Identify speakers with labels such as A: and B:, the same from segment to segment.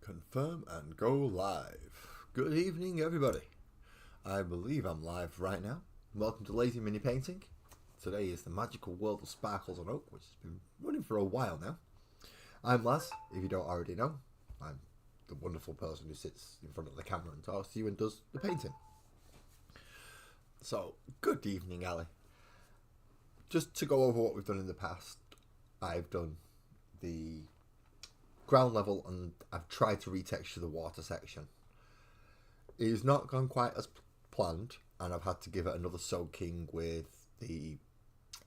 A: Confirm and go live. Good evening, everybody. I believe I'm live right now. Welcome to Lazy Mini Painting. Today is the magical world of sparkles and oak, which has been running for a while now. I'm Laz, if you don't already know. I'm the wonderful person who sits in front of the camera and talks to you and does the painting. So, good evening, Ali. Just to go over what we've done in the past, I've done the ground level and I've tried to retexture the water section. It has not gone quite as planned, and I've had to give it another soaking with the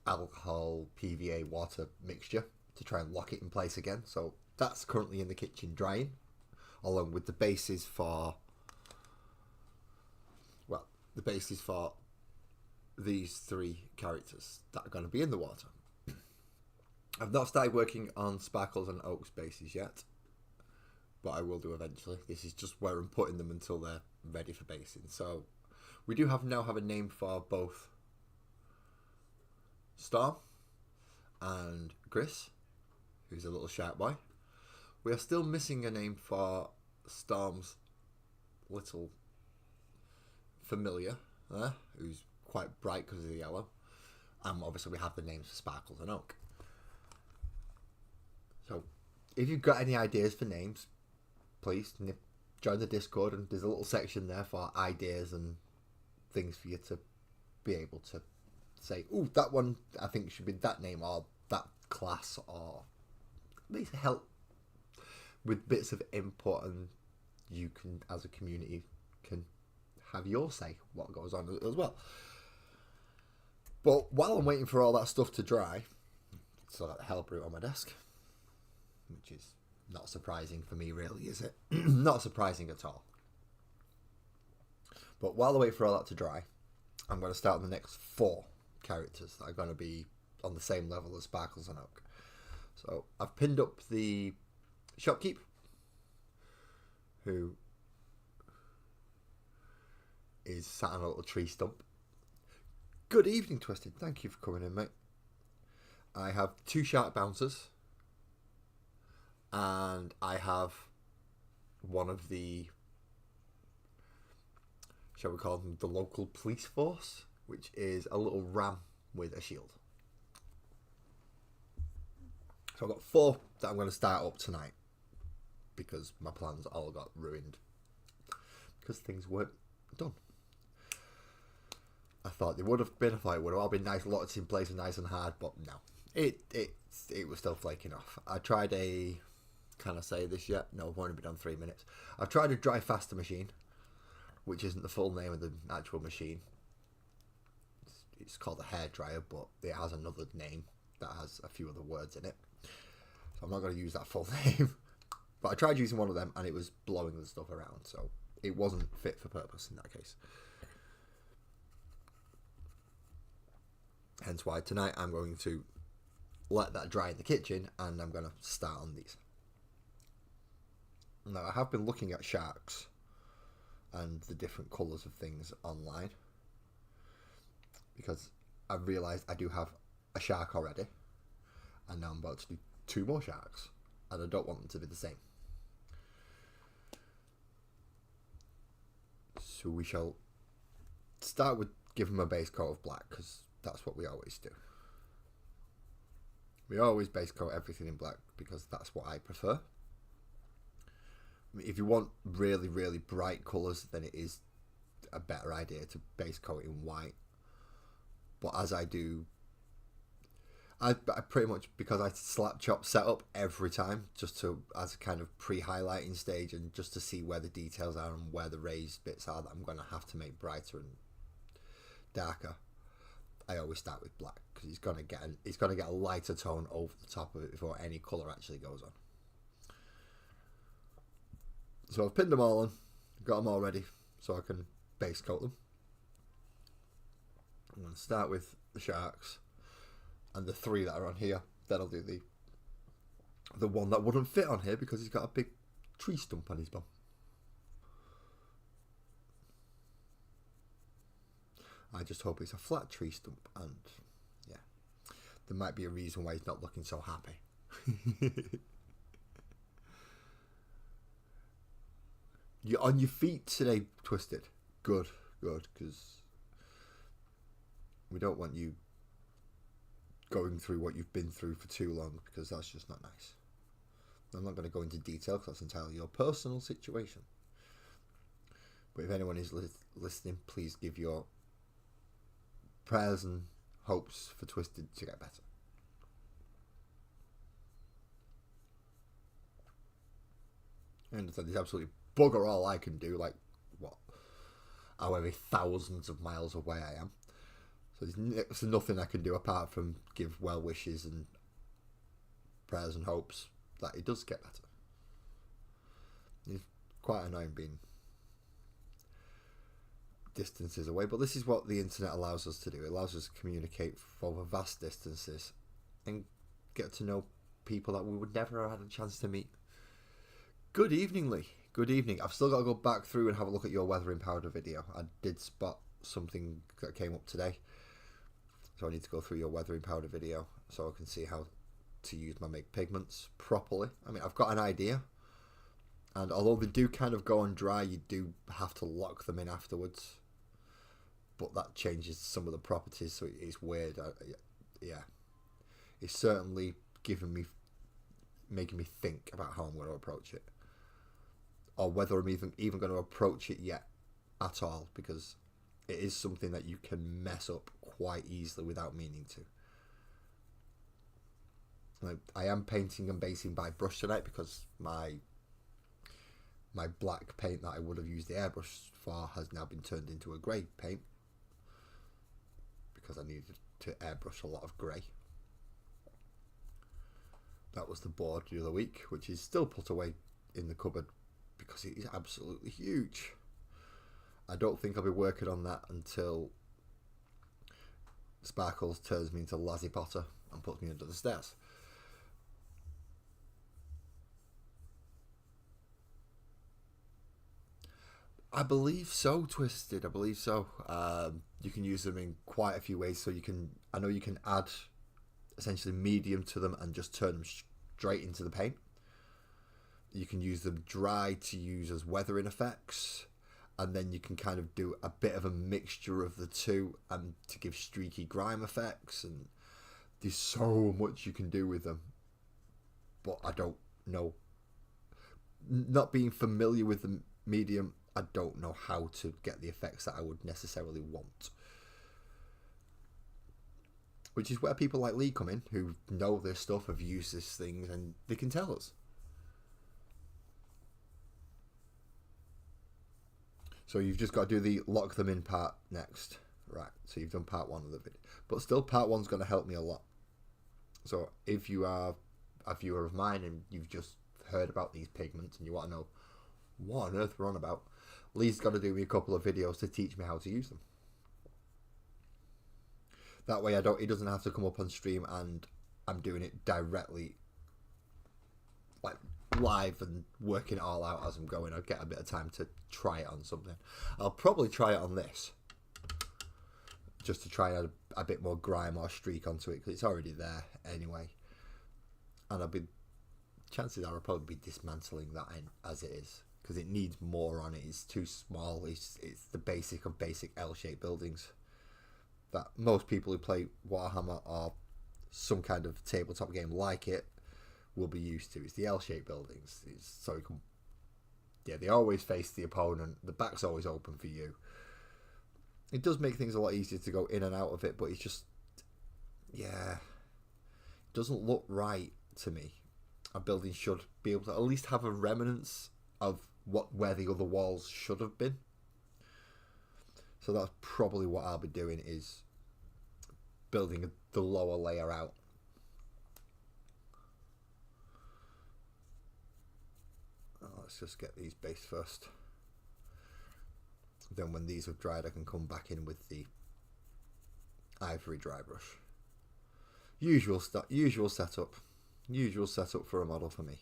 A: alcohol PVA water mixture to try and lock it in place again. So that's currently in the kitchen drying, along with the bases for these three characters that are going to be in the water. I've not started working on Sparkles and Oak's bases yet, but I will do eventually. This is just where I'm putting them until they're ready for basing. So we do now have a name for both Storm and Chris, who's a little shark boy. We are still missing a name for Storm's little familiar, who's quite bright because of the yellow. And obviously we have the names for Sparkles and Oak. So, if you've got any ideas for names, please join the Discord, and there's a little section there for ideas and things for you to be able to say, "Ooh, that one I think should be that name, or that class," or at least help with bits of input, and you can, as a community, can have your say what goes on as well. But while I'm waiting for all that stuff to dry, so that hell brute on my desk, which is not surprising for me, really, is it? Not surprising at all. But while I wait for all that to dry, I'm going to start on the next 4 characters that are going to be on the same level as Sparkles and Oak. So I've pinned up the shopkeep, who is sat on a little tree stump. Good evening, Twisted. Thank you for coming in, mate. I have 2 shark bouncers. And I have one of the, shall we call them, the local police force, which is a little ram with a shield. So I've got 4 that I'm going to start up tonight, because my plans all got ruined because things weren't done. I thought they would have been. I thought it would have all been nice, locked in place and nice and hard, but no. It was still flaking off. I tried a... Can I say this yet? No, I've only been on 3 minutes. I've tried a dry faster machine, which isn't the full name of the actual machine. It's called a hairdryer, but it has another name that has a few other words in it. So I'm not going to use that full name. But I tried using one of them, and it was blowing the stuff around, so it wasn't fit for purpose in that case. Hence why tonight I'm going to let that dry in the kitchen, and I'm going to start on these. Now, I have been looking at sharks and the different colours of things online, because I've realised I do have a shark already, and now I'm about to do 2 more sharks, and I don't want them to be the same. So we shall start with giving them a base coat of black, because that's what we always do. We always base coat everything in black, because that's what I prefer. If you want really, really bright colours, then it is a better idea to base coat in white. But as I do, I pretty much, because I slap chop set up every time, just to, as a kind of pre-highlighting stage, and just to see where the details are and where the raised bits are that I'm going to have to make brighter and darker. I always start with black, because it's going to get a lighter tone over the top of it before any colour actually goes on. So I've pinned them all on, got them all ready, so I can base coat them. I'm going to start with the sharks, and the 3 that are on here. Then I'll do the one that wouldn't fit on here, because he's got a big tree stump on his bum. I just hope it's a flat tree stump, and yeah, there might be a reason why he's not looking so happy. You're on your feet today, Twisted. Good, because we don't want you going through what you've been through for too long, because that's just not nice. I'm not going to go into detail because that's entirely your personal situation. But if anyone is listening, please give your prayers and hopes for Twisted to get better. I understand there's absolutely bugger all I can do, like, what, however thousands of miles away I am. So there's nothing I can do apart from give well wishes and prayers and hopes that it does get better. It's quite annoying being distances away, but this is what the internet allows us to do. It allows us to communicate over vast distances and get to know people that we would never have had a chance to meet. Good evening, Lee. Good evening. I've still got to go back through and have a look at your weathering powder video. I did spot something that came up today, so I need to go through your weathering powder video so I can see how to use my make pigments properly. I mean, I've got an idea, and although they do kind of go on dry, you do have to lock them in afterwards, but that changes some of the properties, so it's weird. Yeah, it's certainly making me think about how I'm going to approach it, or whether I'm even going to approach it yet at all, because it is something that you can mess up quite easily without meaning to. Like, I am painting and basing by brush tonight because my black paint that I would have used the airbrush for has now been turned into a grey paint because I needed to airbrush a lot of grey. That was the board the other week, which is still put away in the cupboard because it is absolutely huge. I don't think I'll be working on that until Sparkles turns me into Lazzy Potter and puts me under the stairs. I believe so, Twisted. I believe so. You can use them in quite a few ways. So I know you can add essentially medium to them and just turn them straight into the paint. You can use them dry to use as weathering effects, and then you can kind of do a bit of a mixture of the two and to give streaky grime effects, and there's so much you can do with them, but I don't know. Not being familiar with the medium, I don't know how to get the effects that I would necessarily want. Which is where people like Lee come in, who know this stuff, have used these things, and they can tell us. So you've just got to do the lock them in part next. Right, so you've done part one of the video. But still, part one's going to help me a lot. So if you are a viewer of mine and you've just heard about these pigments and you want to know what on earth we're on about, Lee's got to do me a couple of videos to teach me how to use them. That way it doesn't have to come up on stream and I'm doing it directly, like live and working it all out as I'm going. I'll get a bit of time to try it on something. I'll probably try it on this, just to try and add a bit more grime or streak onto it, because it's already there anyway. And chances are I'll probably be dismantling that as it is, because it needs more on it. It's too small. It's the basic of basic L-shaped buildings that most people who play Warhammer or some kind of tabletop game like it will be used to. It's the L-shaped buildings. They always face the opponent. The back's always open for you. It does make things a lot easier to go in and out of it, but it's just, yeah, it doesn't look right to me. A building should be able to at least have a remnants of where the other walls should have been. So that's probably what I'll be doing, is building the lower layer out. Let's just get these based first. Then when these have dried, I can come back in with the ivory dry brush. Usual setup. Usual setup for a model for me.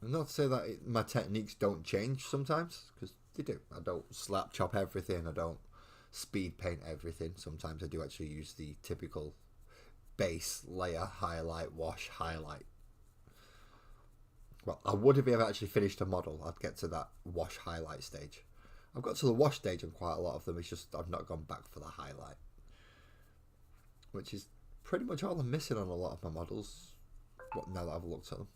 A: And not to say that my techniques don't change sometimes, because they do. I don't slap chop everything. I don't speed paint everything. Sometimes I do actually use the typical base layer, highlight, wash, highlight. Well, I would if I've actually finished a model. I'd get to that wash highlight stage. I've got to the wash stage on quite a lot of them. It's just I've not gone back for the highlight, which is pretty much all I'm missing on a lot of my models. Now that I've looked at them,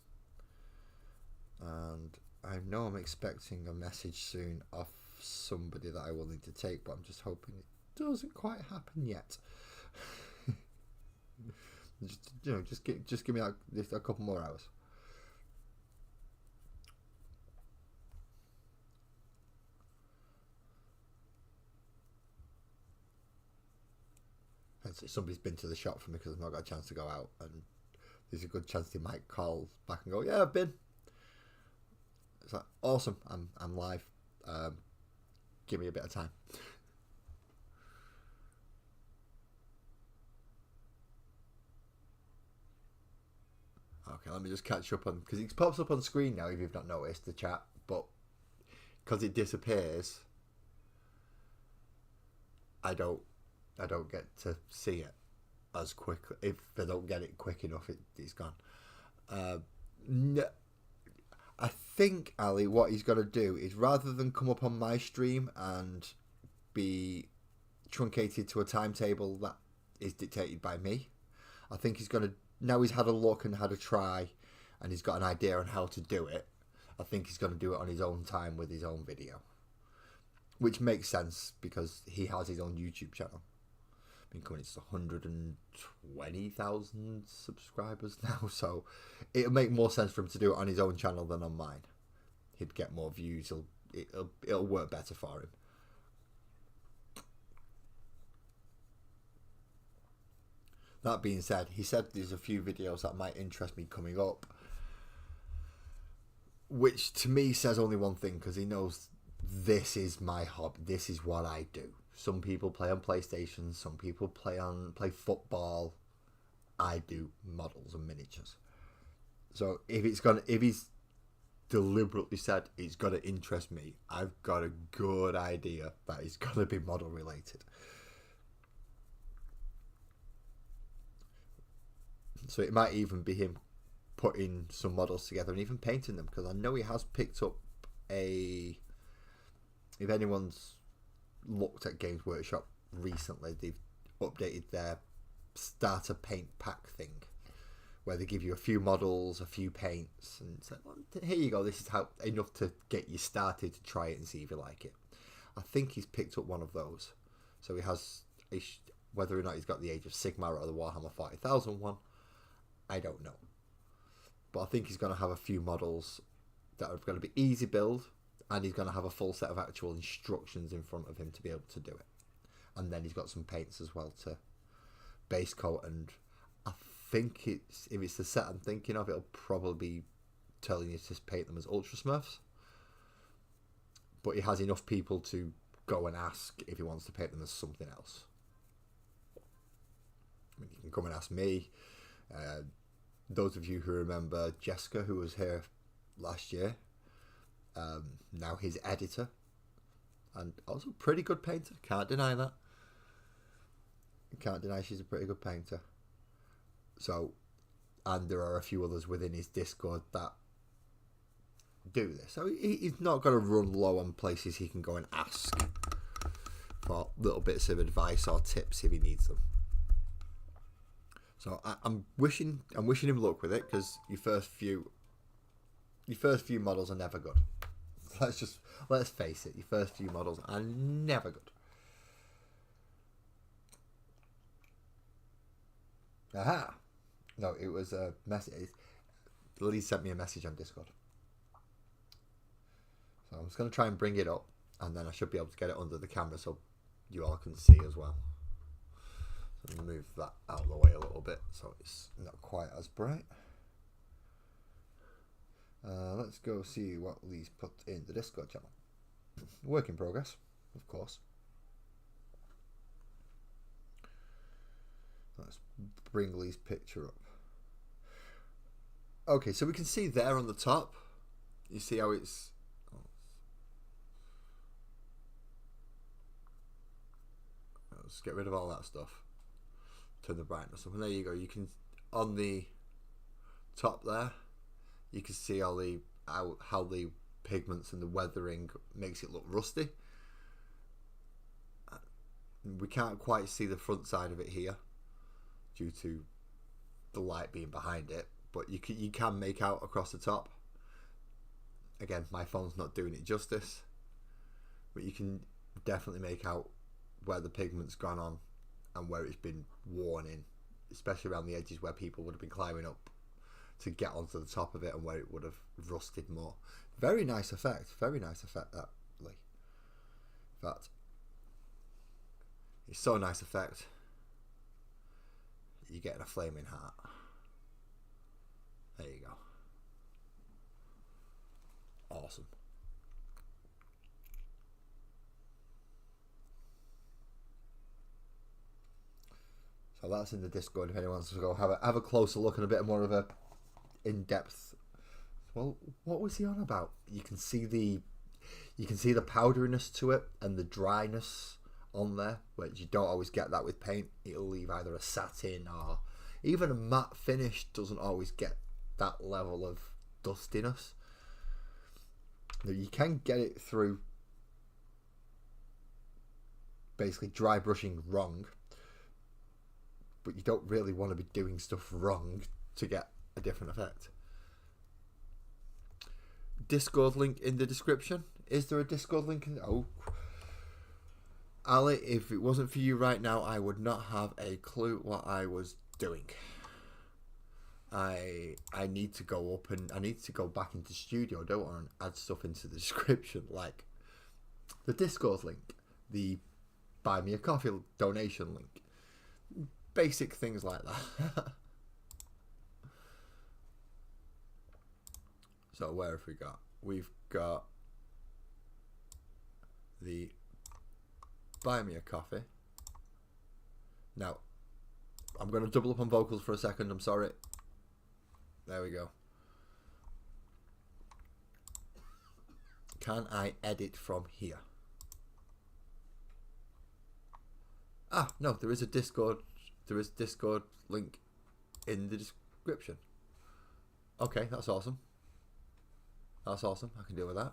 A: and I know I'm expecting a message soon off somebody that I will need to take, but I'm just hoping it doesn't quite happen yet. just give me a couple more hours. Somebody's been to the shop for me because I've not got a chance to go out, and there's a good chance they might call back and go, "Yeah, I've been." It's like, awesome, I'm live. Give me a bit of time. Okay, let me just catch up on, because it pops up on screen now if you've not noticed the chat, but because it disappears, I don't get to see it as quick. If I don't get it quick enough, it's gone. No, I think Ali, what he's got to do is, rather than come up on my stream and be truncated to a timetable that is dictated by me, I think he's going to, now he's had a look and had a try and he's got an idea on how to do it, I think he's going to do it on his own time with his own video, which makes sense because he has his own YouTube channel. Been coming to 120,000 subscribers now, so it'll make more sense for him to do it on his own channel than on mine. He'd get more views. It'll work better for him. That being said, he said there's a few videos that might interest me coming up, which to me says only one thing, because he knows this is my hobby. This is what I do. Some people play on PlayStation, some people play football. I do models and miniatures. So if he's deliberately said it's got to interest me, I've got a good idea that it's got to be model related. So it might even be him putting some models together and even painting them, because I know he has picked up if anyone's looked at Games Workshop recently, they've updated their starter paint pack thing, where they give you a few models, a few paints, and say, well, here you go, this is enough to get you started to try it and see if you like it. I think he's picked up one of those, so he has, whether or not he's got the Age of Sigmar or the Warhammer 40,000 one, I don't know, but I think he's going to have a few models that are going to be easy build, and he's going to have a full set of actual instructions in front of him to be able to do it. And then he's got some paints as well to base coat, and I think if it's the set I'm thinking of, it'll probably be telling you to paint them as Ultra Smurfs. But he has enough people to go and ask if he wants to paint them as something else. I mean, you can come and ask me. Those of you who remember Jessica, who was here last year, now his editor, and also pretty good painter, can't deny that. Can't deny she's a pretty good painter. So, and there are a few others within his Discord that do this. So he's not going to run low on places he can go and ask for little bits of advice or tips if he needs them. So I'm wishing him luck with it, because your first few models are never good. Let's face it, your first few models are never good. Aha! No, it was a message. Lily sent me a message on Discord. So I'm just going to try and bring it up, and then I should be able to get it under the camera so you all can see as well. So I'm going to move that out of the way a little bit so it's not quite as bright. Let's go see what Lee's put in the Discord channel. Work in progress, of course. Let's bring Lee's picture up. Okay, so we can see there on the top, you see how it's... Let's get rid of all that stuff. Turn the brightness up, and there you go. You can, on the top there, You can see how the pigments and the weathering makes it look rusty. We can't quite see the front side of it here due to the light being behind it, but you can make out across the top. Again, my phone's not doing it justice, but you can definitely make out where the pigment's gone on and where it's been worn in, especially around the edges where people would have been climbing up to get onto the top of it and where it would have rusted more. Very nice effect that, Lee. In fact, it's so nice effect, you're getting a flaming heart. There you go. Awesome. So that's in the Discord if anyone wants to go have a closer look and a bit more of a in-depth. Well, what was he on about? You can see the powderiness to it and the dryness on there, which you don't always get that with paint. It'll leave either a satin or even a matte finish doesn't always get that level of dustiness. Now, you can get it through basically dry brushing wrong, but you don't really want to be doing stuff wrong to get a different effect. Discord link in the description. Is there a Discord link in? Oh, Ali, if it wasn't for you right now, I would not have a clue what I was doing. I need to go up and I need to go back into studio. I don't want to add stuff into the description like the Discord link, the buy me a coffee donation link, basic things like that. So where have we got? We've got the buy me a coffee. Now, I'm going to double up on vocals for a second. I'm sorry. There we go. Can I edit from here? Ah, no, there is a Discord. There is Discord link in the description. Okay, that's awesome. That's awesome. I can deal with that.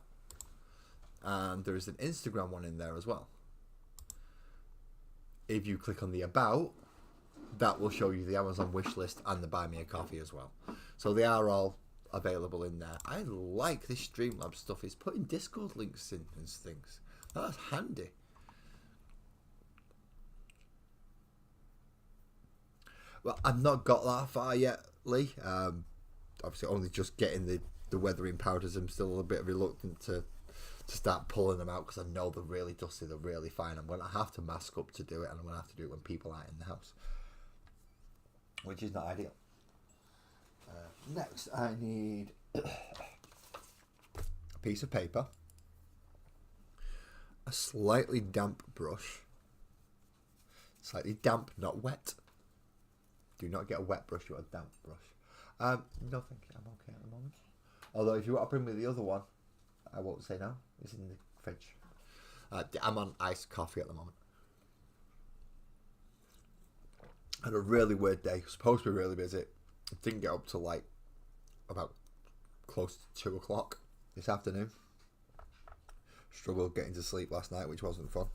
A: And there is an Instagram one in there as well. If you click on the about, that will show you the Amazon wish list and the buy me a coffee as well. So they are all available in there. I like this Streamlabs stuff. It's putting Discord links in and things. That's handy. Well, I've not got that far yet, Lee. Obviously, only just getting the weathering powders. I'm still a bit reluctant to start pulling them out because I know they're really dusty, they're really fine. I'm going to have to mask up to do it, and I'm going to have to do it when people aren't in the house, which is not ideal. Next, I need a piece of paper, a slightly damp brush, slightly damp, not wet. Do not get a wet brush, you want a damp brush. No, thank you, I'm okay at the moment. Although if you want to bring me the other one, I won't say no. It's in the fridge. I'm on iced coffee at the moment. Had a really weird day. Supposed to be really busy. Didn't get up till like about close to 2 o'clock this afternoon. Struggled getting to sleep last night, which wasn't fun.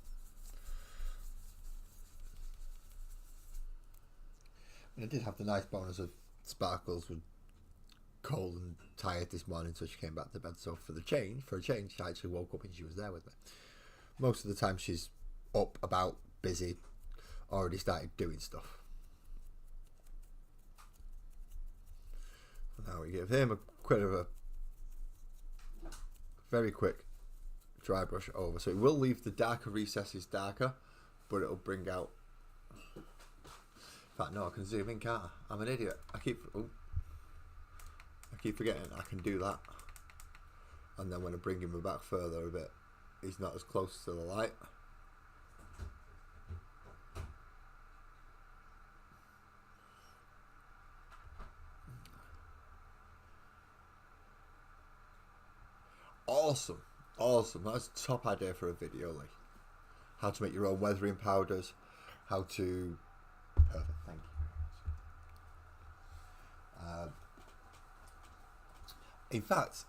A: And I did have the nice bonus of Sparkles with cold and tired this morning, so she came back to bed. So for a change, she actually woke up and she was there with me. Most of the time she's up, about, busy, already started doing stuff. Now we give him a very quick dry brush over, so it will leave the darker recesses darker, but it'll bring out. In fact, no, I can zoom in, can't I? I'm an idiot. I keep forgetting I can do that, and then when I bring him back further a bit, he's not as close to the light. Awesome. That's a top idea for a video, like how to make your own weathering powders, how to. Perfect, thank you. In fact,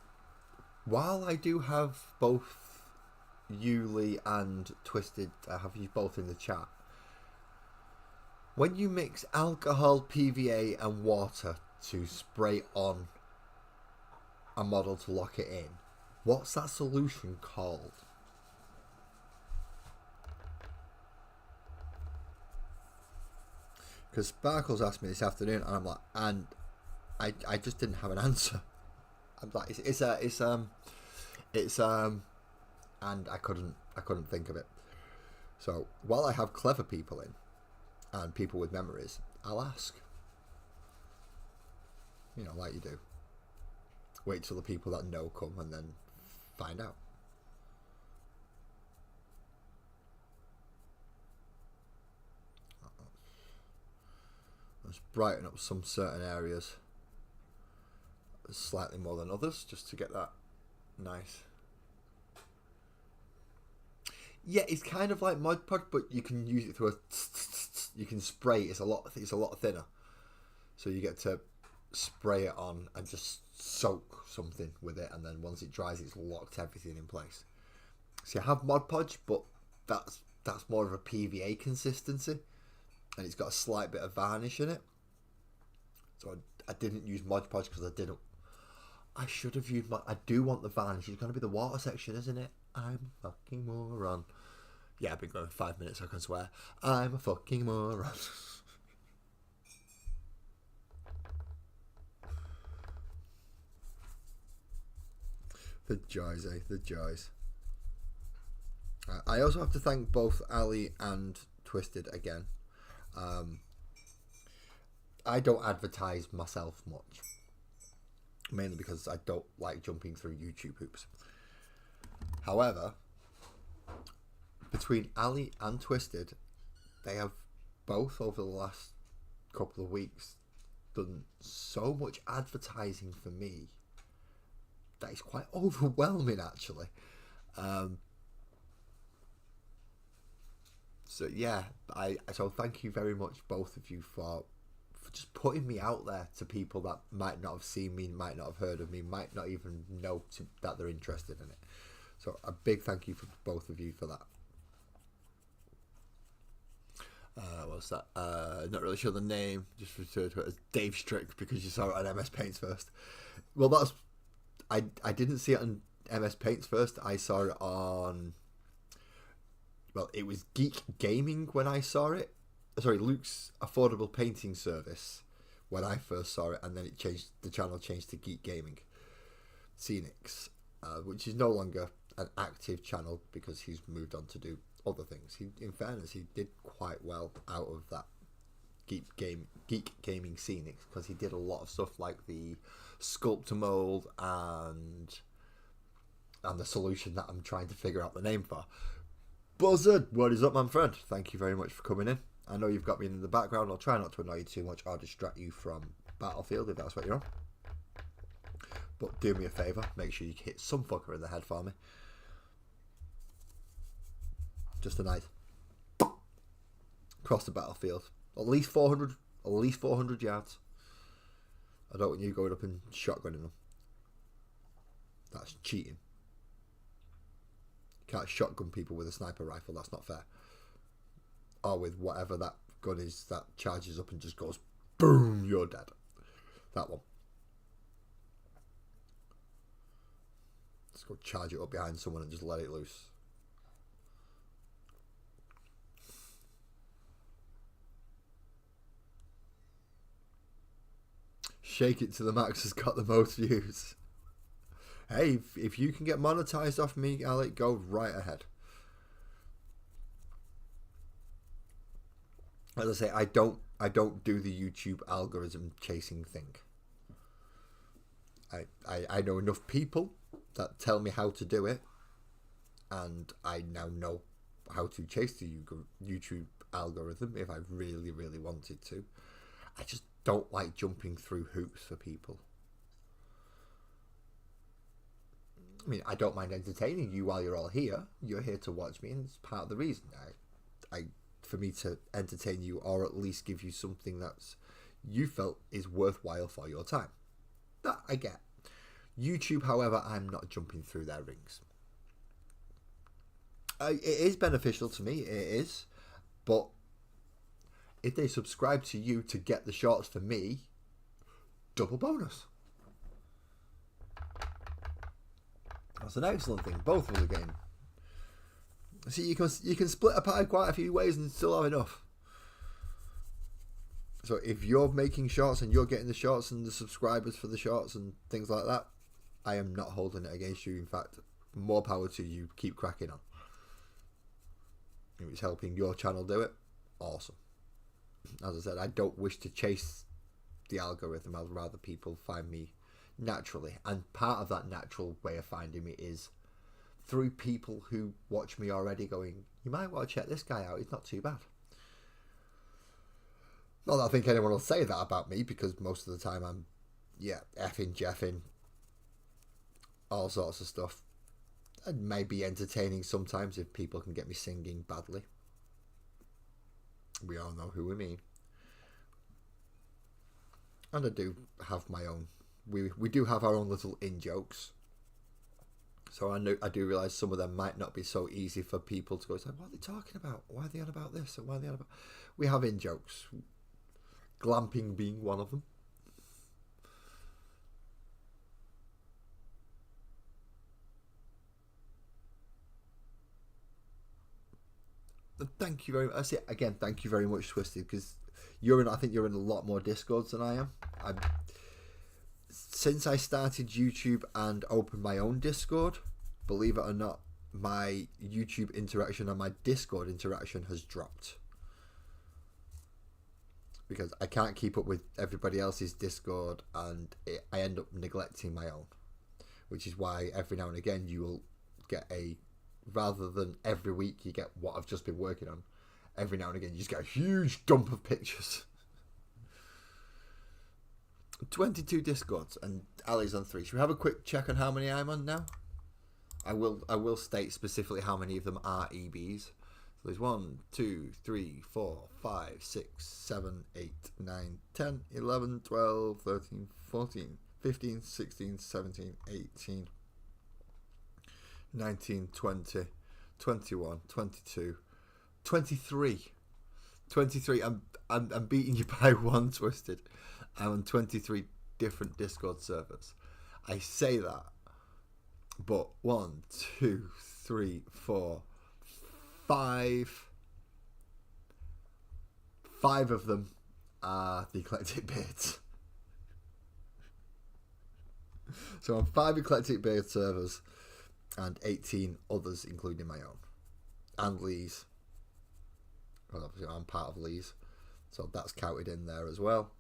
A: while I do have both Yuli and Twisted, I have you both in the chat. When you mix alcohol, PVA, and water to spray on a model to lock it in, what's that solution called? Because Sparkles asked me this afternoon, and I'm like, and I just didn't have an answer. I'm like, and I couldn't think of it. So while I have clever people in and people with memories, I'll ask. You know, like you do. Wait till the people that know come and then find out. Let's brighten up some certain areas slightly more than others, just to get that nice. Yeah, it's kind of like Mod Podge, but you can use it through a. You can spray. It's a lot thinner, so you get to spray it on and just soak something with it, and then once it dries, it's locked everything in place. So you have Mod Podge, but that's more of a PVA consistency, and it's got a slight bit of varnish in it. So I didn't use Mod Podge because I didn't. I should have used I do want the varnish. It's going to be the water section, isn't it? I'm a fucking moron. Yeah, I've been going 5 minutes, I can swear. I'm a fucking moron. The joys, eh? The joys. I also have to thank both Ali and Twisted again. I don't advertise myself much. Mainly because I don't like jumping through YouTube hoops. However, between Ali and Twisted, they have both over the last couple of weeks done so much advertising for me that it's quite overwhelming, actually. So yeah, so thank you very much, both of you, for just putting me out there to people that might not have seen me, might not have heard of me, might not even know that they're interested in it. So a big thank you for both of you for that. What's that? Not really sure the name. Just refer to it as Dave Strick because you saw it on MS Paints first. Well, that's I didn't see it on MS Paints first. I saw it on. Well, it was Geek Gaming when I saw it. Sorry, Luke's affordable painting service when I first saw it, and then it changed. The channel changed to Geek Gaming Scenics, which is no longer an active channel because he's moved on to do other things. In fairness, he did quite well out of that Geek Gaming Scenics because he did a lot of stuff like the sculptor mold and the solution that I'm trying to figure out the name for. Buzzard, what is up, my friend? Thank you very much for coming in. I know you've got me in the background. I'll try not to annoy you too much or distract you from Battlefield if that's what you're on. But do me a favour, make sure you hit some fucker in the head for me. Just a nice across the battlefield. At least 400 yards. I don't want you going up and shotgunning them. That's cheating. You can't shotgun people with a sniper rifle, that's not fair. Or with whatever that gun is that charges up and just goes boom, you're dead. That one. Let's go charge it up behind someone and just let it loose. Shake It to the Max has got the most views. Hey, if you can get monetized off me, Alec, go right ahead. As I say, I don't do the YouTube algorithm chasing thing. I know enough people that tell me how to do it, and I now know how to chase the YouTube algorithm if I really, really wanted to. I just don't like jumping through hoops for people. I mean, I don't mind entertaining you while you're all here. You're here to watch me, and it's part of the reason. For me to entertain you, or at least give you something that's you felt is worthwhile for your time. That I get. YouTube, however, I'm not jumping through their rings. It is beneficial to me, it is, but if they subscribe to you to get the shorts for me, double bonus. That's an excellent thing. Both of us are getting. See, you can split a pie quite a few ways and still have enough. So if you're making shorts and you're getting the shorts and the subscribers for the shorts and things like that, I am not holding it against you. In fact, more power to you. Keep cracking on. If it's helping your channel do it, awesome. As I said, I don't wish to chase the algorithm. I'd rather people find me naturally. And part of that natural way of finding me is through people who watch me already going, you might want to check this guy out. He's not too bad. Not that I think anyone will say that about me, because most of the time I'm, effing, jeffing, all sorts of stuff. It may be entertaining sometimes if people can get me singing badly. We all know who we mean. And I do have my own. We do have our own little in-jokes. So I do realise some of them might not be so easy for people to go, it's like, what are they talking about? Why are they on about this? And why are they on about... We have in-jokes. Glamping being one of them. Thank you very much. I say again, thank you very much, Twisted, because I think you're in a lot more Discords than I am. Since I started YouTube and opened my own Discord, believe it or not, my YouTube interaction and my Discord interaction has dropped. Because I can't keep up with everybody else's Discord, and I end up neglecting my own. Which is why every now and again you will get rather than every week you get what I've just been working on, every now and again you just get a huge dump of pictures. 22 Discords, and Ali's on 3. Should we have a quick check on how many I'm on now? I will state specifically how many of them are EBs. So there's 1, 2, 3, 4, 5, 6, 7, 8, 9, 10, 11, 12, 13, 14, 15, 16, 17, 18, 19, 20, 21, 22, 23. 23. I'm beating you by one, Twisted. I'm on 23 different Discord servers. I say that, but 1, 2, 3, 4, 5. 5 of them are the Eclectic Beards. So on 5 Eclectic Beard servers and 18 others, including my own. And Lee's. Well, obviously I'm part of Lee's, so that's counted in there as well.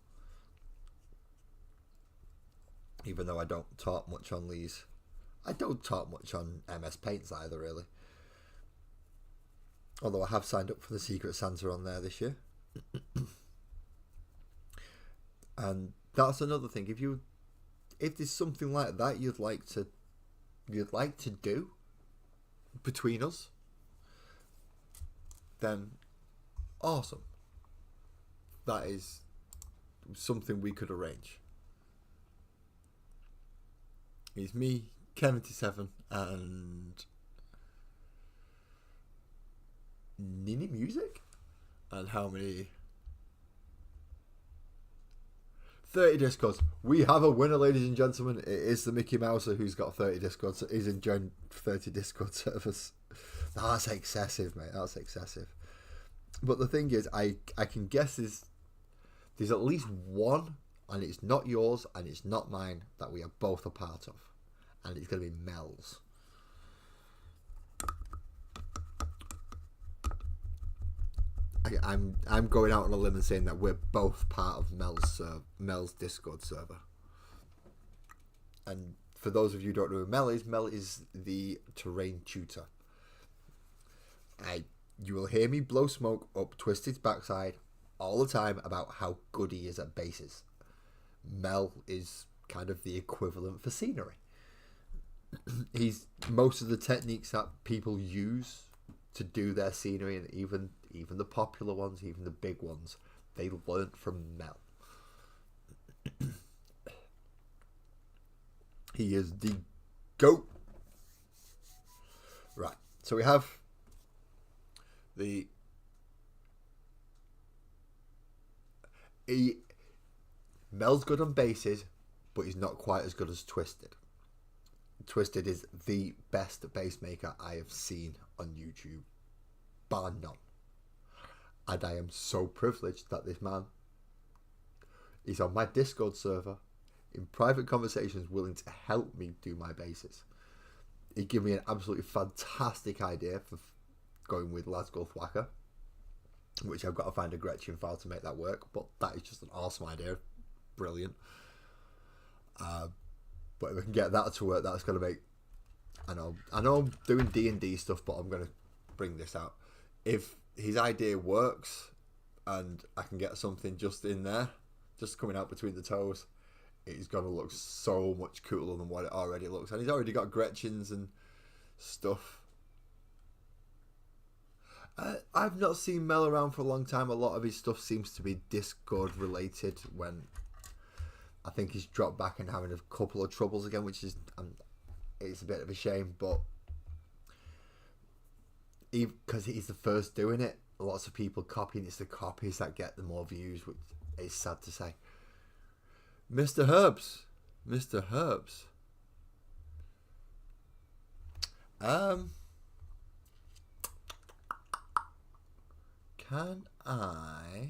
A: Even though I don't talk much on Lee's. I don't talk much on MS Paints either, really. Although I have signed up for the Secret Santa on there this year. And that's another thing. If there's something like that you'd like to do between us, then awesome. That is something we could arrange. It's me, Ken87, and Nini Music. And how many? 30 Discords. We have a winner, ladies and gentlemen. It is the Mickey Mouser who's got 30 Discords. He's enjoying 30 Discord servers. That's excessive, mate. That's excessive. But the thing is, I can guess there's at least one, and it's not yours and it's not mine, that we are both a part of. And it's going to be Mel's. I'm going out on a limb and saying that we're both part of Mel's Discord server. And for those of you who don't know who Mel is the terrain tutor. You will hear me blow smoke up Twisted's backside all the time about how good he is at bases. Mel is kind of the equivalent for scenery. He's most of the techniques that people use to do their scenery, and even the popular ones, even the big ones, they learnt from Mel. He is the GOAT. Right. So we have the... Mel's good on bases, but he's not quite as good as Twisted. Twisted is the best bass maker I have seen on YouTube, bar none. And I am so privileged that this man is on my Discord server in private conversations willing to help me do my basses. He gave me an absolutely fantastic idea for going with Lasgull Thwacker, which I've got to find a Gretchen file to make that work, but that is just an awesome idea. Brilliant. But if I can get that to work, that's going to make... I know I'm doing D&D stuff, but I'm going to bring this out. If his idea works and I can get something just in there, just coming out between the toes, it's going to look so much cooler than what it already looks. And he's already got Gretchens and stuff. I've not seen Mel around for a long time. A lot of his stuff seems to be Discord related, when I think he's dropped back and having a couple of troubles again, which is it's a bit of a shame, but because he's the first doing it, lots of people copying. It's the copies that get the more views, which is sad to say. Mr. Herbs. Can I...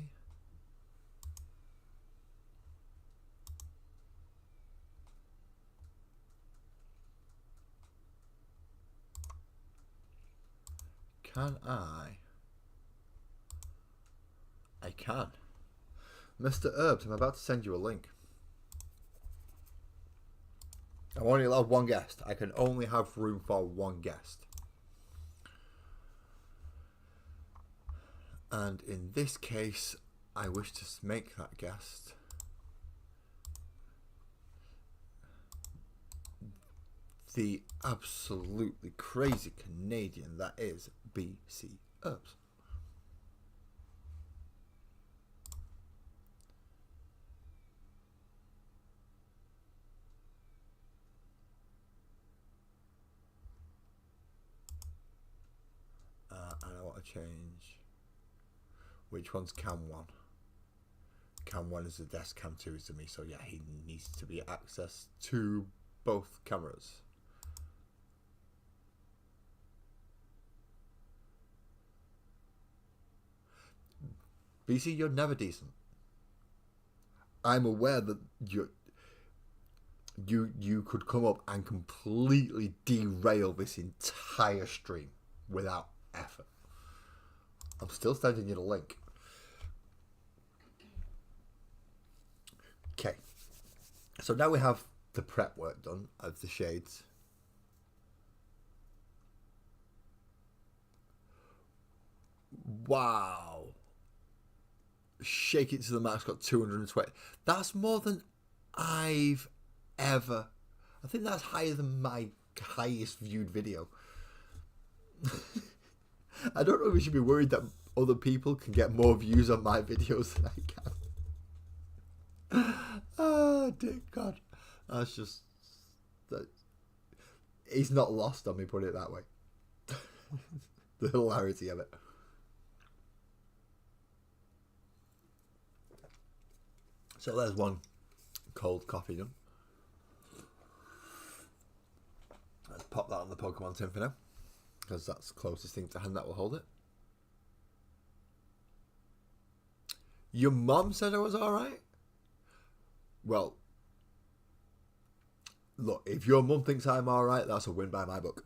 A: I can. Mr. Herbs, I'm about to send you a link. I'm only allowed one guest. I can only have room for one guest. And in this case, I wish to make that guest the absolutely crazy Canadian that is BC Herbs. And I want to change. Which one's Cam 1? Cam 1 is the desk, Cam 2 is to me, so yeah, he needs to be access to both cameras. BC, you're never decent. I'm aware that you could come up and completely derail this entire stream without effort. I'm still sending you the link. Okay. So now we have the prep work done of the shades. Wow. Shake It to the Max got 220. That's more than I've ever... I think that's higher than my highest viewed video. I don't know if we should be worried that other people can get more views on my videos than I can. Oh, dear God. That's just... He's not lost on me, put it that way. The hilarity of it. So there's one cold coffee done. Let's pop that on the Pokemon tin for now, because that's the closest thing to hand that will hold it. Your mom said I was alright? Well, look, if your mum thinks I'm alright, that's a win by my book.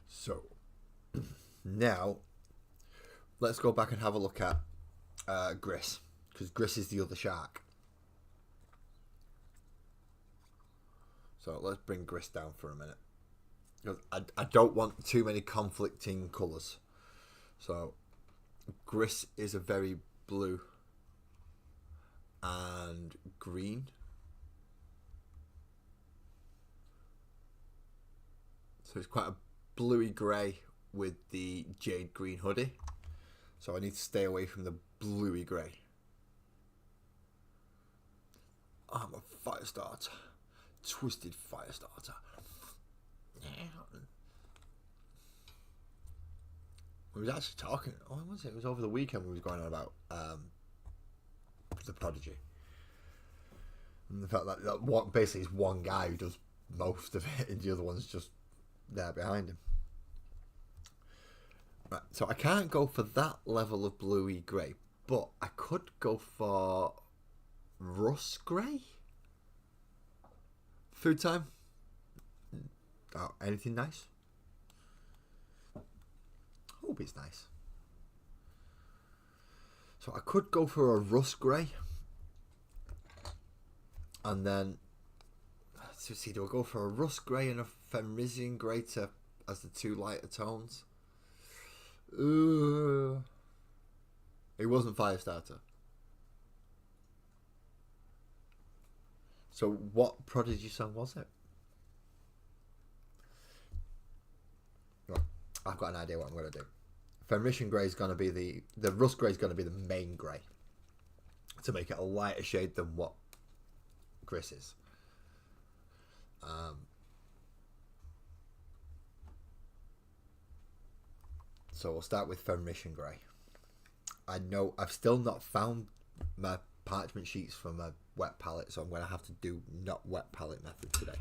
A: So, now, let's go back and have a look at Gris, because Gris is the other shark. So let's bring Gris down for a minute, because I don't want too many conflicting colours. So Gris is a very blue and green. So it's quite a bluey grey with the jade green hoodie. So I need to stay away from the bluey grey. I'm a fire starter. Twisted fire starter. We was actually talking. Oh, when was it? It was over the weekend. We was going on about the Prodigy, and the fact that one, basically is one guy who does most of it, and the other one's just there behind him. Right, so I can't go for that level of bluey grey, but I could go for rust grey. Food time. Oh, anything nice? Hope it's nice. So I could go for a rust grey, and then let's see. Do I go for a rust grey and a Fenrisian grey as the two lighter tones? It wasn't Firestarter. So what Prodigy song was it? Right, I've got an idea what I'm going to do. Fenrisian grey is going to be the rust grey is going to be the main grey to make it a lighter shade than what Chris is. So we'll start with Fenrisian grey. I know I've still not found my parchment sheets for my wet palette, so I'm going to have to do not wet palette method today,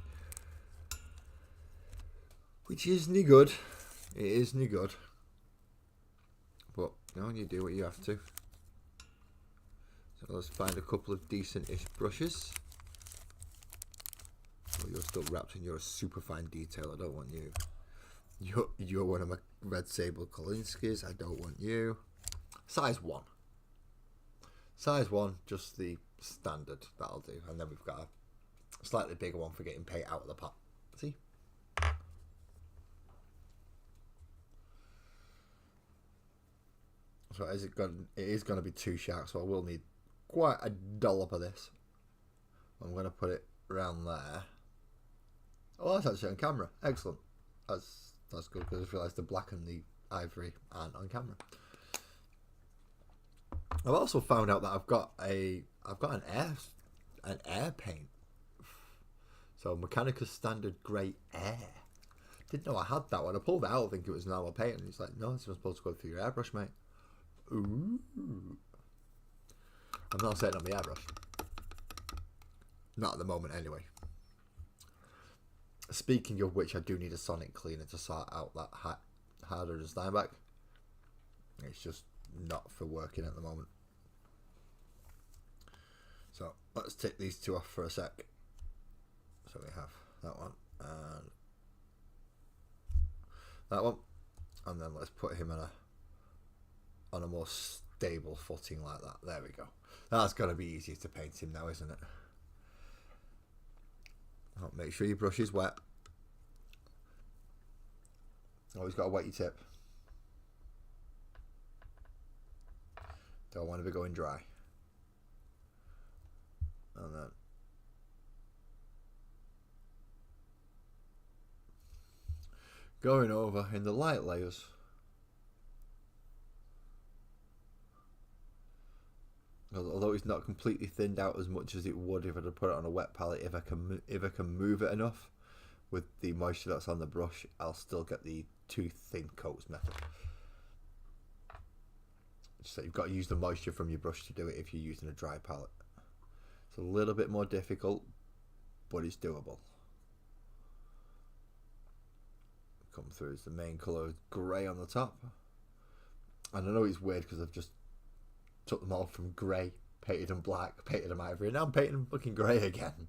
A: which isn't good. It isn't good, but you know, you do what you have to. So let's find a couple of decent-ish brushes. Oh, you're still wrapped in your super fine detail. I don't want you. You're one of my Red Sable Kolinskis. I don't want you. Size 1. Size 1, just the standard. That'll do. And then we've got a slightly bigger one for getting paint out of the pot. See? So it is going to be too sharp, so I will need quite a dollop of this. I'm going to put it around there. Oh, that's actually on camera. Excellent. That's good, because I realised the black and the ivory aren't on camera. I've also found out that I've got an air paint. So Mechanicus Standard Grey Air. Didn't know I had that one. I pulled it out thinking it was normal paint, and it's like, no, it's supposed to go through your airbrush, mate. Ooh. I'm not setting on the airbrush. Not at the moment, anyway. Speaking of which, I do need a sonic cleaner to sort out that harder than Steinbeck. It's just not for working at the moment. So let's take these two off for a sec. So we have that one and that one, and then let's put him on a more stable footing like that. There we go. That's got to be easier to paint him now, isn't it? Oh, make sure your brush is wet. Always got to wet your tip. Don't want to be going dry. And then going over in the light layers. Although it's not completely thinned out as much as it would if I'd have put it on a wet palette, if I can move it enough with the moisture that's on the brush, I'll still get the two thin coats method. So you've got to use the moisture from your brush to do it if you're using a dry palette. It's a little bit more difficult, but it's doable. Come through as the main colour grey on the top. And I know it's weird because I've just took them all from grey, painted them black, painted them ivory, and now I'm painting them fucking grey again.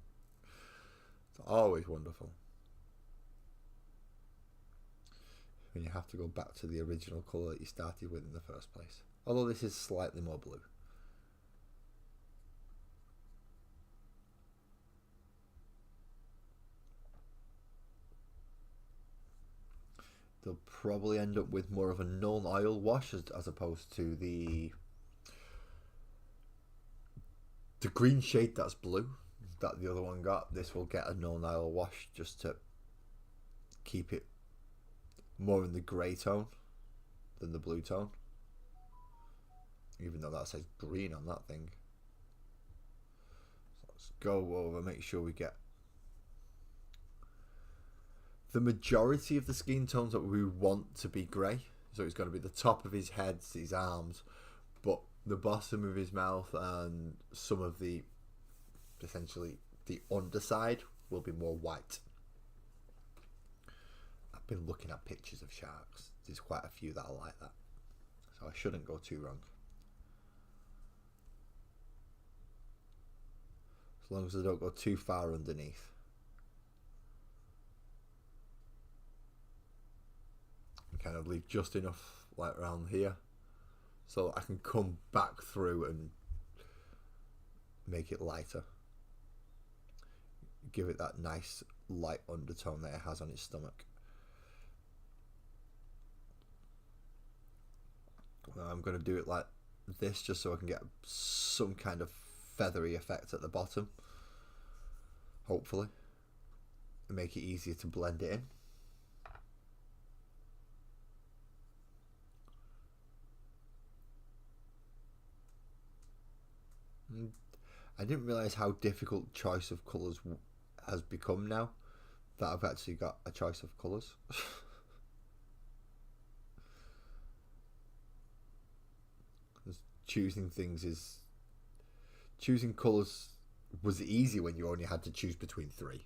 A: It's always wonderful when you have to go back to the original colour that you started with in the first place. Although this is slightly more blue. They'll probably end up with more of a null oil wash as opposed to the green shade that's blue that the other one got. This will get a null oil wash just to keep it more in the grey tone than the blue tone, even though that says green on that thing. So let's go over, make sure we get the majority of the skin tones that we want to be grey. So it's going to be the top of his head, his arms, but the bottom of his mouth and some of the, essentially the underside, will be more white. I've been looking at pictures of sharks. There's quite a few that are like that, so I shouldn't go too wrong. As long as I don't go too far underneath. And kind of leave just enough like around here so I can come back through and make it lighter. Give it that nice light undertone that it has on its stomach. I'm going to do it like this just so I can get some kind of feathery effect at the bottom, hopefully, and make it easier to blend it in. I didn't realise how difficult choice of colours has become now that I've actually got a choice of colours. Choosing colours was easy when you only had to choose between 3.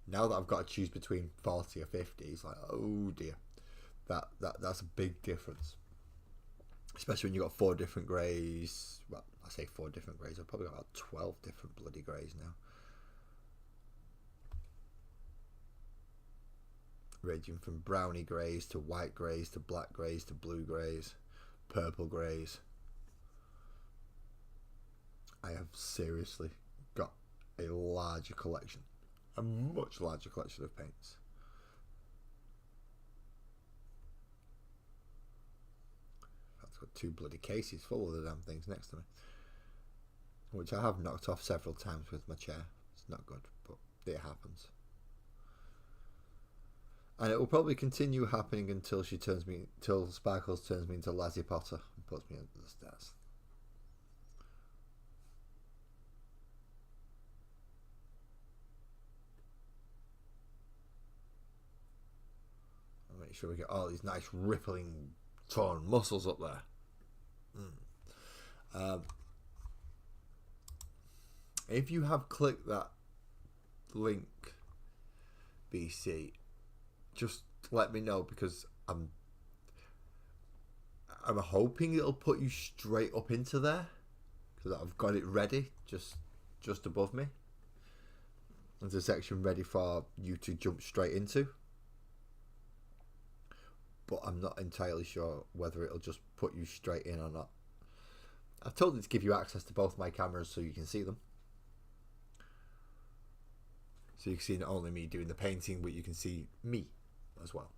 A: Now that I've got to choose between 40 or 50, it's like, oh dear, that's a big difference. Especially when you've got 4 different greys. Well, I say 4 different greys. I've probably got about 12 different bloody greys now. Ranging from browny greys to white greys to black greys to blue greys, purple greys. I have seriously got a larger collection. A much larger collection of paints. I've got 2 bloody cases full of the damn things next to me, which I have knocked off several times with my chair. It's not good, but it happens. And it will probably continue happening until Sparkles turns me into Lazzy Potter and puts me under the stairs. I'll make sure we get all these nice rippling torn muscles up there. If you have clicked that link, BC, just let me know, because I'm hoping it'll put you straight up into there, because I've got it ready just above me. There's a section ready for you to jump straight into, but I'm not entirely sure whether it'll just put you straight in or not. I've told it to give you access to both my cameras so you can see them. So you can see not only me doing the painting, but you can see me as well.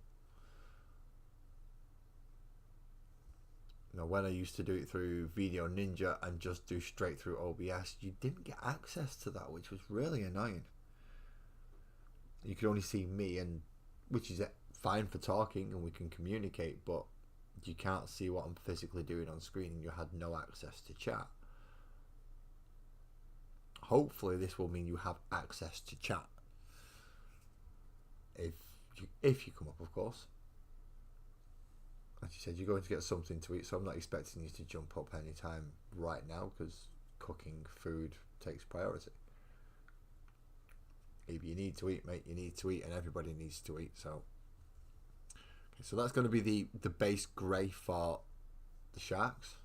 A: Now, when I used to do it through Video Ninja and just do straight through OBS, you didn't get access to that, which was really annoying. You could only see me, and which is fine for talking and we can communicate, but you can't see what I'm physically doing on screen, and you had no access to chat. Hopefully this will mean you have access to chat. If you come up, of course. As you said, you're going to get something to eat, so I'm not expecting you to jump up anytime right now, because cooking food takes priority. If you need to eat, mate, you need to eat, and everybody needs to eat. So, okay, so that's going to be the base grey for the sharks.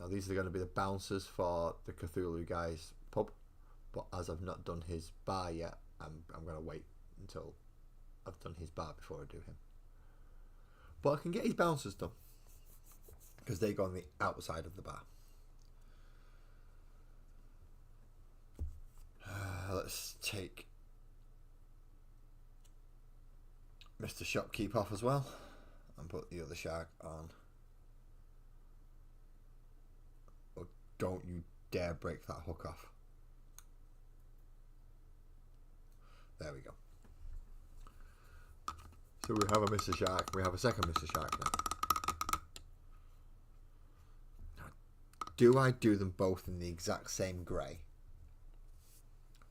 A: Now these are going to be the bouncers for the Cthulhu guy's pub, but as I've not done his bar yet, I'm going to wait until I've done his bar before I do him. But I can get his bouncers done, because they go on the outside of the bar. Let's take Mr. Shopkeep off as well and put the other shark on. Oh, don't you dare break that hook off. There we go. So we have a Mr. Shark. We have a second Mr. Shark now. do I do them both in the exact same grey?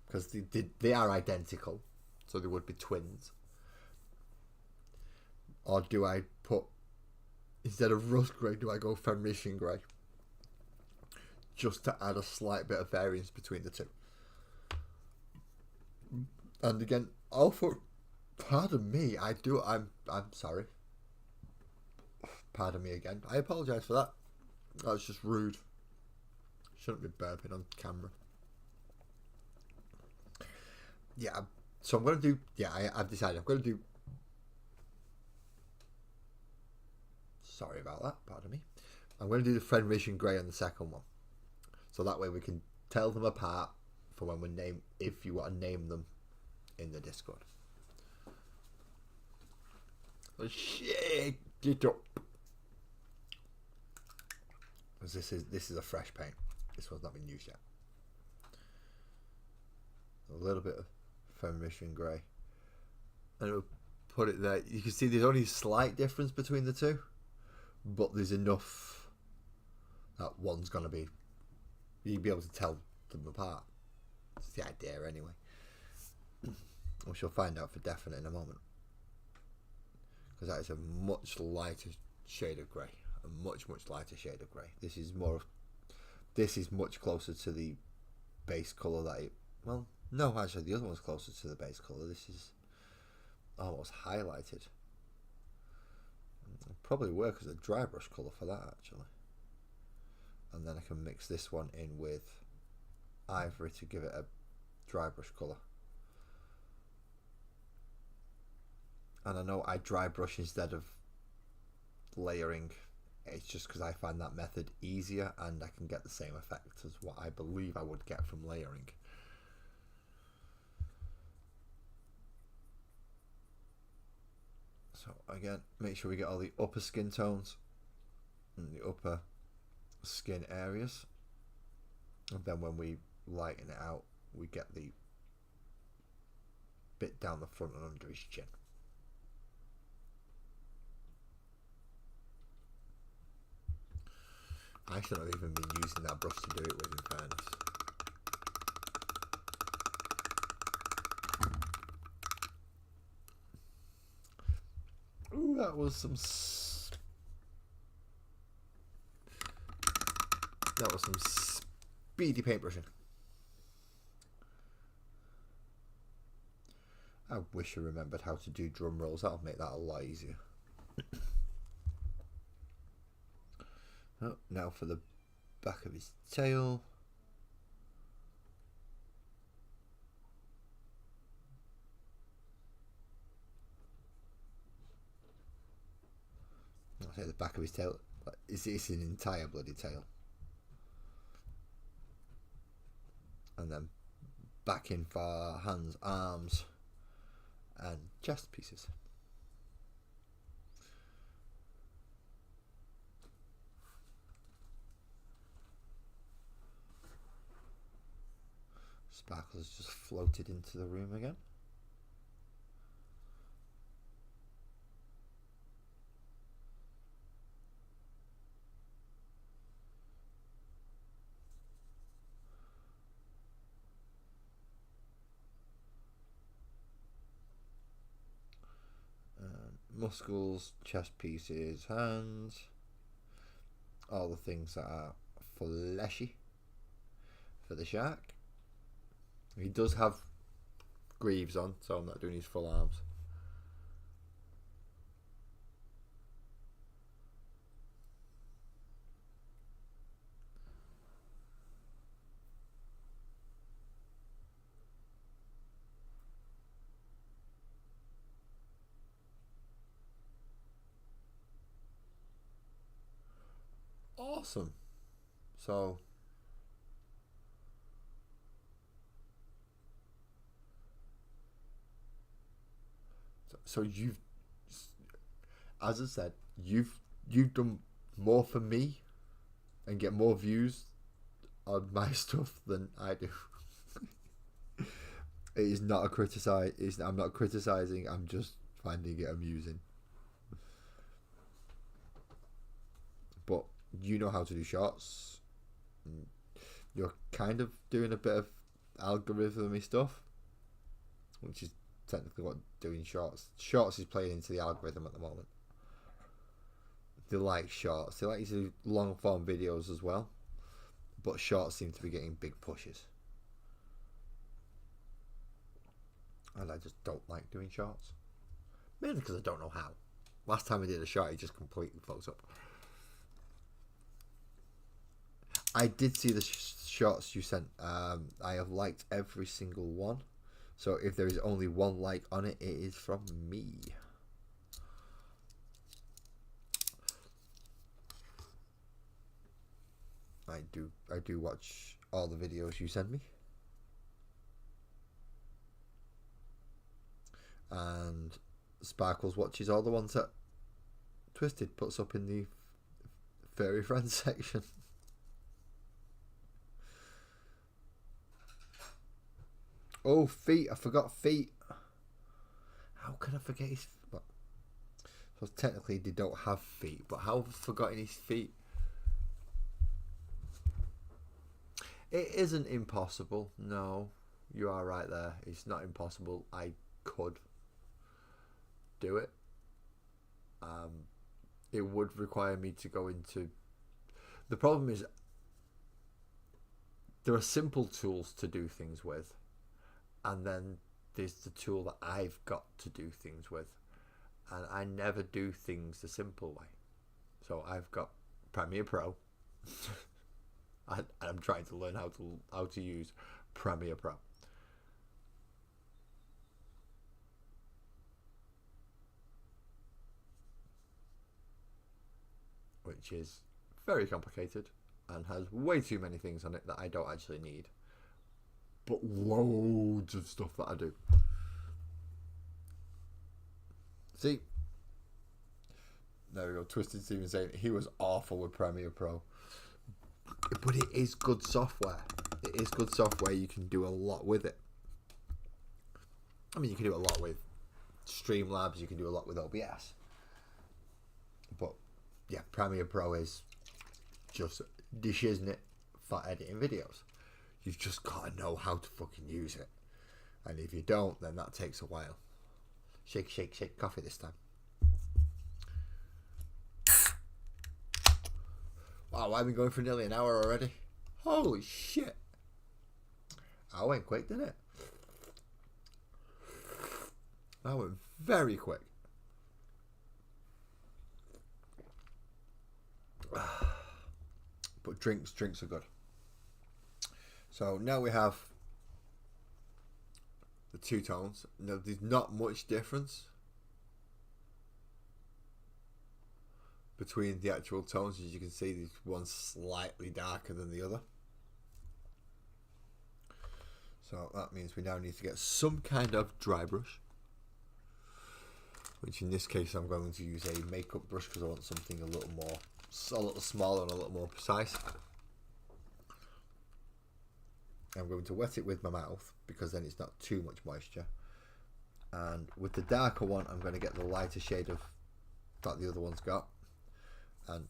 A: Because they are identical, so they would be twins. Or do I put, instead of rust grey, do I go Fenrisian grey? Just to add a slight bit of variance between the two. And again, pardon me, I'm sorry. Pardon me again. I apologise for that. That was just rude. Shouldn't be burping on camera. Yeah, so I'm going to do... Yeah, I've decided I'm going to do... Sorry about that, pardon me. I'm going to do the Fenrisian Grey on the second one. So that way we can tell them apart for when we name... If you want to name them in the Discord. Shake it up. Because this is a fresh paint. This one's not been used yet. A little bit of Fenrisian Grey. And we'll put it there. You can see there's only a slight difference between the two. But there's enough that one's going to be... You'll be able to tell them apart. That's the idea anyway. We shall find out for definite in a moment. Because that is a much lighter shade of grey. A much, much lighter shade of grey. This is much closer to the base colour that it... Well, no, actually the other one's closer to the base colour. This is almost highlighted. It'll probably work as a dry brush colour for that actually. And then I can mix this one in with ivory to give it a dry brush colour. And I know I dry brush instead of layering. It's just because I find that method easier and I can get the same effect as what I believe I would get from layering. So again, make sure we get all the upper skin tones and the upper skin areas. And then when we lighten it out, we get the bit down the front and under his chin. I should have even been using that brush to do it with, in fairness. Ooh, that was some speedy paintbrushing. I wish I remembered how to do drum rolls. That'll make that a lot easier. Oh, now for the back of his tail. I'll say the back of his tail. It's an entire bloody tail. And then back in for hands, arms, and chest pieces. Sparkles just floated into the room again. Muscles, chest pieces, hands, all the things that are fleshy for the shark. He does have greaves on, so I'm not doing his full arms. Awesome. So you've, as I said, you've done more for me and get more views on my stuff than I do. It is not a criticize. I'm not criticizing. I'm just finding it amusing. But you know how to do shots. you're kind of doing a bit of algorithmy stuff, which is technically what doing shorts. Shorts is playing into the algorithm at the moment. They like shorts. They like to do long form videos as well, but shorts seem to be getting big pushes. And I just don't like doing shorts. Mainly because I don't know how. Last time I did a short, it just completely floats up. I did see the shorts you sent. I have liked every single one. So if there is only one like on it, it is from me. I do watch all the videos you send me. And Sparkles watches all the ones that Twisted puts up in the furry friends section. Oh, feet. I forgot feet. How can I forget his... Well, so technically they don't have feet, but how have I forgotten his feet? It isn't impossible. No, you are right there. It's not impossible. I could do it. It would require me to go into... The problem is there are simple tools to do things with, and then there's the tool that I've got to do things with, and I never do things the simple way. So I've got Premiere Pro. I'm trying to learn how to use Premiere Pro. Which is very complicated and has way too many things on it that I don't actually need. But loads of stuff that I do. See? There we go. Twisted Steven saying he was awful with Premiere Pro. But it is good software. It is good software. You can do a lot with it. I mean, you can do a lot with Streamlabs. You can do a lot with OBS. But yeah, Premiere Pro is just dish, isn't it, for editing videos. You've just got to know how to fucking use it. And if you don't, then that takes a while. Shake, shake, shake. Coffee this time. Wow, I've been going for nearly an hour already. Holy shit. That went quick, didn't it? That went very quick. But drinks are good. So now we have the two tones. Now there's not much difference between the actual tones. As you can see, there's one slightly darker than the other. So that means we now need to get some kind of dry brush, which in this case I'm going to use a makeup brush because I want something a little smaller and a little more precise. I'm going to wet it with my mouth because then it's not too much moisture. And with the darker one, I'm going to get the lighter shade of that the other one's got. And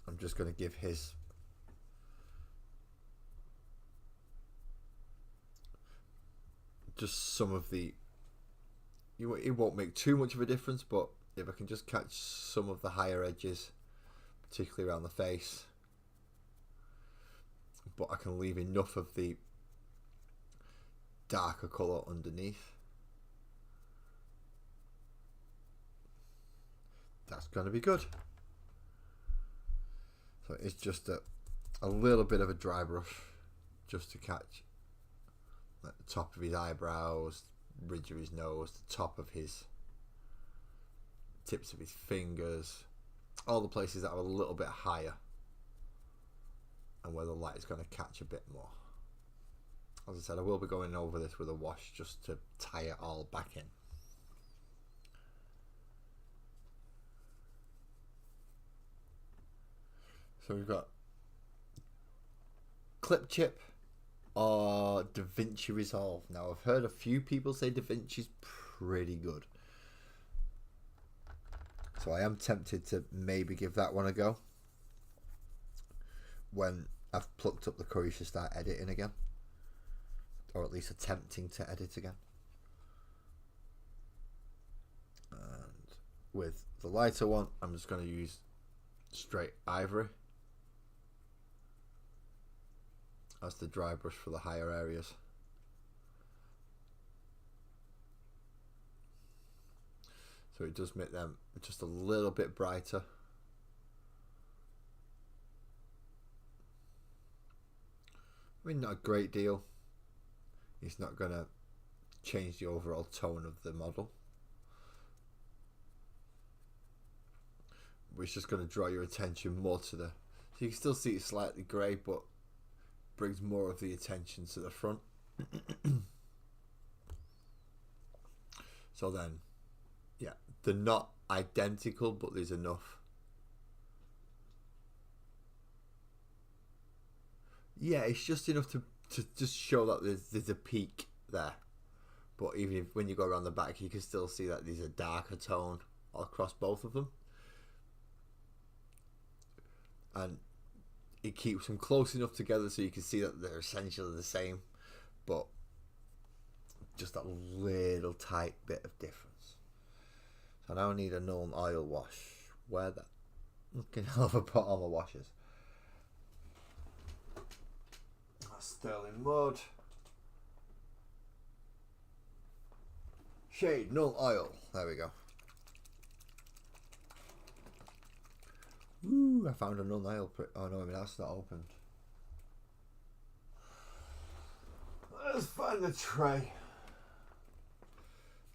A: I'm just going to give his just some of the... It won't make too much of a difference, but if I can just catch some of the higher edges, particularly around the face, but I can leave enough of the darker colour underneath, that's going to be good. So it's just a little bit of a dry brush just to catch like the top of his eyebrows, ridge of his nose, the top of his tips of his fingers, all the places that are a little bit higher and where the light is going to catch a bit more. As I said, I will be going over this with a wash just to tie it all back in. So we've got Clip Chip or DaVinci Resolve. Now I've heard a few people say DaVinci's pretty good, so I am tempted to maybe give that one a go. when I've plucked up the courage to start editing again, or at least attempting to edit again. And with the lighter one, I'm just going to use straight ivory as the dry brush for the higher areas. So it does make them just a little bit brighter. I mean, not a great deal. It's not going to change the overall tone of the model. But it's just going to draw your attention more to the... So you can still see it's slightly grey, but brings more of the attention to the front. So then, yeah, they're not identical, but there's enough. Yeah, it's just enough to just show that there's a peak there. But even if when you go around the back, you can still see that there's a darker tone across both of them. And it keeps them close enough together so you can see that they're essentially the same. But just that little tight bit of difference. So now I need a Nuln Oil wash. Where the fucking hell have I put all my washes? Sterling mud. Shade Nuln Oil. There we go. Ooh, I found a Nuln Oil. Oh no, I mean that's not opened. Let's find the tray.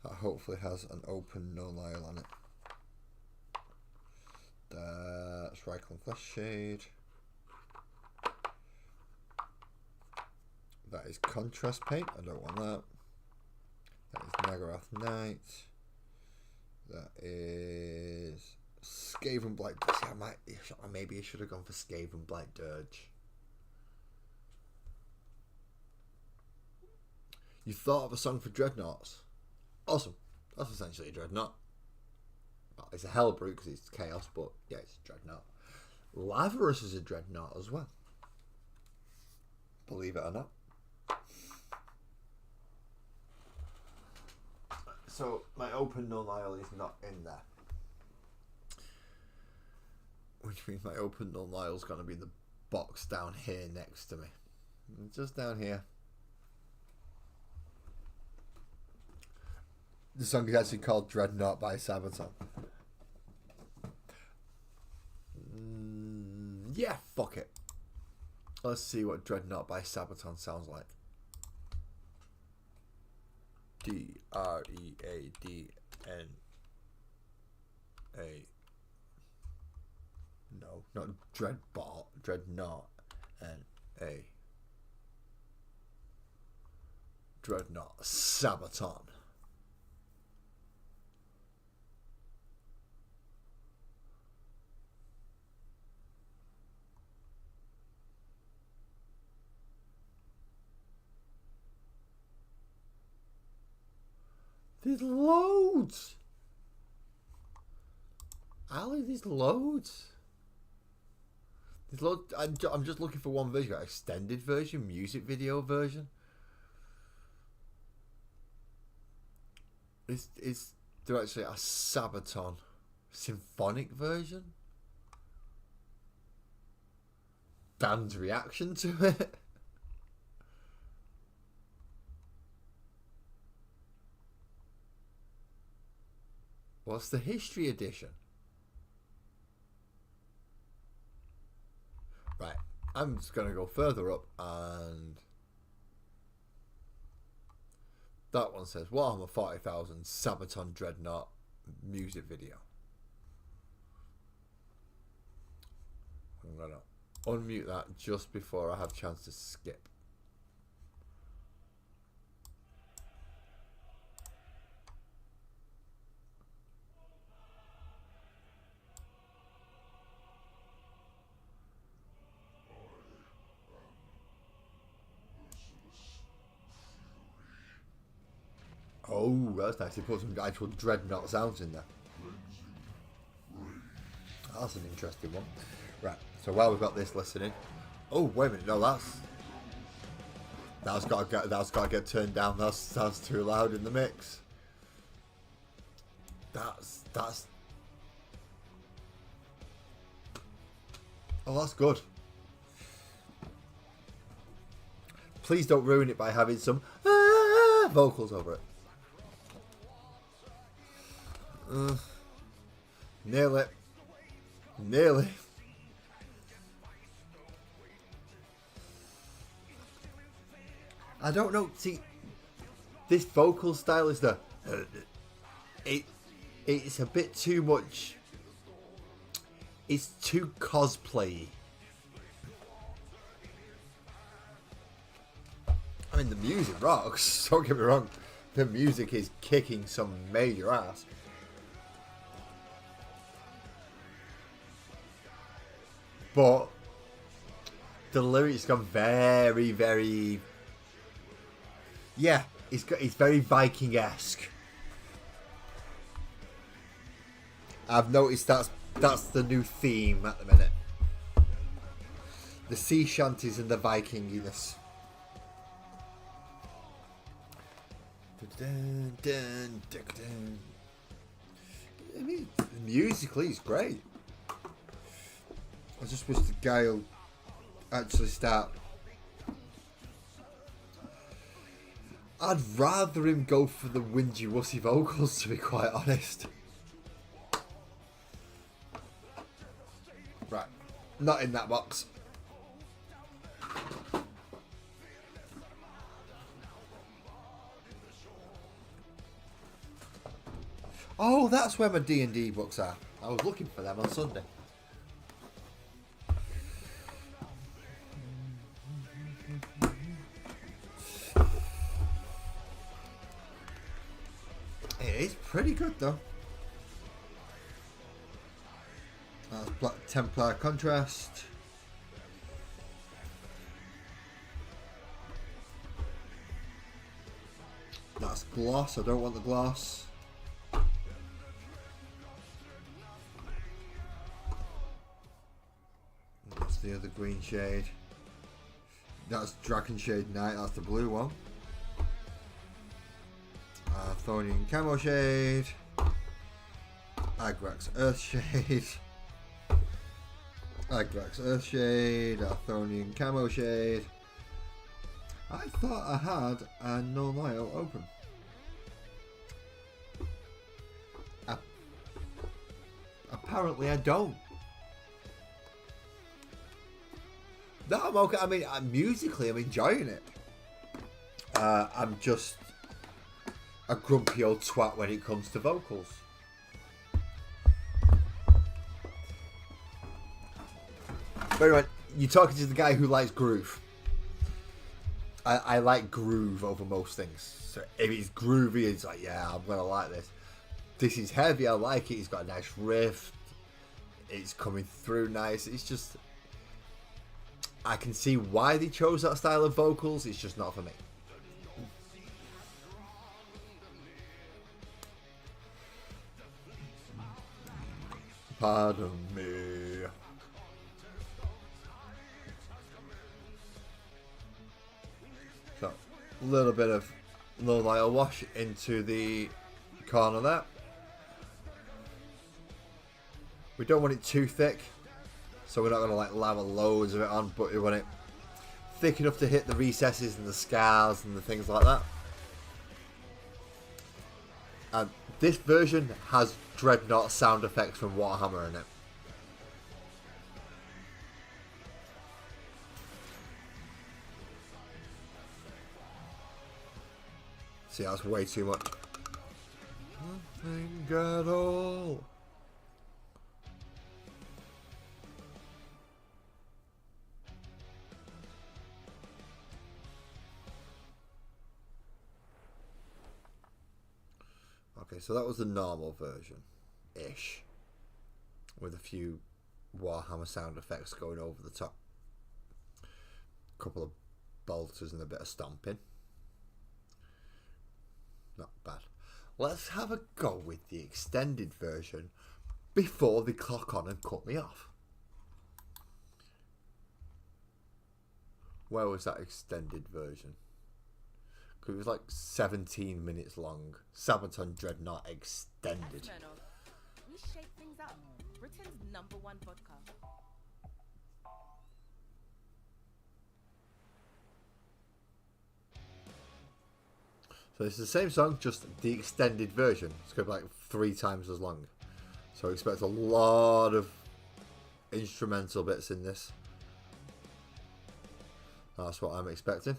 A: That hopefully has an open Nuln Oil on it. That's Rycliffe Flash Shade. That is contrast paint. I don't want that. That is Nagaroth Night. That is Skaven Blight. See, maybe I should have gone for Skaven Blight Dirge. You thought of a song for Dreadnoughts? Awesome. That's essentially a Dreadnought. Well, it's a Hellbrute because it's Chaos, but yeah, it's a Dreadnought. Lazarus is a Dreadnought as well. Believe it or not. So my open Nuln Oil is not in there, which means my open Nuln Oil is going to be in the box down here next to me, just down here. The song is actually called Dreadnought by Sabaton. Yeah, fuck it. Let's see what Dreadnought by Sabaton sounds like. D-R-E-A-D-N-A. No, not Dreadbot. Dreadnought. N-A. Dreadnought Sabaton. There's loads. Ali, there's loads. There's loads. I'm just looking for one version. Got extended version, music video version. Is there actually a Sabaton symphonic version? Dan's reaction to it. What's the history edition? Right, I'm just going to go further up, and that one says Warhammer 40,000 Sabaton Dreadnought music video. I'm going to unmute that just before I have a chance to skip. Oh, that's nice. He put some actual Dreadnought sounds in there. That's an interesting one. Right, so while we've got this listening, Oh, wait a minute. No, that's got to get turned down. That's too loud in the mix. That's. Oh, that's good. Please don't ruin it by having some vocals over it. Nearly. Nearly. I don't know. See, this vocal style is it's a bit too much. It's too cosplay. I mean, the music rocks. Don't get me wrong. The music is kicking some major ass. But the lyrics gone very, very. Yeah, it's very Viking-esque. I've noticed that's the new theme at the minute. The sea shanties and the Vikinginess. I mean, musically it's great. I just wish the guy will actually start. I'd rather him go for the whingy wussy vocals, to be quite honest. Right, not in that box. Oh, that's where my D&D books are. I was looking for them on Sunday. It is pretty good though. That's Black Templar contrast. That's gloss. I don't want the gloss. That's the other green shade. That's Dragon Shade Night. That's the blue one. Thornian Camo Shade. Agrax Earth Shade. Agrax Earth Shade. Thornian Camo Shade. I thought I had a No Lyle open. Apparently I don't. No, I'm okay. I mean, musically I'm enjoying it. I'm just a grumpy old twat when it comes to vocals. But anyway, you're talking to the guy who likes groove. I like groove over most things. So if it's groovy, it's like, yeah, I'm gonna like this. This is heavy, I like it. It's got a nice riff. It's coming through nice. It's just, I can see why they chose that style of vocals. It's just not for me. Pardon me. So, a little bit of low light wash into the corner there. We don't want it too thick, so we're not going to like lather loads of it on, but we want it thick enough to hit the recesses and the scars and the things like that. And this version has Dreadnought sound effects from Warhammer in it. See, that's way too much. Nothing at all. Okay, so that was the normal version-ish, with a few Warhammer sound effects going over the top. A couple of bolters and a bit of stomping. Not bad. Let's have a go with the extended version before they clock on and cut me off. Where was that extended version? Because it was like 17 minutes long. Sabaton Dreadnought extended.
B: We shake things up. Britain's #1 vodka.
A: So it's the same song, just the extended version. It's going to be like 3 times as long. So I expect a lot of instrumental bits in this. That's what I'm expecting.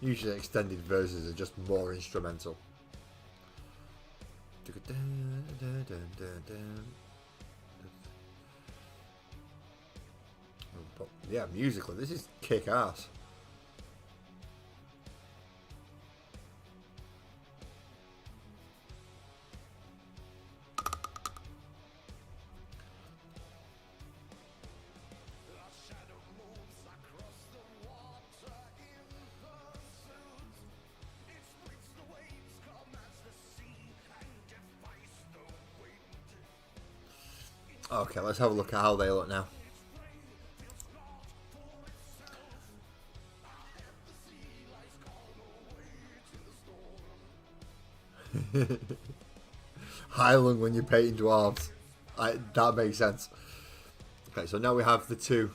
A: Usually extended versions are just more instrumental. But yeah, musically, this is kick-ass. Okay, let's have a look at how they look now. Highland when you're painting dwarves. That makes sense. Okay, so now we have the two.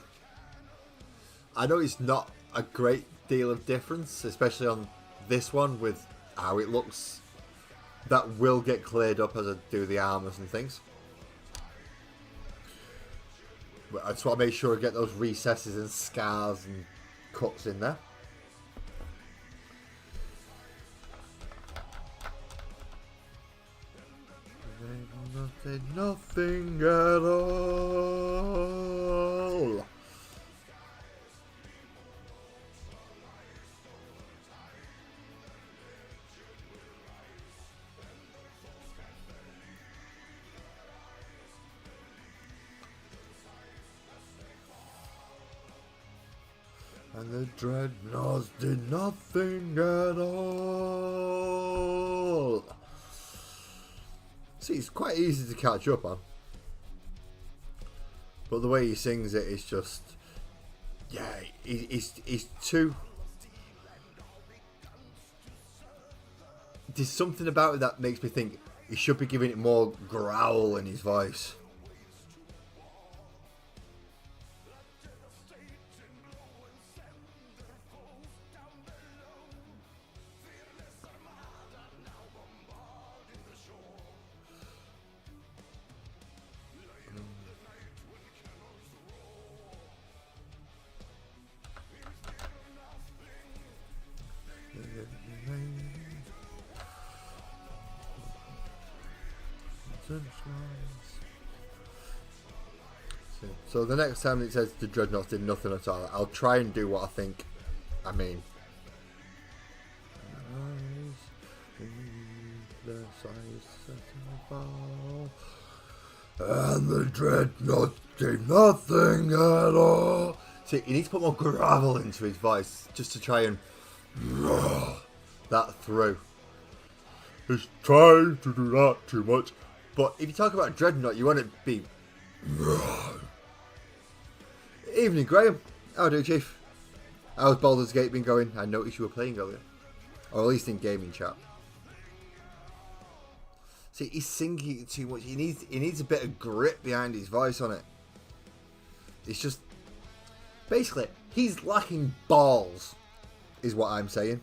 A: I know it's not a great deal of difference, especially on this one with how it looks. That will get cleared up as I do the armors and things. But I just want to make sure I get those recesses and scars and cuts in there. Nothing at all. And the dreadnoughts did nothing at all. See, it's quite easy to catch up on. But the way he sings it is just... Yeah, he's too... There's something about it that makes me think he should be giving it more growl in his voice. So the next time it says the dreadnoughts did nothing at all, I'll try and do what I think I mean. And the dreadnoughts did nothing at all. See, he needs to put more gravel into his voice just to try and that through. He's trying to do that too much. But if you talk about Dreadnought, you want it to be... Evening, Graham. How do you, Chief? How's Baldur's Gate been going? I noticed you were playing earlier. Or at least in gaming chat. See, he's singing it too much. He needs a bit of grit behind his voice on it. It's just... Basically, he's lacking balls, is what I'm saying.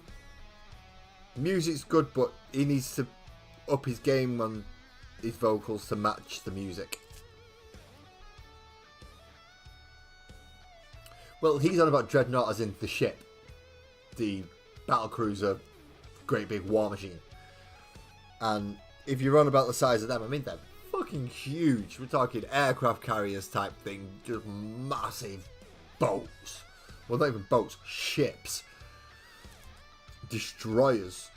A: Music's good, but he needs to up his game on his vocals to match the music. Well, he's on about Dreadnought as in the ship. The battlecruiser, great big war machine. And if you're on about the size of them, I mean, they're fucking huge. We're talking aircraft carriers type thing, just massive boats. Well, not even boats, ships. Destroyers.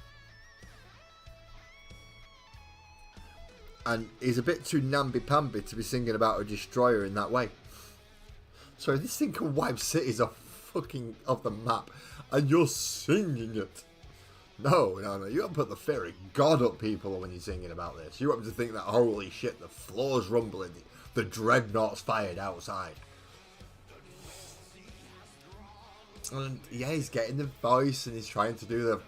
A: And he's a bit too namby-pamby to be singing about a destroyer in that way. So this thing can wipe cities off the map, and you're singing it. No. You got to put the fear of God up people when you're singing about this. You want them to think that, holy shit, the floor's rumbling, the dreadnought's fired outside. And yeah, he's getting the voice and he's trying to do the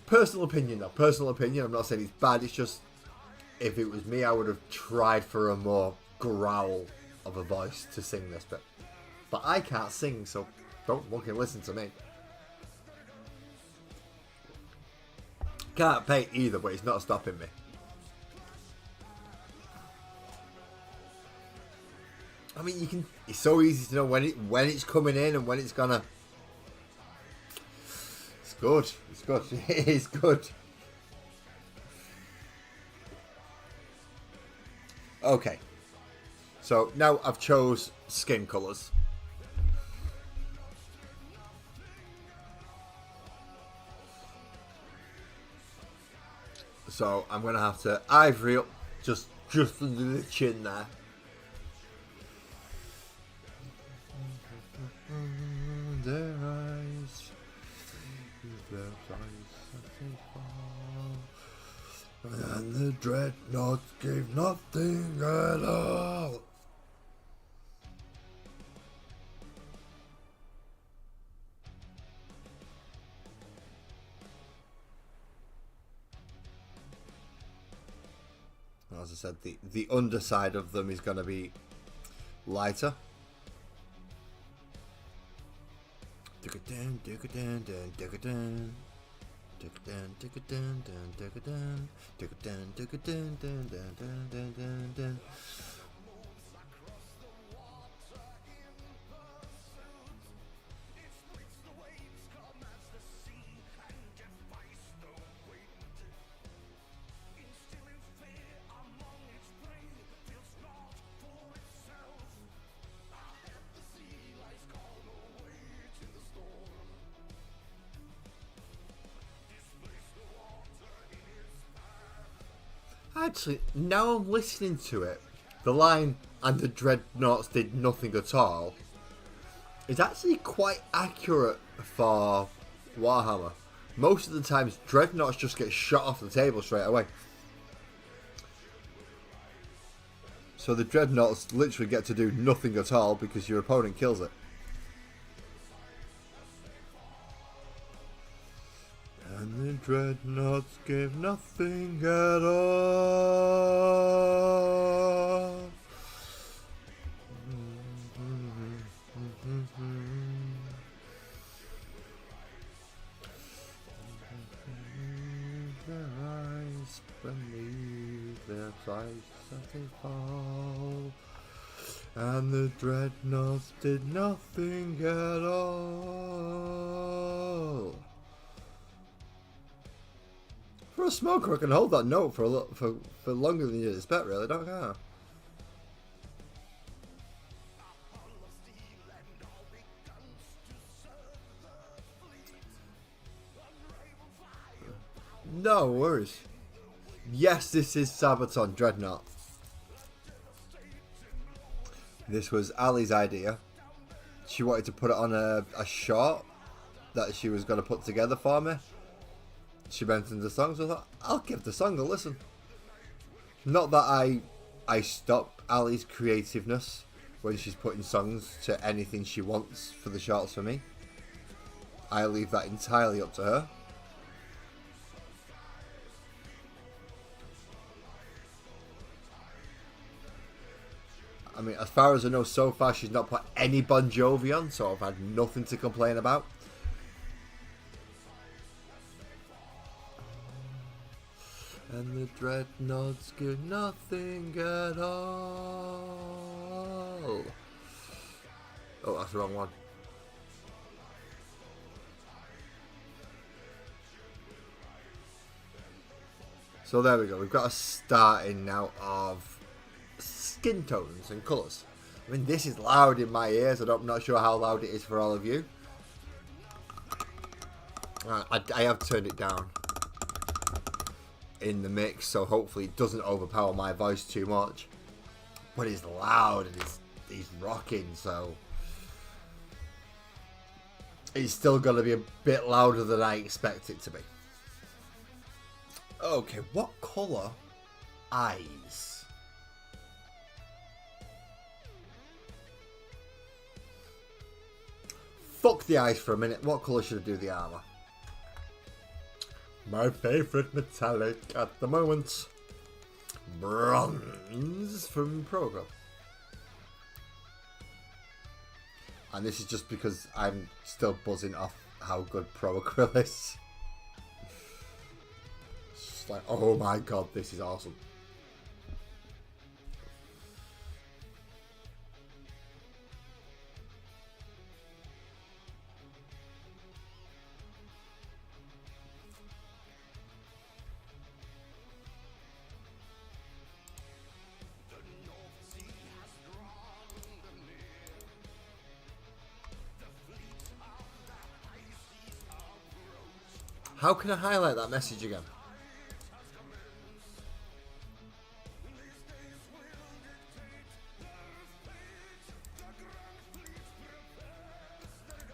A: personal opinion. Though personal opinion, I'm not saying it's bad. It's just if it was me, I would have tried for a more growl of a voice to sing this bit. But I can't sing, so don't fucking listen to me. Can't paint either, but it's not stopping me. I mean, you can. It's so easy to know when it's coming in and when it's gonna. It's good. It's good. It is good. Okay. So now I've chose skin colours. So I'm gonna have to ivory up just under the chin there. Their eyes, and the dreadnoughts gave nothing at all. As I said, the underside of them is going to be lighter. Actually, now I'm listening to it, the line "and the dreadnoughts did nothing at all" is actually quite accurate for Warhammer. Most of the times, dreadnoughts just get shot off the table straight away. So the dreadnoughts literally get to do nothing at all because your opponent kills it. And the dreadnoughts gave nothing at all. Their eyes beneath their sights as they fall, and the dreadnoughts did nothing at all. For a smoker, I can hold that note for longer than you'd expect, really, don't I? No worries. Yes, this is Sabaton Dreadnought. This was Ali's idea. She wanted to put it on a short that she was going to put together for me. She mentioned the song, so I thought, I'll give the song a listen. Not that I stop Ali's creativeness when she's putting songs to anything she wants for the shorts for me. I leave that entirely up to her. I mean, as far as I know, so far she's not put any Bon Jovi on, so I've had nothing to complain about. And the dreadnoughts give nothing at all. Oh, that's the wrong one. So there we go. We've got a starting now of skin tones and colours. I mean, this is loud in my ears. I'm not sure how loud it is for all of you. I have turned it down in the mix, so hopefully it doesn't overpower my voice too much. But it's loud and he's rocking, so it's still going to be a bit louder than I expect it to be. Okay, what colour? Eyes. fuck the eyes for a minute. What colour should I do the armour? My favourite metallic at the moment. Bronze from Pro. And this is just because I'm still buzzing off how good Pro Acryl is. It's just like, oh my god, this is awesome. How can I highlight that message again?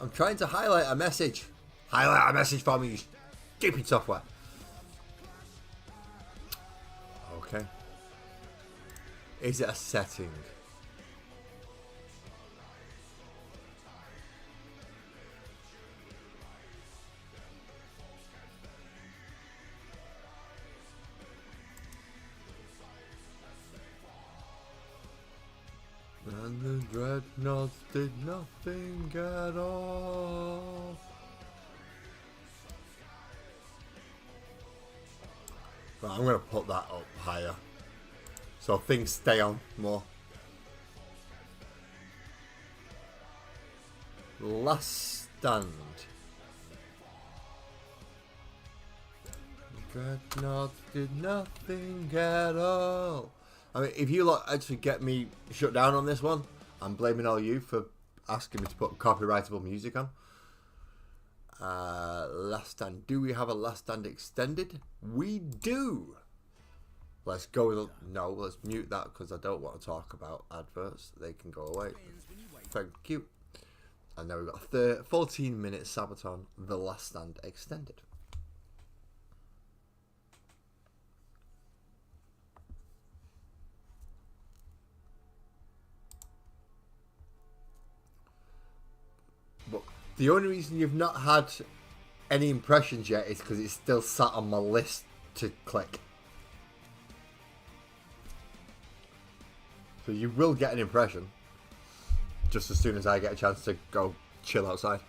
A: I'm trying to highlight a message. Highlight a message for me, you stupid software. Okay. Is it a setting? And the dreadnoughts did nothing at all. Right, I'm going to put that up higher so things stay on more. Last stand. Dreadnoughts did nothing at all. I mean, if you lot actually get me shut down on this one, I'm blaming all you for asking me to put copyrightable music on. Last Stand. Do we have a Last Stand extended? We do. Let's go with... No, let's mute that because I don't want to talk about adverts. They can go away. Thank you. And now we've got a 14-minute Sabaton, The Last Stand extended. But the only reason you've not had any impressions yet is because it's still sat on my list to click. So you will get an impression just as soon as I get a chance to go chill outside.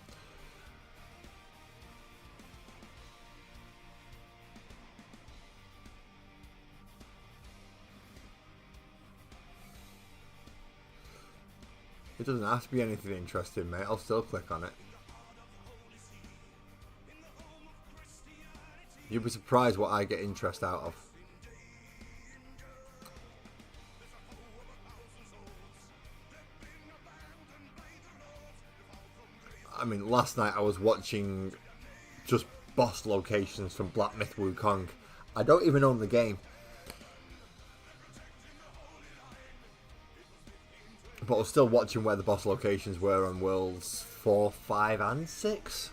A: It doesn't have to be anything interesting, mate. I'll still click on it. You'll be surprised what I get interest out of. I mean, last night I was watching just boss locations from Black Myth Wukong. I don't even own the game. But I was still watching where the boss locations were on Worlds 4, 5 and 6.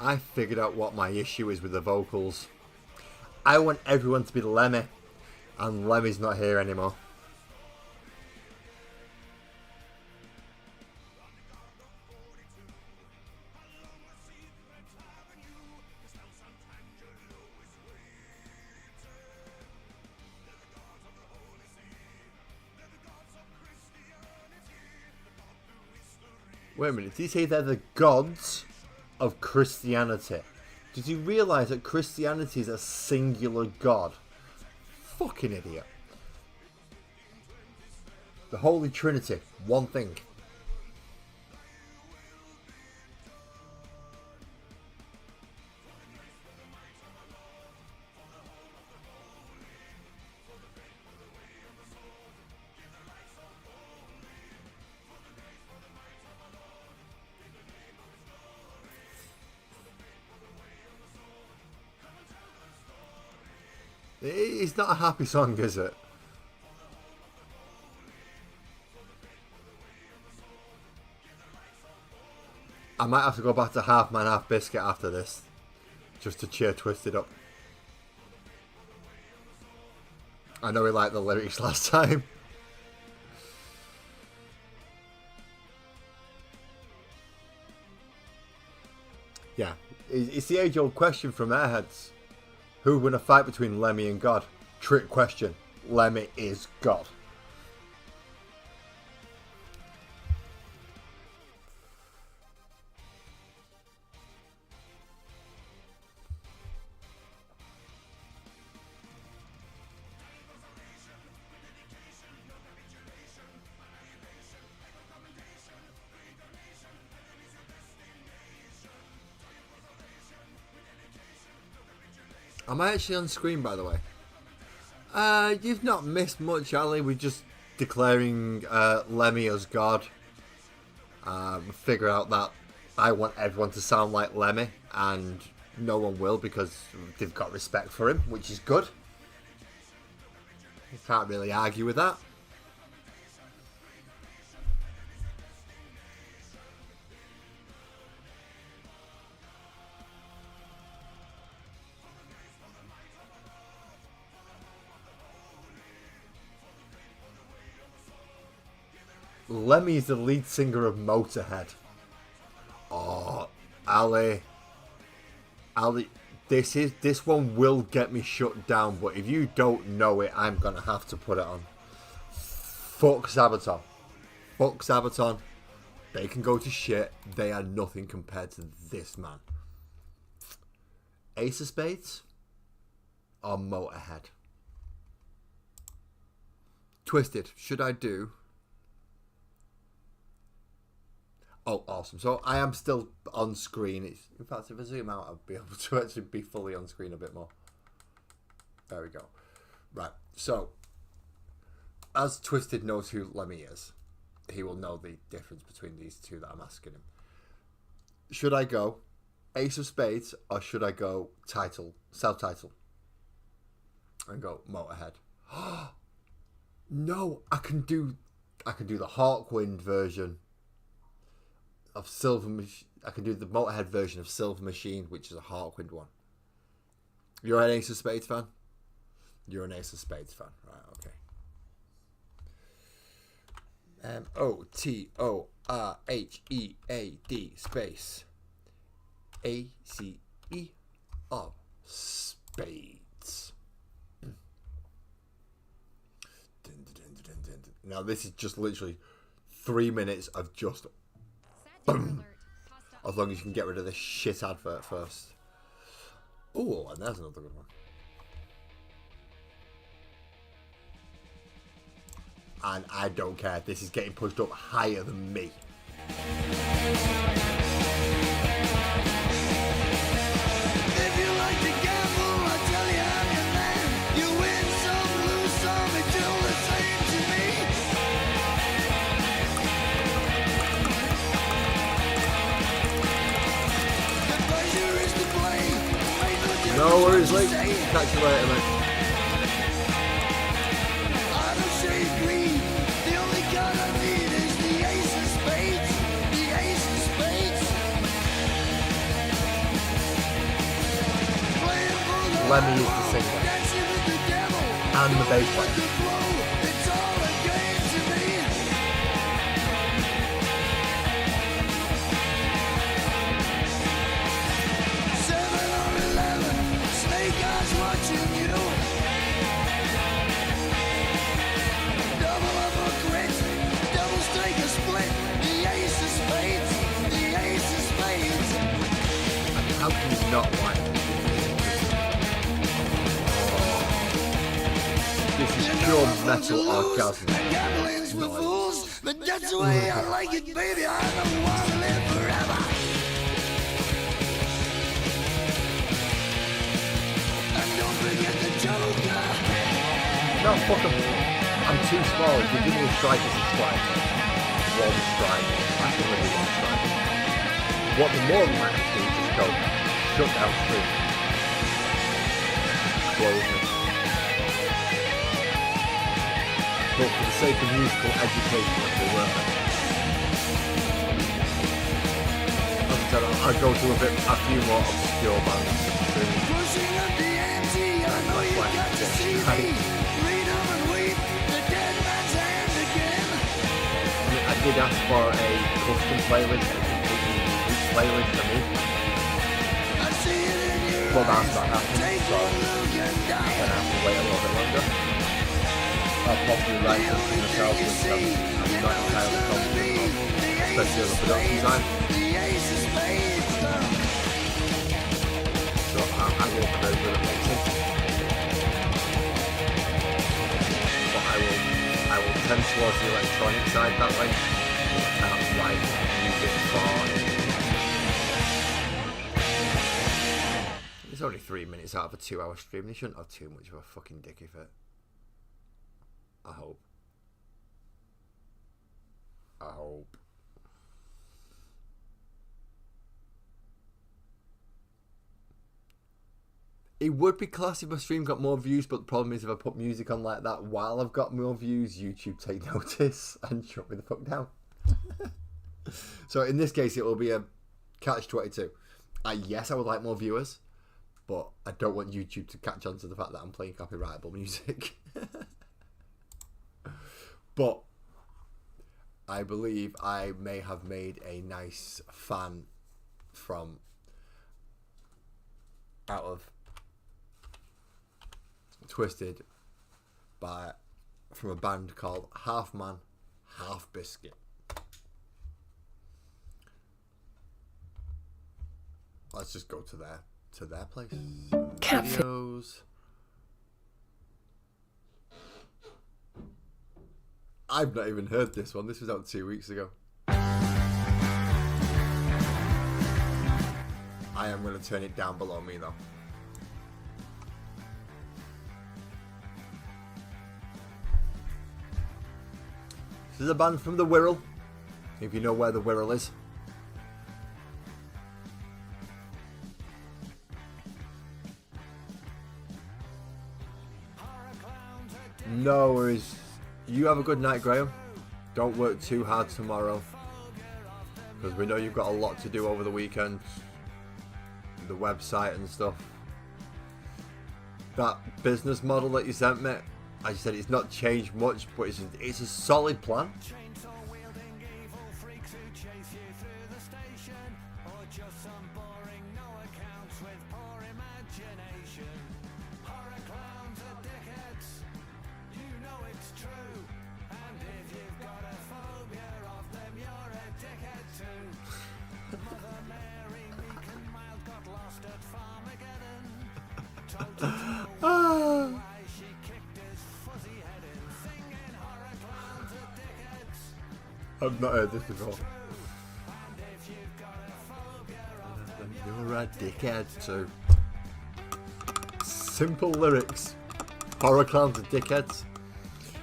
A: I figured out what my issue is with the vocals. I want everyone to be Lemmy, and Lemmy's not here anymore. Wait a minute, did he say they're the gods of Christianity? Did you realise that Christianity is a singular god? Fucking idiot. The Holy Trinity, one thing. It's not a happy song, is it? I might have to go back to Half Man, Half Biscuit after this, just to cheer Twisted up. I know he liked the lyrics last time. Yeah, it's the age-old question from Airheads. Who would win a fight between Lemmy and God? Trick question. Lemmy is God. Am I actually on screen, by the way? You've not missed much, Ali. We're just declaring Lemmy as God. Figure out that I want everyone to sound like Lemmy, and no one will because they've got respect for him, which is good. You can't really argue with that. Lemmy is the lead singer of Motorhead. Oh, Ali, this one will get me shut down. But if you don't know it, I'm gonna have to put it on. Fuck Sabaton. Fuck Sabaton. They can go to shit. They are nothing compared to this man. Ace of Spades or Motorhead? Twisted. Should I do? Oh, awesome. So I am still on screen. In fact, if I zoom out, I'll be able to actually be fully on screen a bit more. There we go. Right. So, as Twisted knows who Lemmy is, he will know the difference between these two that I'm asking him. Should I go Ace of Spades or should I go title, self-title? And go Motorhead. No, I can do the Hawkwind version of Silver Machine. I can do the Motorhead version of Silver Machine, which is a Hawkwind one. You're an Ace of Spades fan? You're an Ace of Spades fan. Right, okay. Motorhead space ACE of Spades. Now this is just literally 3 minutes of just boom. As long as you can get rid of this shit advert first. Oh, and there's another good one. And I don't care. This is getting pushed up higher than me.
C: If you like to gamble, I tell you I'm your man. You win some, lose some, it's all the same to me. The pleasure is to play.
A: No worries, Lee. Catch you later, mate.
C: I don't say green. The only card I need is the ace of spades. The ace of spades. Playing for the
A: Lemmy is the singer
C: dancing with the devil.
A: and the bass player.
C: The flow, it's all a game to me. 7 or 11, snake eyes watching you. Double up a crit, double strike a split. The ace of spades, the ace of spades.
A: How can you not like it? This is pure metal orgasm.
C: Gambling's for fools, but that's the way I like it, baby. I don't want to live forever. And don't forget the Joker.
A: No, fuck them. I'm too small. If you give me a strike, it's a strike. One strike. I can live with one strike. What the more than likely to do is just go shut down stream. Close it. but for the sake of musical education, it will work. As I said, I'll go to a few more obscure bands.
C: Pushing up the ante, I know you got to see me. Read on and weep, the dead man's hand again.
A: I did ask for a custom playlist, a completely unique playlist for me.
C: I see it in your
A: Well, that's
C: eyes.
A: not happening,
C: Take
A: so
C: one look and
A: I'm
C: die.
A: gonna have to wait a little bit longer. I'll probably write something myself, which I'm not entirely confident on, especially on the production side.
C: The ace of spades.
A: So I won't be very good at mixing. But I will tend towards the electronic side that way. I can't write music for. It's only 3 minutes out of a 2-hour stream. They shouldn't have too much of a fucking dicky fit. I hope. It would be classy if my stream got more views, but the problem is if I put music on like that while I've got more views, YouTube take notice and shut me the fuck down. So in this case, it will be a catch-22. Yes, I would like more viewers, but I don't want YouTube to catch on to the fact that I'm playing copyrightable music. But I believe I may have made a nice fan out of Twisted from a band called Half Man, Half Biscuit. Let's just go to their place. Videos. I've not even heard this one. This was out 2 weeks ago. I am going to turn it down below me though. This is a band from the Wirral, if you know where the Wirral is. No worries. You have a good night, Graham. Don't work too hard tomorrow, because we know you've got a lot to do over the weekend. The website and stuff. That business model that you sent me, I said it's not changed much, but it's a solid plan. I've not heard this before. You're a dickhead too. Simple lyrics. Horror clowns are dickheads.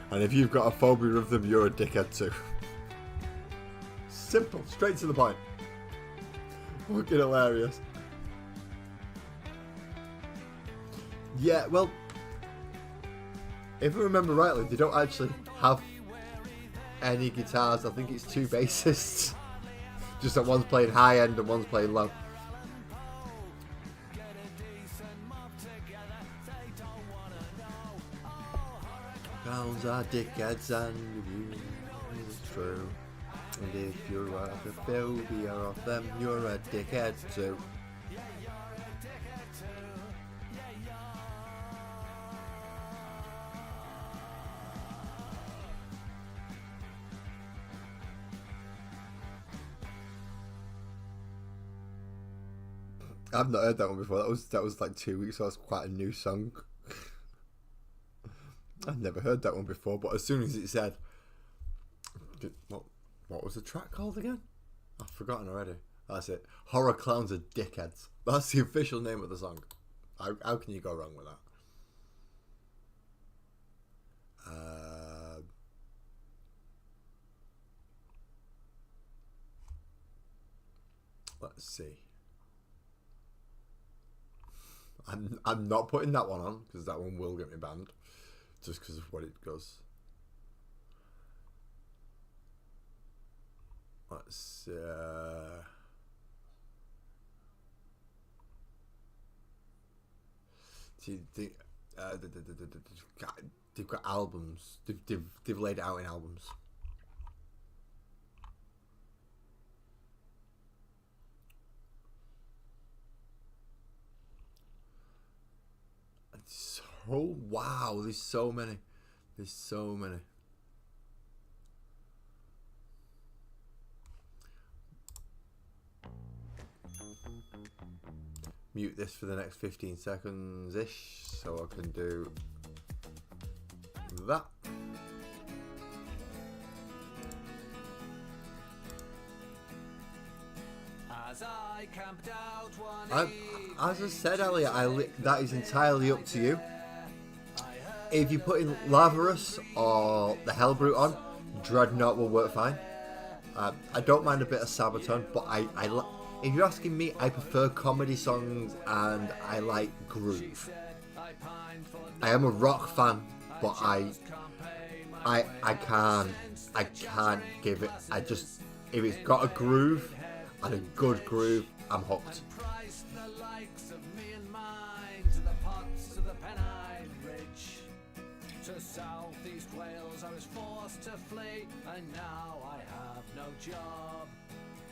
A: And if you've got a phobia of them, you're a dickhead too. Simple, straight to the point. Fucking hilarious. Yeah, well, if I remember rightly, they don't actually have any guitars. I think it's 2 bassists. Just that one's playing high end and one's playing low. Clowns are dickheads and you is true. And if you're a phobia of them, you're a dickhead too. I've not heard that one before. That was like 2 weeks, so that's quite a new song. I've never heard that one before, but as soon as it said, what was the track called again? I've forgotten already. That's it. Horror Clowns are Dickheads. That's the official name of the song. How can you go wrong with that? Let's see. I'm not putting that one on because that one will get me banned, just because of what it goes. Let's see, they've got albums. They've laid it out in albums. So wow, there's so many. There's so many. Mute this for the next 15 seconds ish, so I can do that.
C: As I camped out one
A: as I said earlier, that is entirely up to you. If you put in Lazarus or the Hellbrute on, Dreadnought will work fine. I don't mind a bit of Sabaton, but if you're asking me, I prefer comedy songs and I like groove. I am a rock fan, but I can't give it. If it's got a groove and a good groove, I'm hooked.
C: To Southeast Wales I was forced to flee, and now I have no job.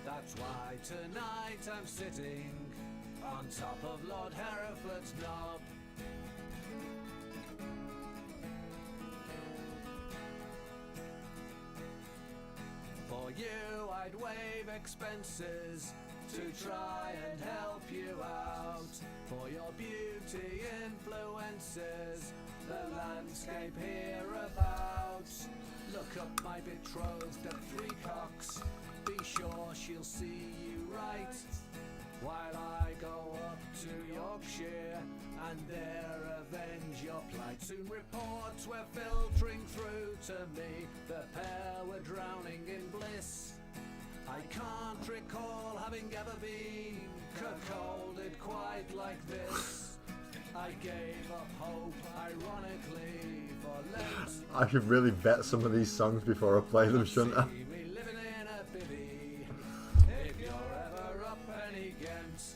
C: That's why tonight I'm sitting on top of Lord Hereford's knob. For you I'd waive expenses to try and help you out. For your beauty influences the landscape hereabouts. Look up my betrothed at Three Cocks, be sure she'll see you right. While I go up to Yorkshire and there avenge your plight. Soon reports were filtering through to me, the pair were drowning in bliss. I can't recall having ever been cuckolded quite like this. I gave up hope, ironically, for Lent.
A: I should really vet some of these songs before I play them, shouldn't I?
C: Me living in a bivvy, if you're ever up any Ghent.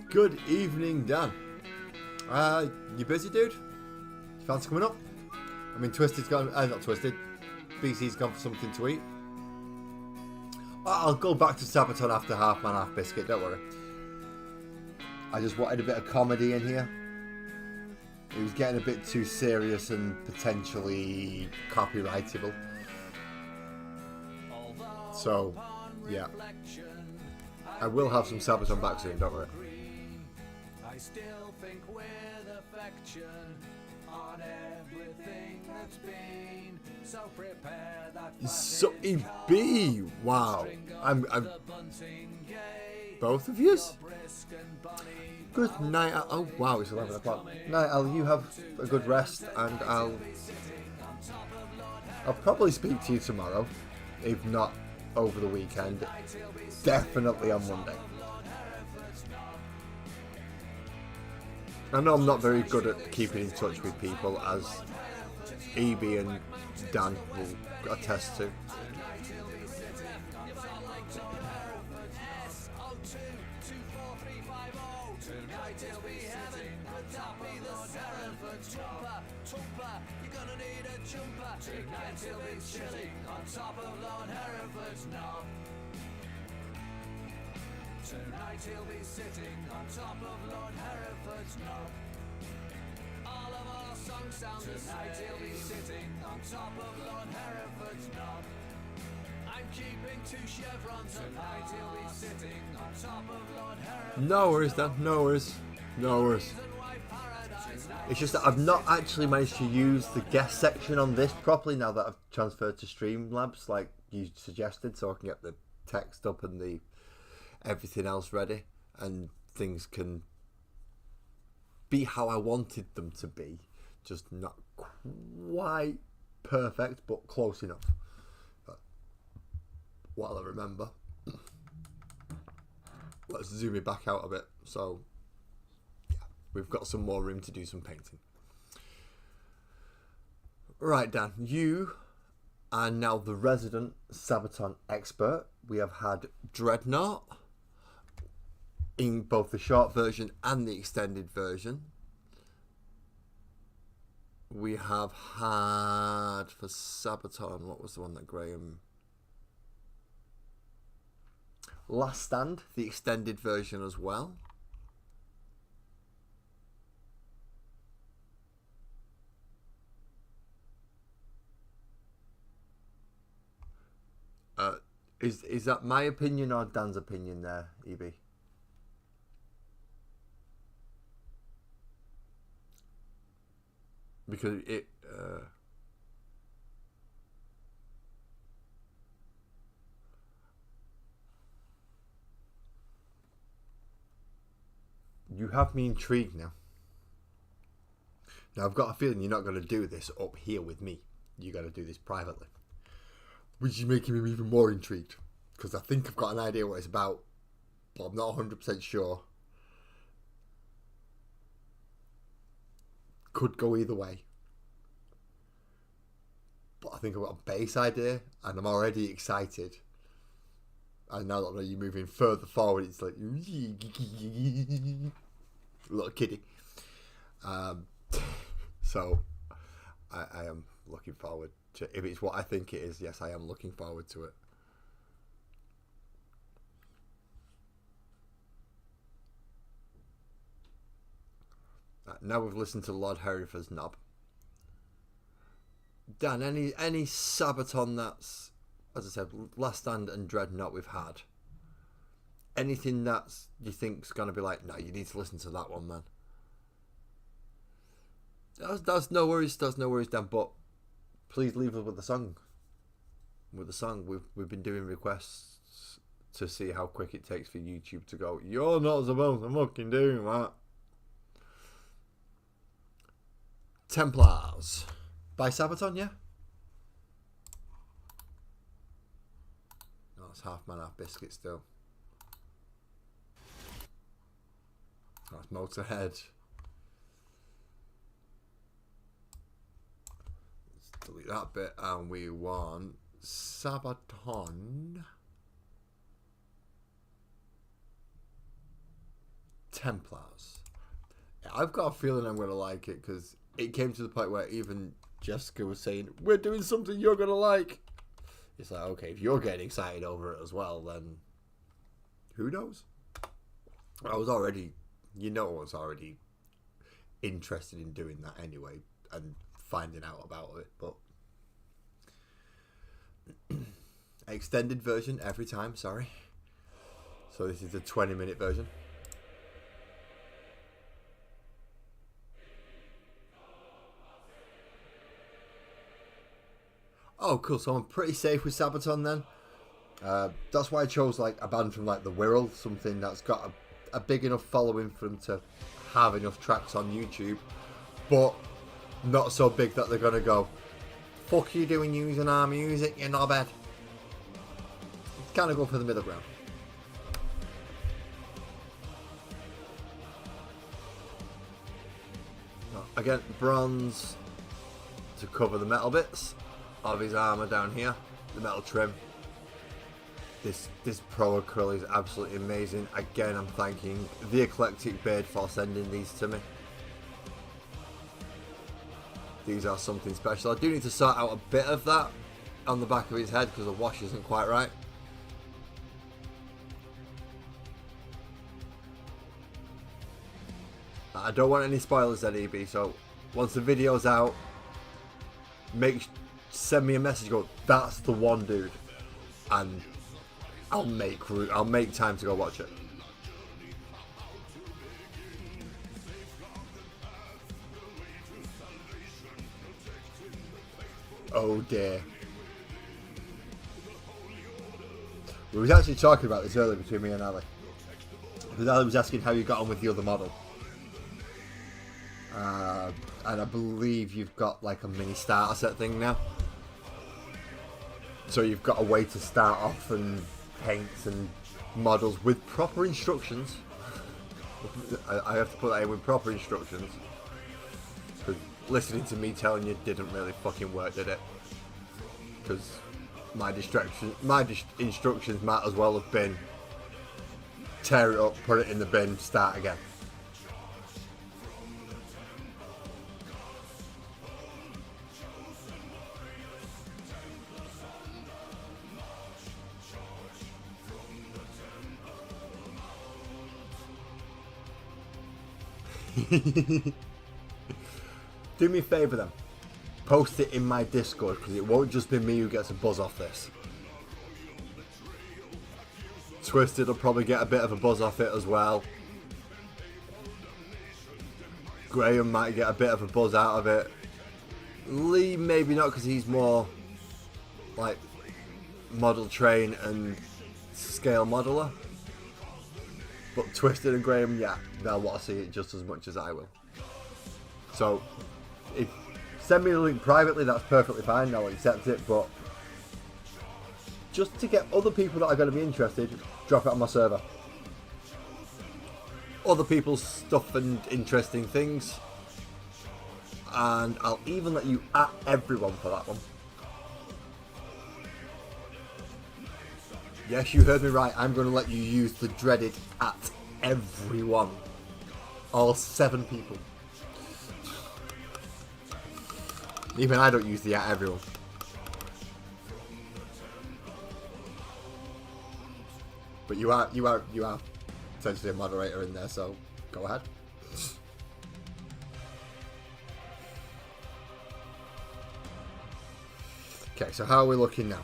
A: Good evening, Dan. You busy, dude? You fancy coming up? I mean, Twisted's gone. Not Twisted. BC's gone for something to eat. I'll go back to Sabaton after Half Man, Half Biscuit. Don't worry. I just wanted a bit of comedy in here. It was getting a bit too serious and potentially copyrightable. So, yeah. I will have some Sabaton back soon, don't worry.
C: I still think with affection on everything that's been. So prepare that
A: So B, wow. I'm both of yous? Good night. Oh wow, it's 11 o'clock. Night, Al. You have a good rest, and I'll probably speak to you tomorrow, if not over the weekend. Definitely on Monday. I know I'm not very good at keeping in touch with people, as EB and Dan will attest to.
C: Tonight he'll be chilling on top of Lord Hereford's knob. Tonight he'll be sitting on top of Lord Hereford's knob. All of our songs sound the same. Tonight he'll be sitting on top of Lord Hereford's knob. I'm keeping 2 chevrons. Tonight he'll be sitting on top of Lord Hereford's.
A: No worries, Dan. No worries. No worries. It's just that I've not actually managed to use the guest section on this properly now that I've transferred to Streamlabs, like you suggested, so I can get the text up and the everything else ready, and things can be how I wanted them to be. Just not quite perfect, but close enough. But while I remember, let's zoom it back out a bit. So we've got some more room to do some painting. Right, Dan, you And now the resident Sabaton expert. We have had Dreadnought in both the short version and the extended version. We have had for Sabaton, what was the one that Graham... Last Stand, the extended version as well. Is that my opinion or Dan's opinion there, EB? Because it... You have me intrigued now. Now, I've got a feeling you're not going to do this up here with me. You got to do this privately. Which is making me even more intrigued. Because I think I've got an idea what it's about. But I'm not 100% sure. Could go either way. But I think I've got a base idea. And I'm already excited. And now that you're moving further forward, it's like... little kiddie. So, I am looking forward to... If it's what I think it is, yes, I am looking forward to it. Now we've listened to Lord Hereford's knob. Dan, any Sabaton that's, as I said, Last Stand and Dreadnought we've had? Anything that's you think's gonna be like, no, you need to listen to that one, man. That's no worries, Dan. But please leave us with the song. With the song, we've been doing requests to see how quick it takes for YouTube to go, you're not supposed to fucking do that. Templars by Sabaton, yeah? No, it's half man, half biscuit still. That's Motorhead. Let's delete that bit, and we want Sabaton Templars. I've got a feeling I'm going to like it because it came to the point where even Jessica was saying, we're doing something you're going to like. It's like, okay, if you're getting excited over it as well, then who knows? I was already, I was already interested in doing that anyway and finding out about it, but extended version every time, sorry. So this is the 20-minute version. Oh, cool. So I'm pretty safe with Sabaton then. That's why I chose like a band from like the Wirral, something that's got a big enough following for them to have enough tracks on YouTube, but not so big that they're gonna go, fuck you doing using our music, you're not bad. Kind of go for the middle ground. Again, bronze to cover the metal bits of his armour down here, the metal trim. This Pro Acryl is absolutely amazing. Again, I'm thanking the Eclectic Beard for sending these to me. These are something special. I do need to sort out a bit of that on the back of his head because the wash isn't quite right. I don't want any spoilers at EB, so once the video's out, send me a message, go, that's the one, dude, and I'll make time to go watch it. Oh dear. We was actually talking about this earlier between me and Ali. Because Ali was asking how you got on with the other model. And I believe you've got like a mini starter set thing now. So you've got a way to start off and paints and models with proper instructions. I have to put that in with proper instructions. Because listening to me telling you didn't really fucking work, did it? because my instructions might as well have been tear it up, put it in the bin, start again. Do me a favour then. Post it in my Discord, because it won't just be me who gets a buzz off this. Twisted will probably get a bit of a buzz off it as well. Graham might get a bit of a buzz out of it. Lee maybe not, because he's more like model train and scale modeler. But Twisted and Graham, yeah, they'll want to see it just as much as I will. So, if send me the link privately, that's perfectly fine, I'll accept it, but just to get other people that are going to be interested, drop it on my server. Other people's stuff and interesting things. And I'll even let you at everyone for that one. Yes, you heard me right. I'm going to let you use the dreaded at everyone. All 7 people. Even I don't use the at everyone. But you are essentially a moderator in there, so go ahead. Okay, so how are we looking now?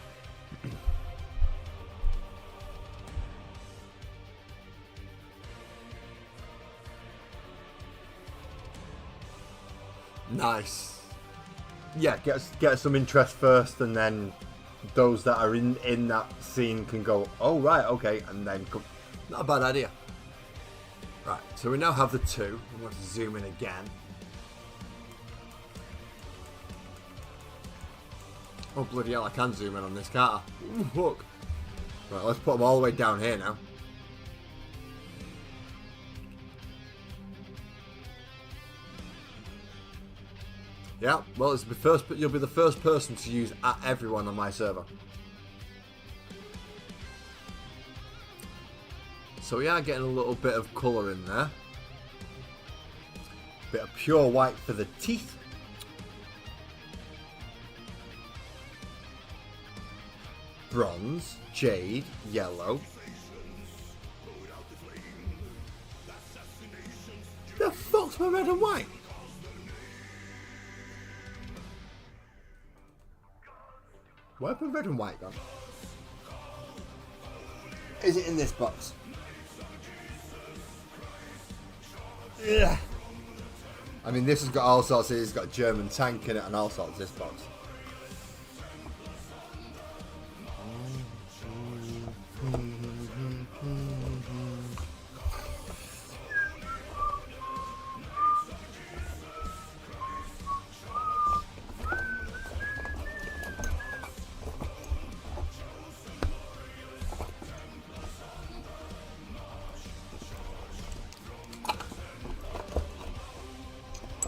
A: Nice. Yeah, get some interest first, and then those that are in that scene can go, oh right, okay, and then come. Not a bad idea. Right, so we now have the 2. I want to zoom in again. Oh bloody hell, I can zoom in on this, can't I? Ooh, look. Right, let's put them all the way down here now. Yeah, well, you'll be the first person to use at everyone on my server. So we are getting a little bit of colour in there. Bit of pure white for the teeth. Bronze, jade, yellow. The fuck's my red and white? Why have red and white gone? Is it in this box? Yeah. I mean, this has got all sorts. It's got German tank in it and all sorts. This box.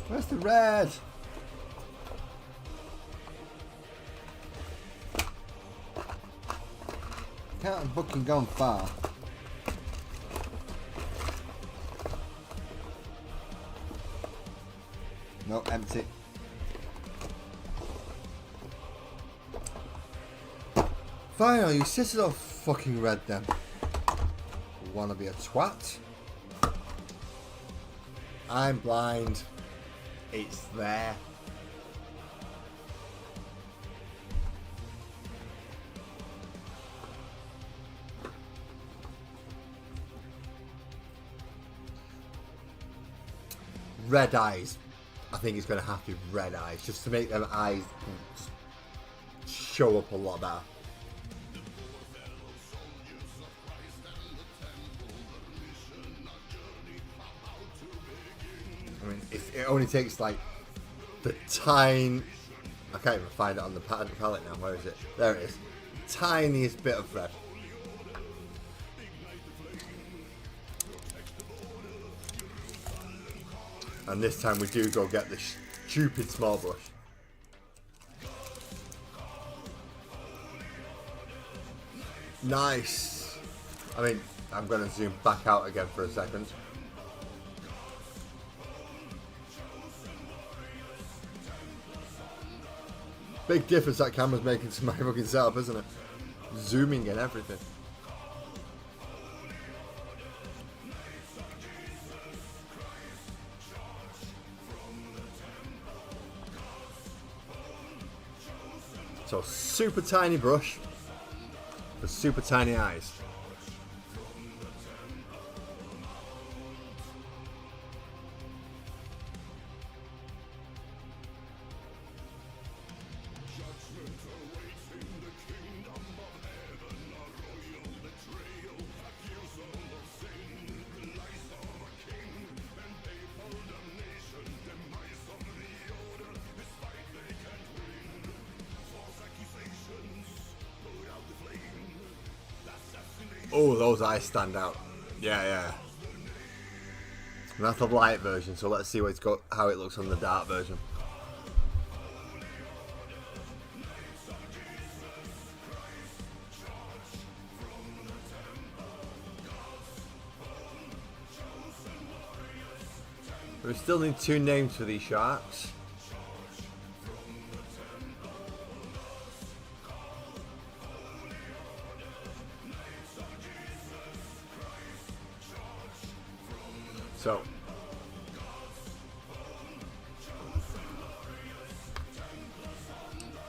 A: Where's the red? Can't have fucking gone far. No, empty. Fine, you sit it off fucking red then. Wanna be a twat? I'm blind. It's there. Red eyes. I think it's going to have to be red eyes, just to make them eyes just show up a lot better. I mean, it only takes like the tiny... I can't even find it on the palette now. Where is it? There it is. Tiniest bit of red. And this time we do go get the stupid small brush. Nice. I mean, I'm going to zoom back out again for a second. Big difference that camera's making to my fucking setup, isn't it? Zooming and everything. So super tiny brush for super tiny eyes. Oh, those eyes stand out. Yeah, yeah. And that's the light version, so let's see how it looks on the dark version. We still need 2 names for these sharks.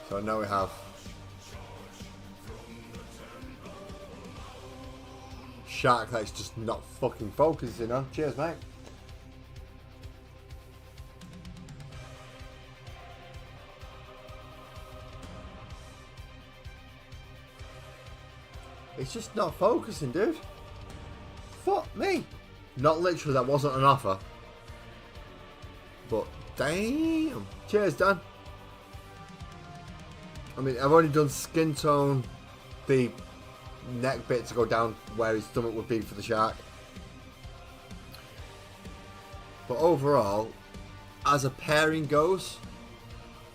A: So now we have shark that's just not fucking focusing on. Cheers, mate. It's just not focusing, dude. Fuck me. Not literally, that wasn't an offer. But damn. Cheers, Dan. I mean, I've already done skin tone, the neck bit to go down where his stomach would be for the shark. But overall, as a pairing goes,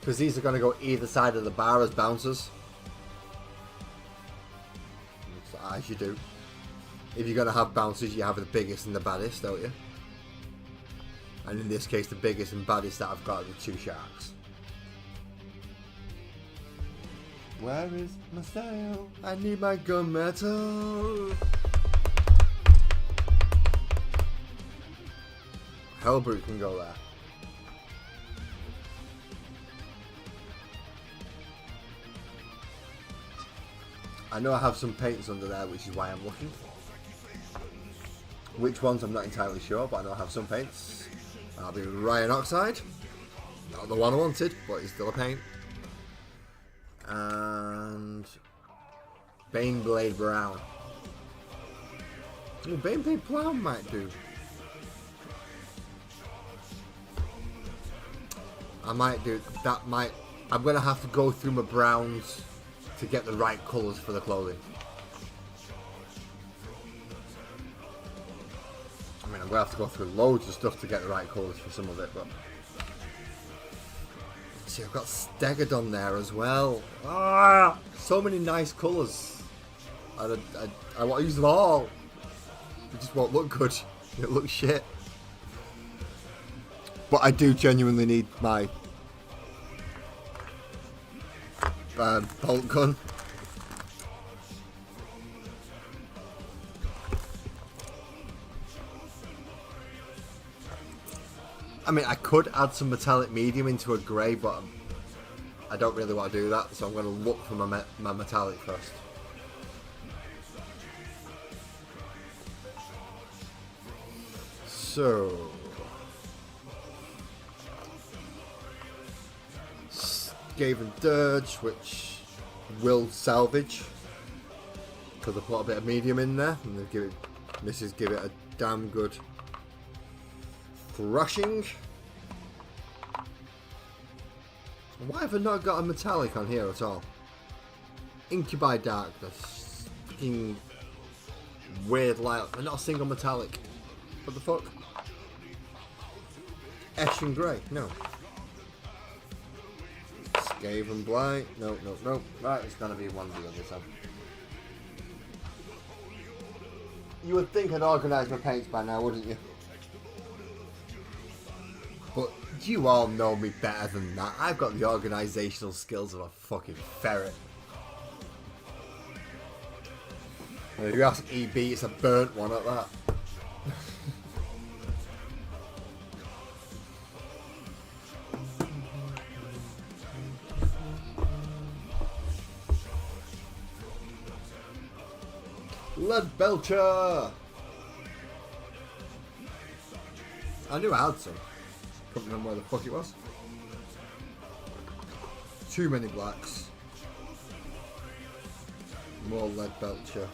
A: because these are going to go either side of the bar as bouncers, as you do. If you're going to have bouncers, you have the biggest and the baddest, don't you? And in this case, the biggest and baddest that I've got are the 2 sharks. Where is my style? I need my gunmetal. Hellbrute can go there. I know I have some paints under there, which is why I'm looking. Which ones I'm not entirely sure, but I know I have some paints. That'll be Ryan Oxide. Not the one I wanted, but it's still a paint. And Baneblade Brown. Oh, Baneblade Brown might do. I might do that. I'm gonna have to go through my browns to get the right colours for the clothing. I mean, I'm gonna have to go through loads of stuff to get the right colours for some of it, but. See, I've got Stegodon there as well. Ah, so many nice colours. I want to use them all. It just won't look good. It looks shit. But I do genuinely need my bolt gun. I mean, I could add some metallic medium into a grey, but I don't really want to do that, so I'm going to look for my metallic first. So, Skaven Dirge, which will salvage, because I put a bit of medium in there, and this is give it a damn good thrashing. Why have I not got a metallic on here at all? Incubi Darkness. Fucking weird light. And not a single metallic. What the fuck? Ash and Grey. No. Skaven Blight. No. Right, it's gonna be one of the others then. You would think I'd organise my paints by now, wouldn't you? But you all know me better than that. I've got the organisational skills of a fucking ferret. If you ask EB, it's a burnt one at that. Lead Belcher! I knew I had some. Couldn't remember where the fuck it was. Too many blacks. More Lead Belcher.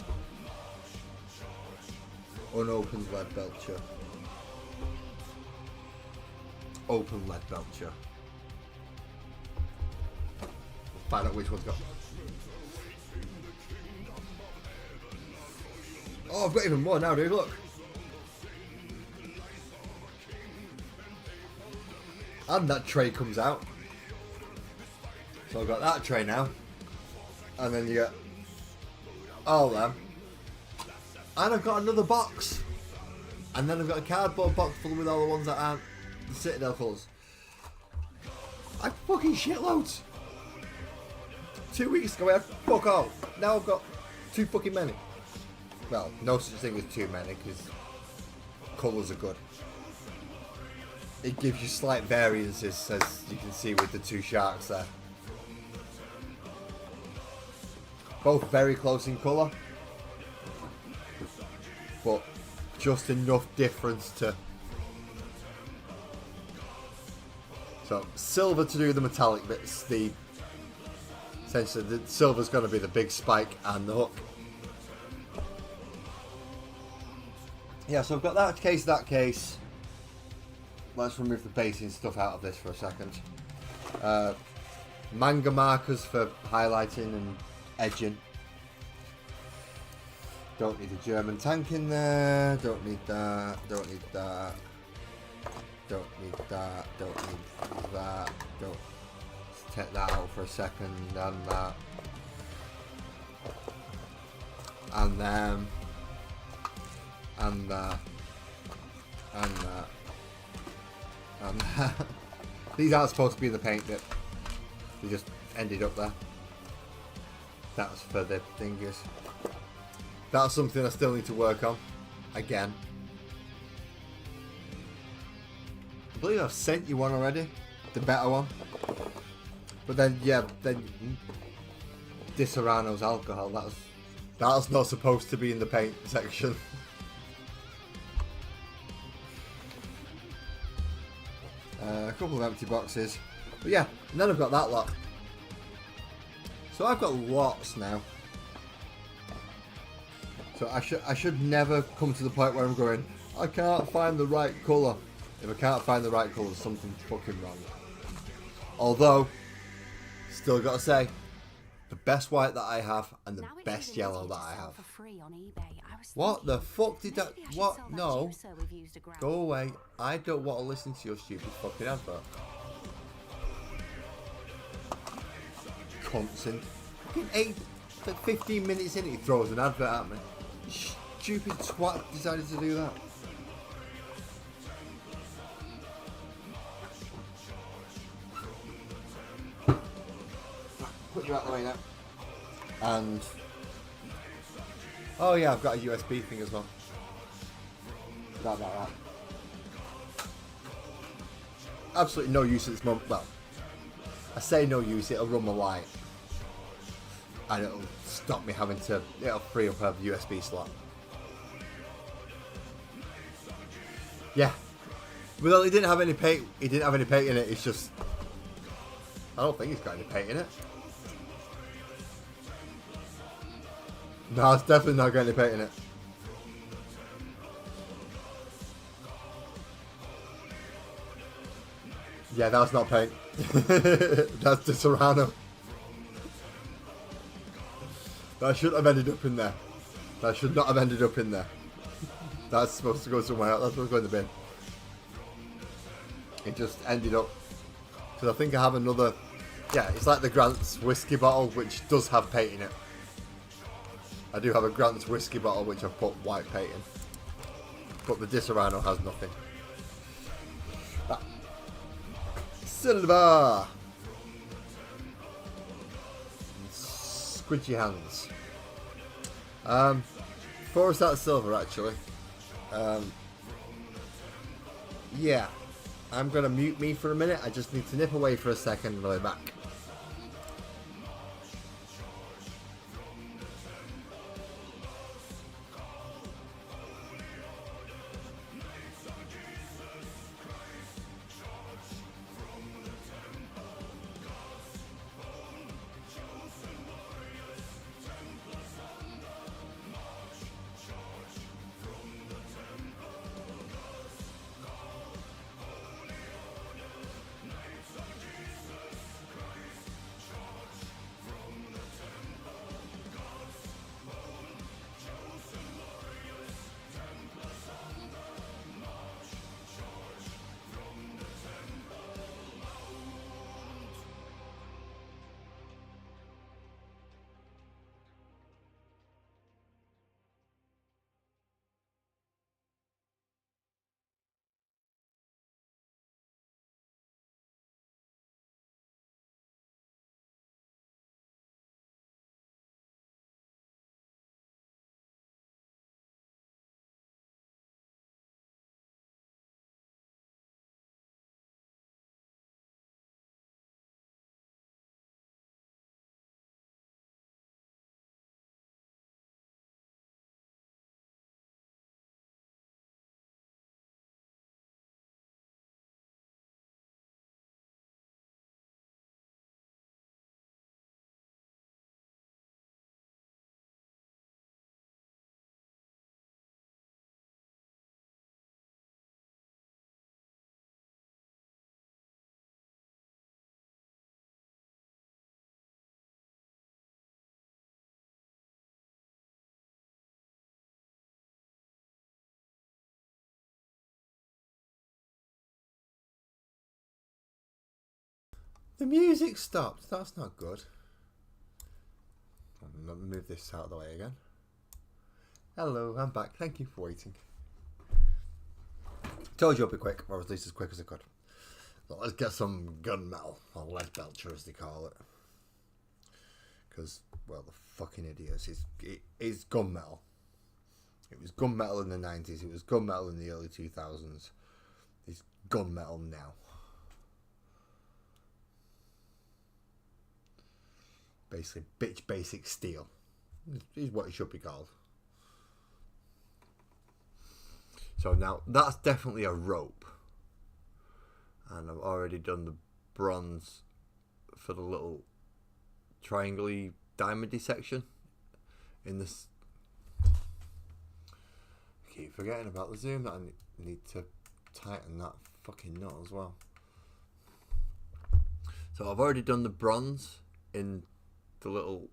A: Unopened Lead Belcher. Open Lead Belcher. Find out which one's got. Oh, I've got even more now, dude, look. And that tray comes out. So I've got that tray now. And then you get all them. And I've got another box. And then I've got a cardboard box full with all the ones that aren't the Citadel colours. I fucking shitloads. 2 weeks ago I had fuck all. Now I've got too fucking many. Well, no such thing as too many, because colours are good. It gives you slight variances, as you can see with the two sharks there. Both very close in colour, but just enough difference to... So, silver to do the metallic bits. Essentially, the silver's going to be the big spike and the hook. Yeah, so I've got that case. Let's remove the basing stuff out of this for a second. Manga markers for highlighting and edging. Don't need a German tank in there. Don't need that. Don't need that. Don't need that. Don't need that. Don't. Let's take that out for a second. And that. And then. And that. And that. And that. These aren't supposed to be in the paint bit. They just ended up there. That's for the fingers. That's something I still need to work on. Again. I believe I've sent you one already. The better one. But then, yeah, Disorano's alcohol. That's not supposed to be in the paint section. A couple of empty boxes. But yeah, and then I've got that lot. So I've got lots now. So I should never come to the point where I'm going, I can't find the right colour. If I can't find the right colour, there's something fucking wrong. Although, still gotta say, the best white that I have and the best yellow that I have. What the fuck did that... What? No. Go away. I don't want to listen to your stupid fucking advert. Constant. 15 minutes in, he throws an advert at me. Stupid twat decided to do that. Put you out of the way now. And... oh yeah, I've got a USB thing as well. Forgot about that. Absolutely no use at this moment. Well, I say no use, it'll run my light. And it'll stop me having to... it'll free up a USB slot. Yeah. Well, he didn't have any paint. He didn't have any paint in it. It's just... I don't think he's got any paint in it. No, it's definitely not got any paint in it. Yeah, that's not paint. That's Disorano. That shouldn't have ended up in there. That should not have ended up in there. That's supposed to go somewhere else. That's supposed to go in the bin. It just ended up... because I think I have another... yeah, it's like the Grant's whiskey bottle, which does have paint in it. I do have a Grant's whiskey bottle which I've put white paint in. But the Diorama has nothing. Ah. Silver! Squidgy hands. Before I start silver actually. Yeah. I'm gonna mute me for a minute. I just need to nip away for a second and I'll be back. The music stopped. That's not good. I'm going to move this out of the way again. Hello, I'm back. Thank you for waiting. Told you I'd be quick, or at least as quick as I could. So let's get some gunmetal, or lead belcher as they call it. Because, well, the fucking idiots. It's gunmetal. It was gunmetal in the 90s. It was gunmetal in the early 2000s. It's gunmetal now. Basically, bitch basic steel is what it should be called. So now that's definitely a rope, and I've already done the bronze for the little triangle-y diamondy section in this. I keep forgetting about the zoom, that I need to tighten that fucking nut as well. So I've already done the bronze in the little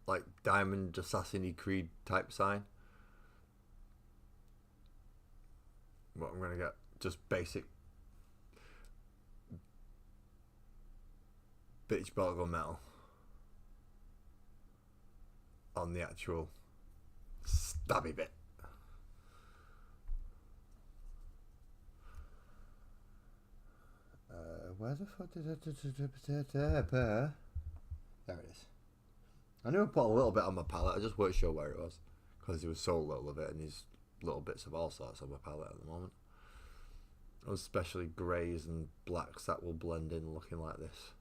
A: like diamond Assassin's Creed type sign. What I'm gonna get just basic bitch bottle metal on the actual stabby bit. Where the fuck did there it is. I knew I put a little bit on my palette, I just weren't sure where it was because there was so little of it, and there's little bits of all sorts on my palette at the moment. Especially greys and blacks that will blend in looking like this.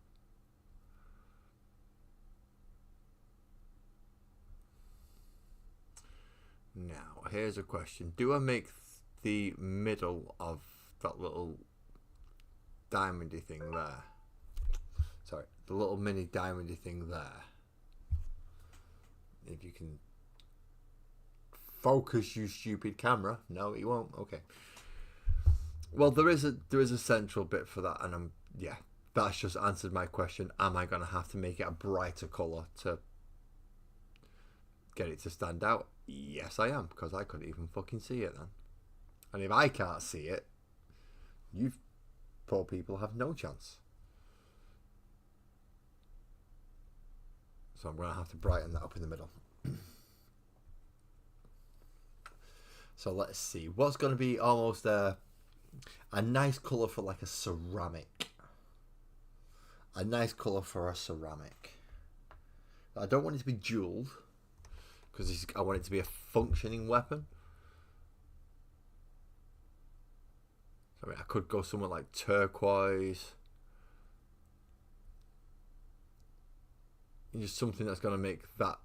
A: Now, here's a question. Do I make the middle of that little diamondy thing there? Sorry, the little mini diamondy thing there. If you can focus, you stupid camera. No, you won't. Okay. Well, there is a central bit for that, and that's just answered my question. Am I going to have to make it a brighter colour to get it to stand out? Yes, I am, because I couldn't even fucking see it then. And if I can't see it, you poor people have no chance. So I'm going to have to brighten that up in the middle. So let's see. What's going to be almost a nice colour for like a ceramic. A nice colour for a ceramic. I don't want it to be jewelled, because I want it to be a functioning weapon. I mean, I could go somewhere like turquoise. Just something that's going to make that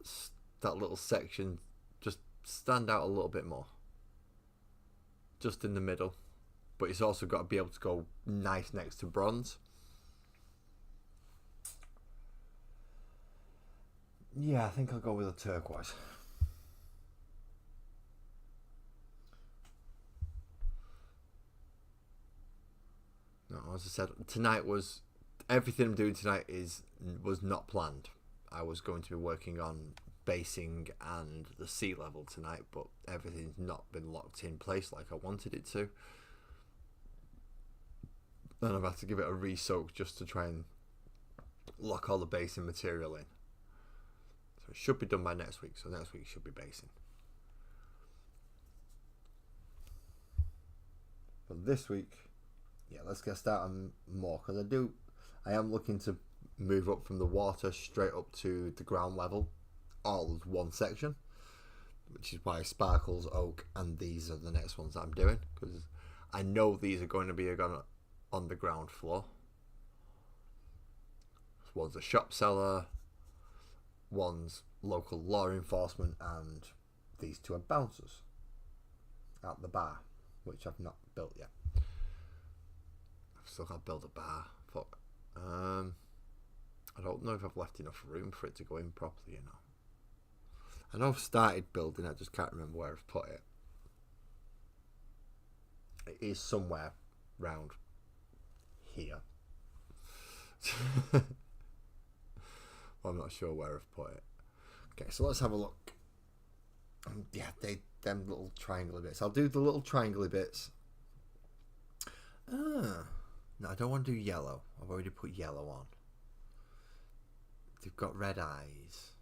A: little section just stand out a little bit more. Just in the middle. But it's also got to be able to go nice next to bronze. Yeah, I think I'll go with a turquoise. No, as I said, everything I'm doing tonight was not planned. I was going to be working on basing and the sea level tonight, but everything's not been locked in place like I wanted it to. And I've had to give it a re-soak just to try and lock all the basing material in. So it should be done by next week, so next week should be basing. But this week, yeah, let's get started more, because I am looking to move up from the water straight up to the ground level, all as one section, which is why sparkles, oak, and these are the next ones that I'm doing, because I know these are going to be on the ground floor. One's a shop seller, one's local law enforcement, and these two are bouncers at the bar, which I've not built yet. I've still got to build a bar. Fuck. I don't know if I've left enough room for it to go in properly, you know. I know I've started building, I just can't remember where I've put it. It is somewhere round here. I'm not sure where I've put it. Okay, so let's have a look. Yeah, them little triangle bits. I'll do the little triangle bits. No, I don't want to do yellow. I've already put yellow on. They've got red eyes.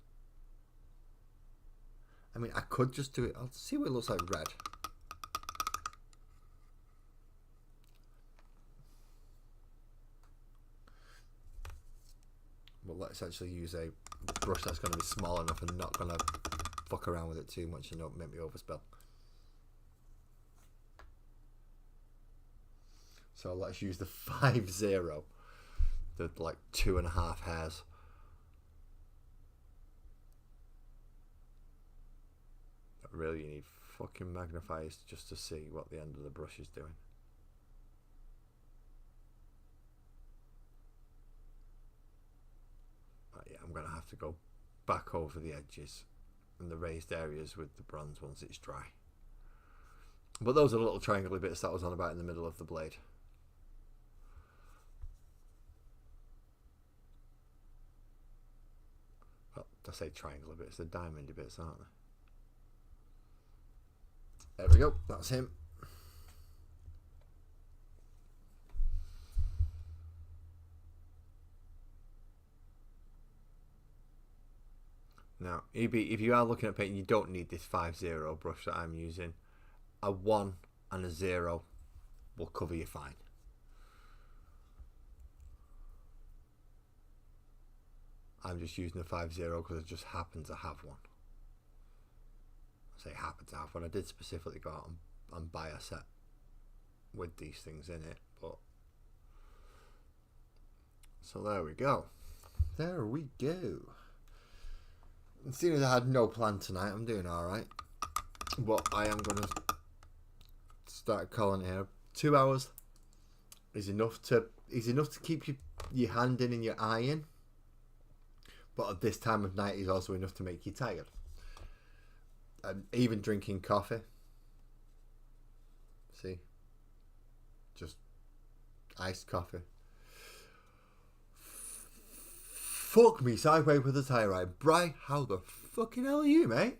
A: I mean, I could just do it. I'll see what it looks like red. But let's actually use a brush that's going to be small enough and not going to fuck around with it too much and don't make me overspill. So let's use the 5-0. The like 2.5 hairs. But really, you need fucking magnifiers just to see what the end of the brush is doing. Yeah, I'm going to have to go back over the edges and the raised areas with the bronze once it's dry. But those are the little triangle bits that I was on about in the middle of the blade. Well, I say triangle bits, they're diamond bits, aren't they? There we go, that's him. Now, if you are looking at painting, you don't need this 5-0 brush that I'm using. A 1 and a 0 will cover you fine. I'm just using a 5-0 because I just happen to have one. I say happen to have one. I did specifically go out and buy a set with these things in it, but so there we go. There we go. Seeing as I had no plan tonight, I'm doing alright. But I am going to start calling it here. 2 hours is enough to keep your hand in and your eye in. But at this time of night is also enough to make you tired. And even drinking coffee. See? Just iced coffee. Fuck me sideways with a tie ride. Bri, how the fucking hell are you, mate?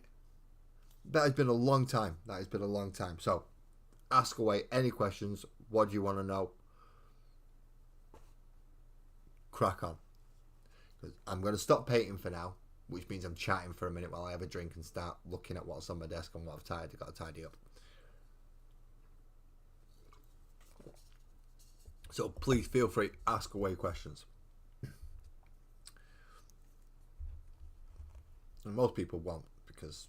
A: That has been a long time. So, ask away any questions. What do you want to know? Crack on. Because I'm going to stop painting for now, which means I'm chatting for a minute while I have a drink and start looking at what's on my desk and what I've got to tidy up. So please feel free, ask away questions. And most people won't because,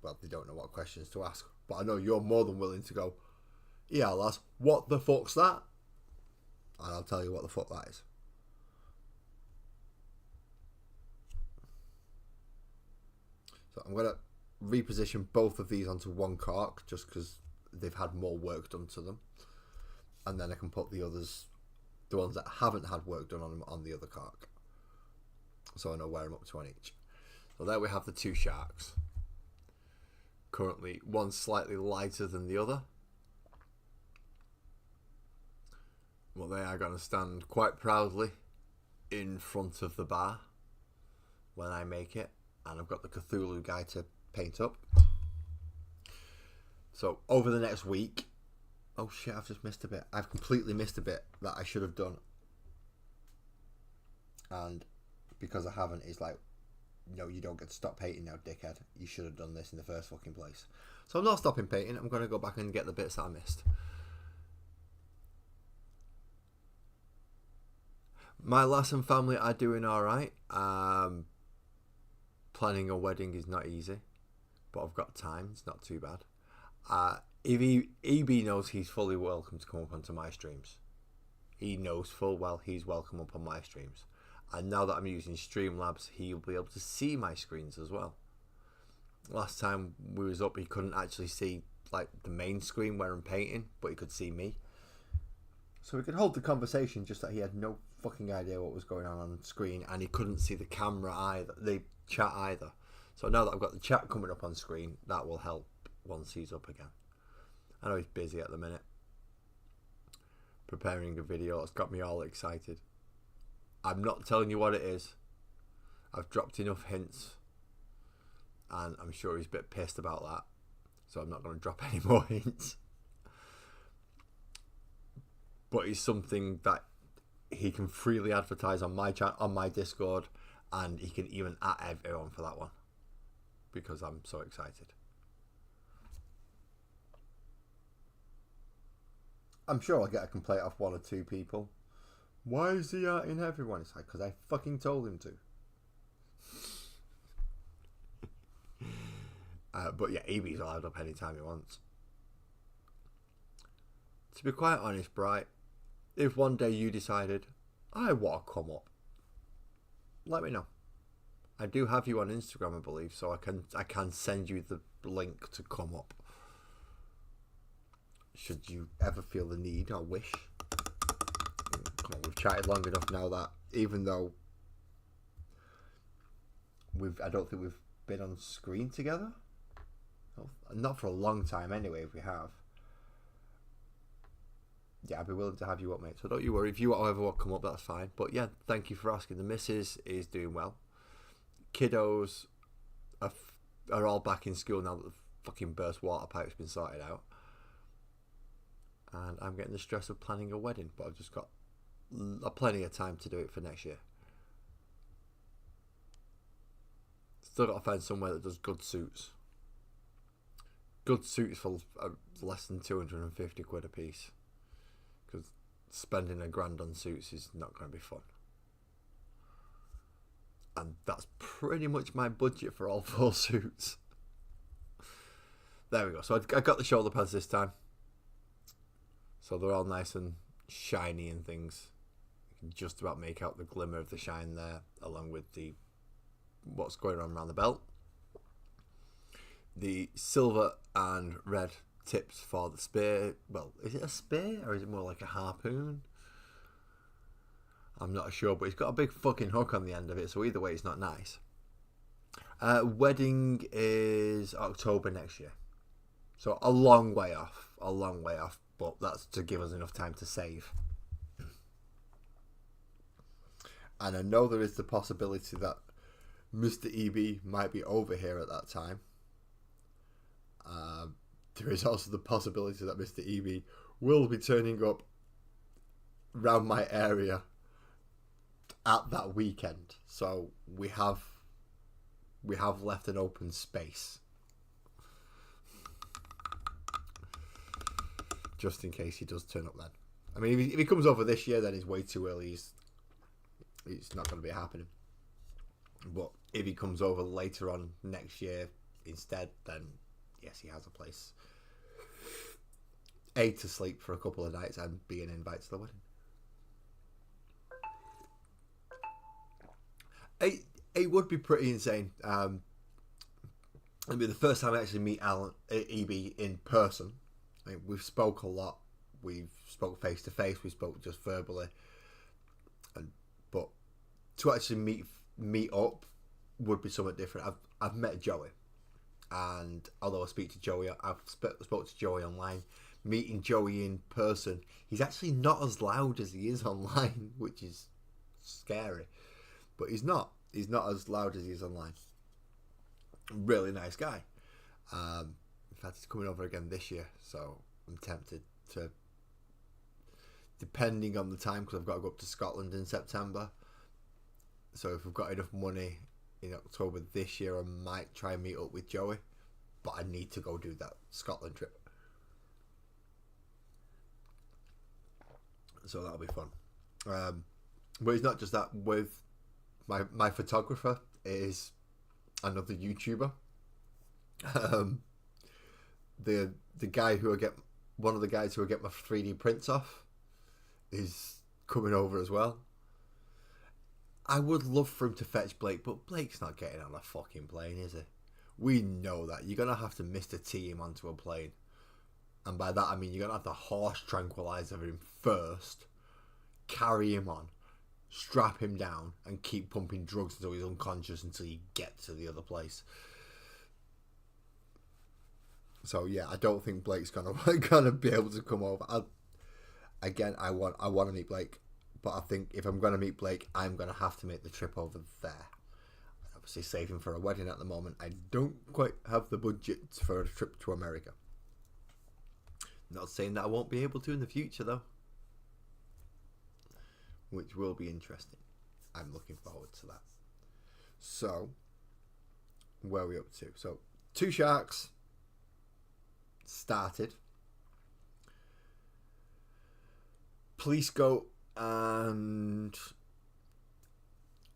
A: well, they don't know what questions to ask. But I know you're more than willing to go, yeah, lads, what the fuck's that? And I'll tell you what the fuck that is. So I'm going to reposition both of these onto one cork just because they've had more work done to them. And then I can put the others, the ones that haven't had work done on them, on the other cork. So I know where I'm up to on each. So there we have the two sharks. Currently, one slightly lighter than the other. Well, they are going to stand quite proudly in front of the bar when I make it. And I've got the Cthulhu guy to paint up. So over the next week... Oh shit, I've just missed a bit. I've completely missed a bit that I should have done. And because I haven't, it's like, no, you don't get to stop painting now, dickhead. You should have done this in the first fucking place. So I'm not stopping painting. I'm going to go back and get the bits that I missed. My lass and family are doing alright. Planning a wedding is not easy, but I've got time. It's not too bad. EB knows he's fully welcome to come up onto my streams. He knows full well he's welcome up on my streams. And now that I'm using Streamlabs, he'll be able to see my screens as well. Last time we was up, he couldn't actually see like the main screen where I'm painting, but he could see me. So we could hold the conversation, just that he had no fucking idea what was going on screen, and he couldn't see the camera either, the chat either. So now that I've got the chat coming up on screen, that will help once he's up again. I know he's busy at the minute, preparing a video. It's got me all excited. I'm not telling you what it is. I've dropped enough hints, and I'm sure he's a bit pissed about that. So I'm not going to drop any more hints. But it's something that he can freely advertise on my chat, on my Discord, and he can even at everyone for that one, because I'm so excited. I'm sure I'll get a complaint off one or two people. Why is he in everyone? It's like, because I fucking told him to. But yeah, EB's allowed up anytime he wants. To be quite honest, Bright, if one day you decided, I want to come up, let me know. I do have you on Instagram, I believe, so I can send you the link to come up. Should you ever feel the need or wish. Come on, we've chatted long enough now that even though I don't think we've been on screen together. Not for a long time anyway, if we have. Yeah, I'd be willing to have you up, mate. So don't you worry. If you ever want to come up, that's fine. But yeah, thank you for asking. The missus is doing well. Kiddos are all back in school now that the fucking burst water pipe's been sorted out. And I'm getting the stress of planning a wedding, but I've just got plenty of time to do it for next year. Still got to find somewhere that does good suits. Good suits for less than 250 quid a piece. Because spending £1,000 on suits is not going to be fun. And that's pretty much my budget for all 4 suits. There we go. So I got the shoulder pads this time. So they're all nice and shiny and things. You can just about make out the glimmer of the shine there, along with what's going on around the belt. The silver and red tips for the spear. Well, is it a spear or is it more like a harpoon? I'm not sure, but it's got a big fucking hook on the end of it, so either way it's not nice. Wedding is October next year. So a long way off, but that's to give us enough time to save. And I know there is the possibility that Mr. EB might be over here at that time. There is also the possibility that Mr. EB will be turning up around my area at that weekend. So we have left an open space. Just in case he does turn up then. I mean, if he comes over this year, then it's way too early. It's not going to be happening. But if he comes over later on next year instead, then yes, he has a place. A, to sleep for a couple of nights, and B, an invite to the wedding. It would be pretty insane. It'd be the first time I actually meet EB in person. I mean, we've spoke a lot. We've spoke face to face. We spoke just verbally. But to actually meet up would be somewhat different. I've met Joey, and although I speak to Joey, I've spoke to Joey online. Meeting Joey in person, he's actually not as loud as he is online, which is scary. But he's not as loud as he is online. Really nice guy. In fact, he's coming over again this year, so I'm tempted to, depending on the time, because I've got to go up to Scotland in September. So if we've got enough money in October this year, I might try and meet up with Joey. But I need to go do that Scotland trip. So that'll be fun. But it's not just that. With my photographer is another YouTuber. The guy who one of the guys who I get my 3D prints off is coming over as well. I would love for him to fetch Blake, but Blake's not getting on a fucking plane, is he? We know that. You're going to have to Mr. T him onto a plane. And by that I mean you're going to have to horse tranquilizer him first, carry him on, strap him down, and keep pumping drugs until he's unconscious until you get to the other place. So yeah, I don't think Blake's gonna be able to come over. I want to meet Blake, but I think if I'm gonna meet Blake, I'm gonna have to make the trip over there. Obviously, saving for a wedding at the moment, I don't quite have the budget for a trip to America. Not saying that I won't be able to in the future though, which will be interesting. I'm looking forward to that. So, where are we up to? So, Two Sharks started. Police Goat and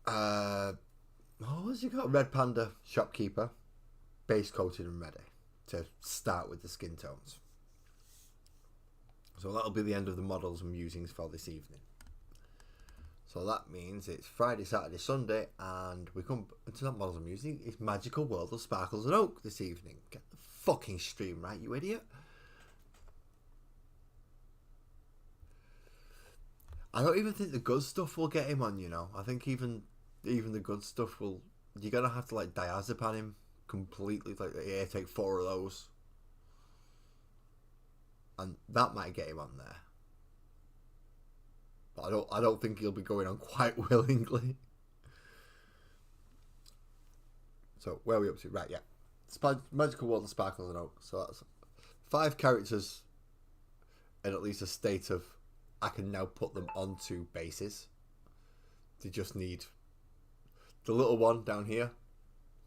A: what was he called? Red Panda Shopkeeper, base coated and ready to start with the skin tones. So that'll be the end of the models I'm using for this evening. So that means it's Friday, Saturday, Sunday, and we come to that models I'm using. It's Magical World of Sparkles and Oak this evening. Get the fucking stream right, you idiot. I don't even think the good stuff will get him on, you know. I think even the good stuff will... You're going to have to, like, diazepam him completely. Like, yeah, take 4 of those. And that might get him on there. But I don't think he'll be going on quite willingly. So, where are we up to? Right, yeah. Magical World of Sparkles and Oak. So that's 5 characters in at least a state of... I can now put them onto bases. They just need... The little one down here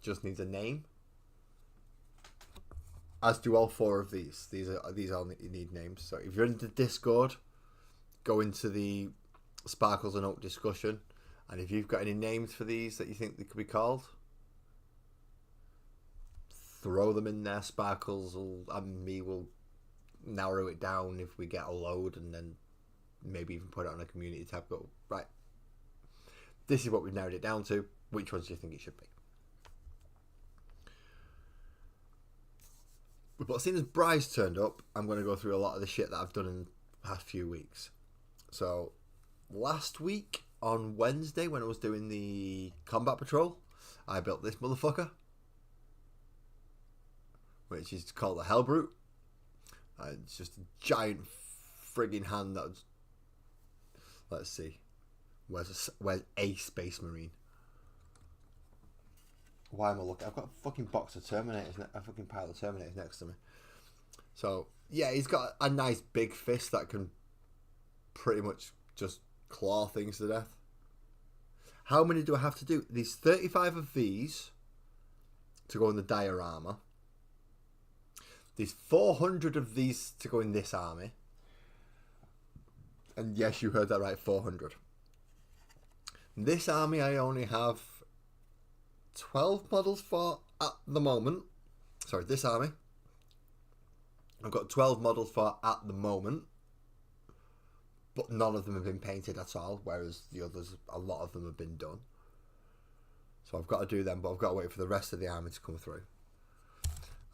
A: just needs a name. As do all 4 of these. These all need names. So if you're in the Discord, go into the Sparkles and Oak discussion, and if you've got any names for these that you think they could be called, throw them in there. Sparkles and me will narrow it down if we get a load, and then maybe even put it on a community tab. Go, right, this is what we've narrowed it down to. Which ones do you think it should be? But seeing as Bryce turned up, I'm going to go through a lot of the shit that I've done in the past few weeks. So, last week on Wednesday, when I was doing the combat patrol, I built this motherfucker, which is called the Hellbrute. It's just a giant frigging hand that... Let's see. Where's a Space Marine? Why am I looking? I've got a fucking box of Terminators, a fucking pile of Terminators next to me. So, yeah, he's got a nice big fist that can pretty much just claw things to death. How many do I have to do? There's 35 of these to go in the diorama. There's 400 of these to go in this army. And yes, you heard that right, 400. This army I only have 12 models for at the moment. Sorry, this army I've got 12 models for at the moment, but none of them have been painted at all, whereas the others, a lot of them have been done. So I've got to do them, but I've got to wait for the rest of the army to come through.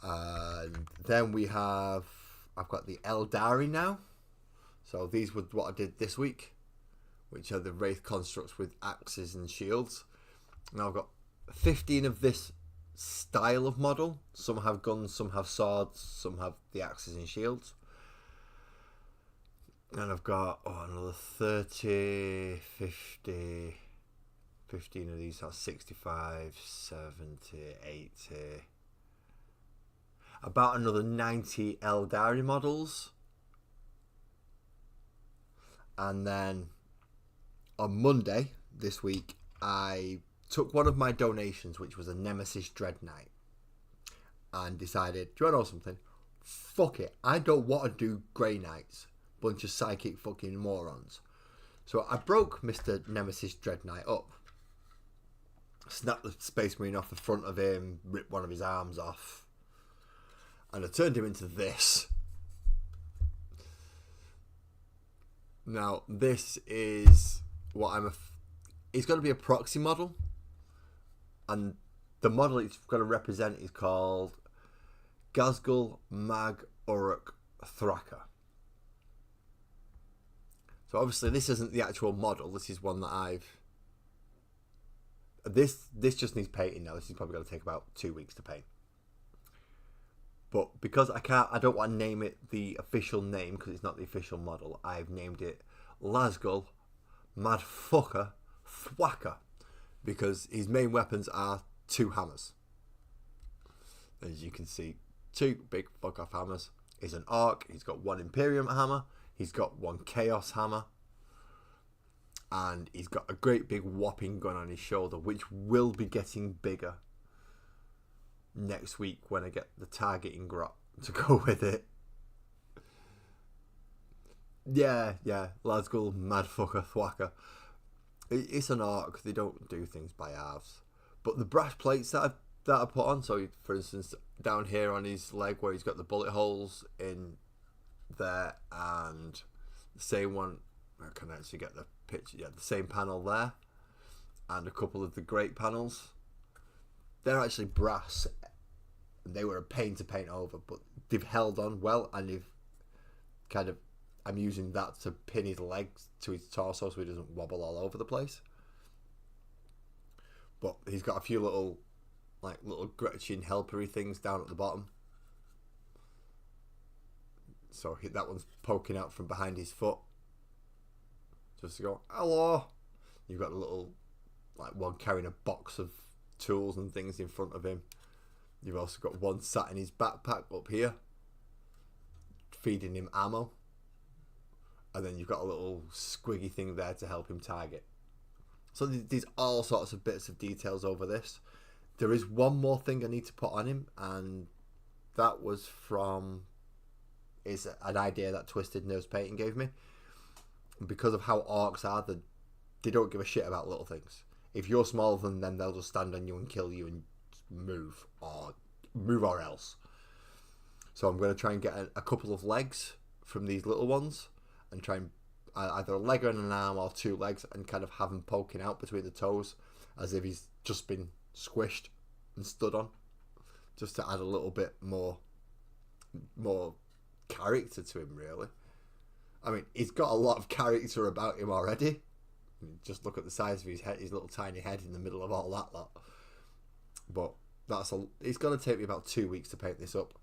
A: And then I've got the Eldari now. So these were what I did this week, which are the Wraith constructs with axes and shields. Now I've got 15 of this style of model. Some have guns, some have swords, some have the axes and shields. And I've got another 30, 50, 15 of these are 65, 70, 80. About another 90 Eldari models. And then on Monday this week, I took one of my donations, which was a Nemesis Dread Knight, and decided, do you want to know something? Fuck it. I don't want to do Grey Knights. Bunch of psychic fucking morons. So I broke Mr. Nemesis Dread Knight up. Snapped the Space Marine off the front of him, ripped one of his arms off, and I turned him into this. Now, this is what it's going to be a proxy model, and the model it's going to represent is called Gazgul Mag Uruk Thraka. So obviously this isn't the actual model. This is one that This just needs painting now. This is probably going to take about 2 weeks to paint. But because I don't want to name it the official name because it's not the official model, I've named it Lasgul Madfucker Thwacker, because his main weapons are 2 hammers. As you can see, 2 big fuck off hammers. He's an orc. He's got 1 Imperium hammer. He's got 1 Chaos hammer. And he's got a great big whopping gun on his shoulder, which will be getting bigger next week when I get the targeting grot to go with it. Yeah, Lasgul Madfucker Thwacker. It's an orc. They don't do things by halves. But the brass plates that I put on, so for instance, down here on his leg where he's got the bullet holes in there, and the same one, I can actually get the picture, the same panel there, and a couple of the great panels, they're actually brass. They were a pain to paint over, but they've held on well, and they've I'm using that to pin his legs to his torso so he doesn't wobble all over the place. But he's got a few little Gretchen helpery things down at the bottom. So that one's poking out from behind his foot, just to go, hello. You've got a little, one carrying a box of tools and things in front of him. You've also got one sat in his backpack up here, feeding him ammo. And then you've got a little squiggy thing there to help him target. So there's all sorts of bits of details over this. There is one more thing I need to put on him, and that is an idea that Twisted Nerves Painting gave me. Because of how orcs are, they don't give a shit about little things. If you're smaller than them, they'll just stand on you and kill you and move or else. So I'm going to try and get a couple of legs from these little ones, and try and either a leg and an arm or 2 legs, and kind of have him poking out between the toes as if he's just been squished and stood on, just to add a little bit more character to him, really. I mean, he's got a lot of character about him already. Just look at the size of his head, his little tiny head in the middle of all that lot. But it's going to take me about 2 weeks to paint this up.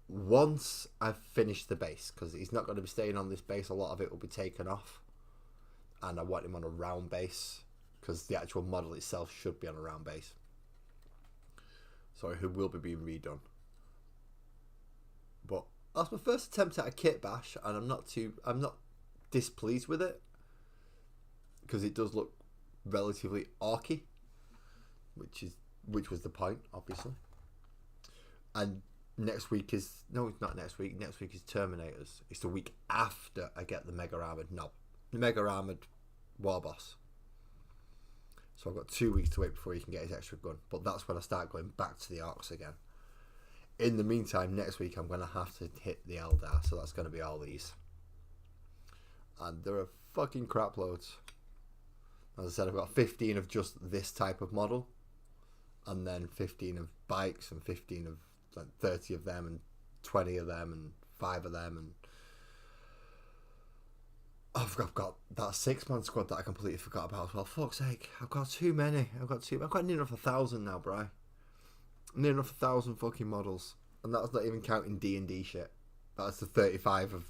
A: Once I've finished the base, because he's not going to be staying on this base, a lot of it will be taken off, and I want him on a round base because the actual model itself should be on a round base, so it will be being redone. But that's my first attempt at a kit bash, and I'm not displeased with it, because it does look relatively orky, which was the point, obviously. And next week is... No, it's not next week. Next week is Terminators. It's the week after I get the Mega Armored. No, the Mega Armoured War Boss. So I've got 2 weeks to wait before he can get his extra gun. But that's when I start going back to the Orcs again. In the meantime, next week I'm going to have to hit the Eldar. So that's going to be all these. And there are fucking crap loads. As I said, I've got 15 of just this type of model. And then 15 of bikes and 15 of like 30 of them and 20 of them and 5 of them. And I've got that 6-man squad that I completely forgot about as well. Fuck's sake, I've got too many. I've got near enough 1,000 now, bro. Near enough 1,000 fucking models. And that's not even counting D&D shit. That's the 35 of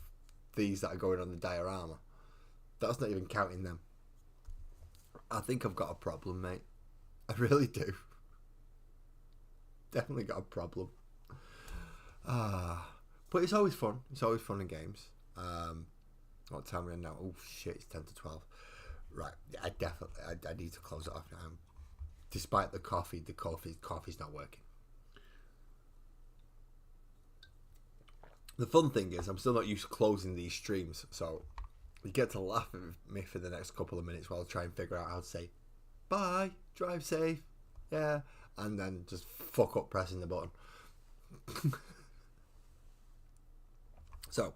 A: these that are going on the diorama. That's not even counting them. I think I've got a problem, mate. I really do. Definitely got a problem. But it's always fun. It's always fun in games. What time are we in now? Oh shit, it's 10 to 12. Right, I need to close it off now. Despite the coffee's not working. The fun thing is, I'm still not used to closing these streams, so you get to laugh at me for the next couple of minutes while I try and figure out how to say bye, drive safe, yeah, and then just fuck up pressing the button. So,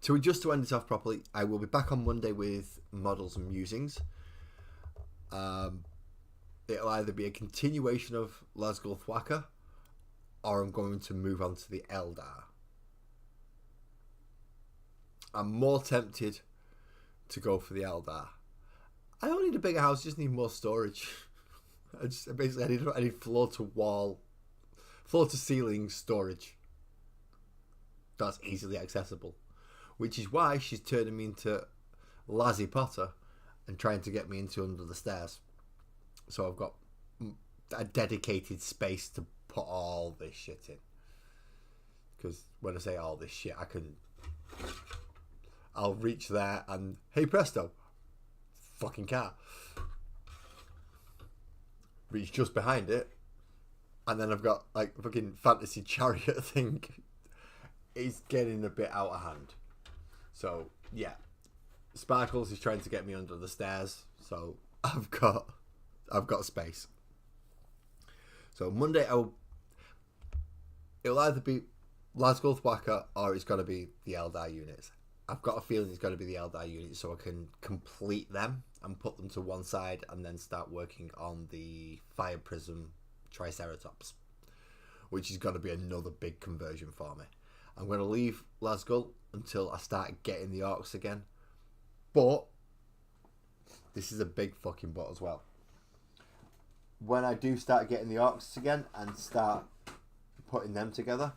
A: to end it off properly, I will be back on Monday with models and musings. It'll either be a continuation of Lasgull Thwacker, or I'm going to move on to the Eldar. I'm more tempted to go for the Eldar. I don't need a bigger house, just need more storage. I need floor to ceiling storage. That's easily accessible. Which is why she's turning me into Lazzy Potter and trying to get me into under the stairs. So I've got a dedicated space to put all this shit in. Because when I say all this shit, I'll reach there and, hey presto, fucking car. Reach just behind it. And then I've got like fucking fantasy chariot thing. It's getting a bit out of hand. So yeah, Sparkles is trying to get me under the stairs, so I've got space. So Monday it'll either be Lasgull Thwacker or it's got to be the Eldar units. I've got a feeling it's got to be the Eldar units, so I can complete them and put them to one side, and then start working on the Fire Prism Triceratops, which is going to be another big conversion for me. I'm going to leave Lasgull until I start getting the Orcs again. But this is a big fucking but as well. When I do start getting the Orcs again and start putting them together,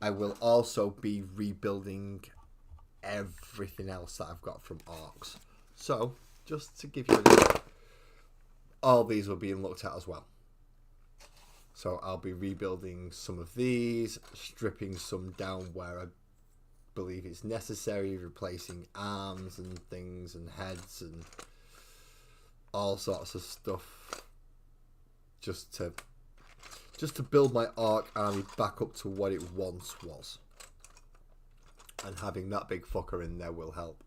A: I will also be rebuilding everything else that I've got from Orcs. So, just to give you an idea, all these will be looked at as well. So I'll be rebuilding some of these, stripping some down where I believe it's necessary, replacing arms and things and heads and all sorts of stuff, just to build my Orc army back up to what it once was. And having that big fucker in there will help.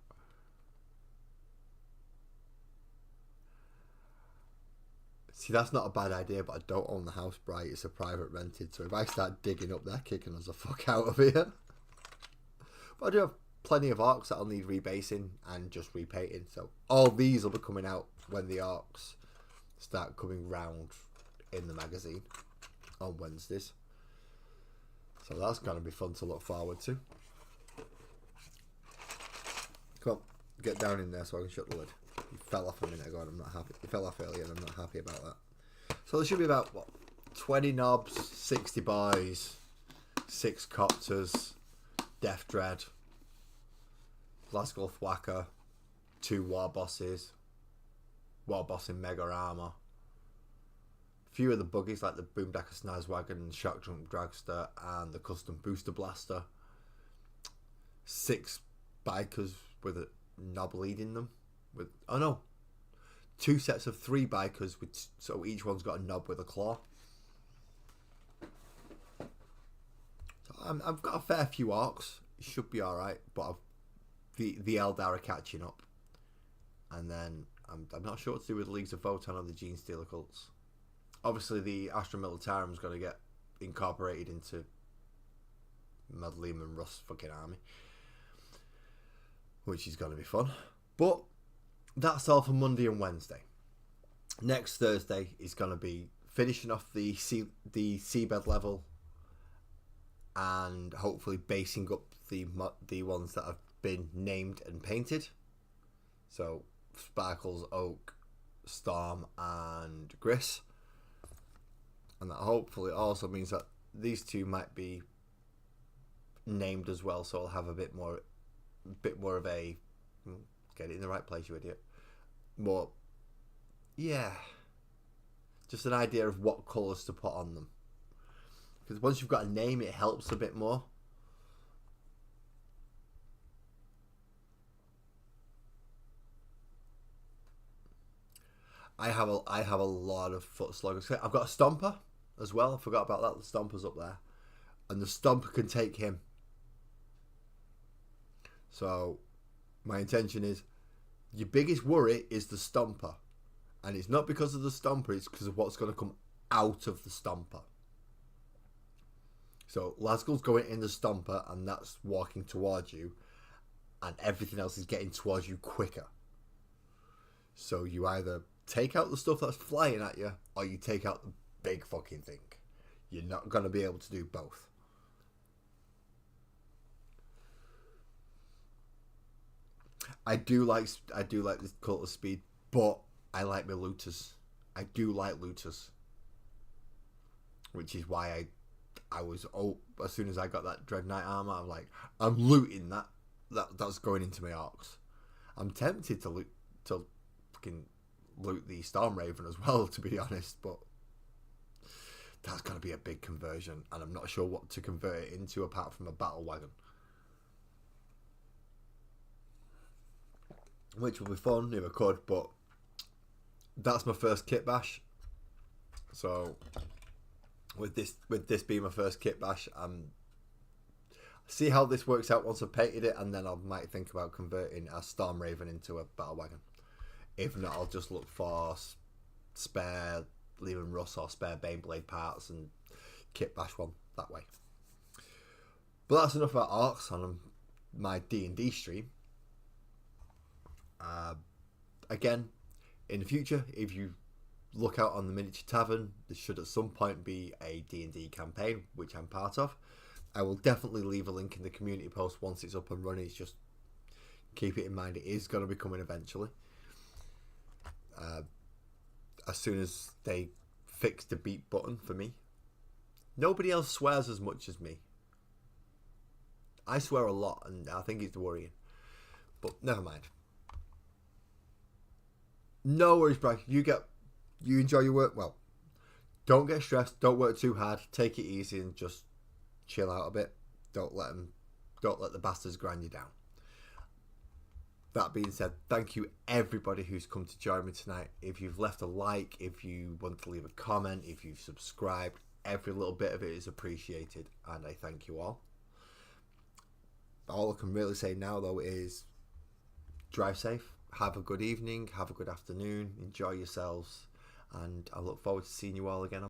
A: See, that's not a bad idea, but I don't own the house, Bright. It's a private rented, so if I start digging up, they're kicking us the fuck out of here. But I do have plenty of Orcs that'll need rebasing and just repainting, so all these will be coming out when the Orcs start coming round in the magazine on Wednesdays. So that's going to be fun to look forward to. Come on, get down in there so I can shut the lid. He fell off a minute ago and I'm not happy. He fell off earlier and I'm not happy about that. So there should be about, 20 knobs, 60 boys, 6 copters, Death Dread, Lasgull Thwacker, 2 war bosses, war boss in Mega Armour, a few of the buggies like the Boomdacker Snazwagon and Shock Jump Dragster and the Custom Booster Blaster, 6 bikers with a knob leading them. 2 sets of 3 bikers with, so each one's got a knob with a claw. So I've got a fair few Orcs. It should be all right, but the Eldar are catching up. And then I'm not sure what to do with Leagues of Photon or the Gene Stealer cults. Obviously, the Astra Militarum is going to get incorporated into Madeleine and Russ' fucking army, which is going to be fun. But that's all for Monday and Wednesday. Next Thursday is going to be finishing off the seabed level and hopefully basing up the ones that have been named and painted. So Sparkles, Oak, Storm and Gris. And that hopefully also means that these two might be named as well, so I'll have a bit more of a get it in the right place, you idiot. More, yeah, just an idea of what colours to put on them. Because once you've got a name, it helps a bit more. I have a lot of foot sluggers. I've got a Stomper as well. I forgot about that. The Stomper's up there. And the Stomper can take him. So my intention is, your biggest worry is the Stomper. And it's not because of the Stomper, it's because of what's going to come out of the Stomper. So Lasgull's going in the Stomper and that's walking towards you. And everything else is getting towards you quicker. So you either take out the stuff that's flying at you, or you take out the big fucking thing. You're not going to be able to do both. I do like this Cult of Speed, but I like my looters. I do like looters, which is why I was as soon as I got that Dread Knight armor, I'm like, I'm looting that. That's going into my orcs. I'm tempted to fucking loot the Storm Raven as well, to be honest, but that's going to be a big conversion, and I'm not sure what to convert it into apart from a battle wagon, which will be fun if I could. But that's my first kit bash. So with this being my first kit bash, see how this works out once I've painted it, and then I might think about converting a Storm Raven into a battle wagon. If not, I'll just look for spare Leman Russ or spare Baneblade parts and kit bash one that way. But that's enough about orcs on my D&D stream. Again, in the future, if you look out on the Miniature Tavern, there should at some point be a D&D campaign, which I'm part of. I will definitely leave a link in the community post once it's up and running. It's just keep it in mind, it is going to be coming eventually. As soon as they fix the beat button for me. Nobody else swears as much as me. I swear a lot, and I think it's worrying. But never mind. No worries, Brad. You enjoy your work. Well, don't get stressed. Don't work too hard. Take it easy and just chill out a bit. Don't let the bastards grind you down. That being said, thank you everybody who's come to join me tonight. If you've left a like, if you want to leave a comment, if you've subscribed, every little bit of it is appreciated, and I thank you all. All I can really say now though is drive safe, have a good evening, have a good afternoon, enjoy yourselves, and I look forward to seeing you all again.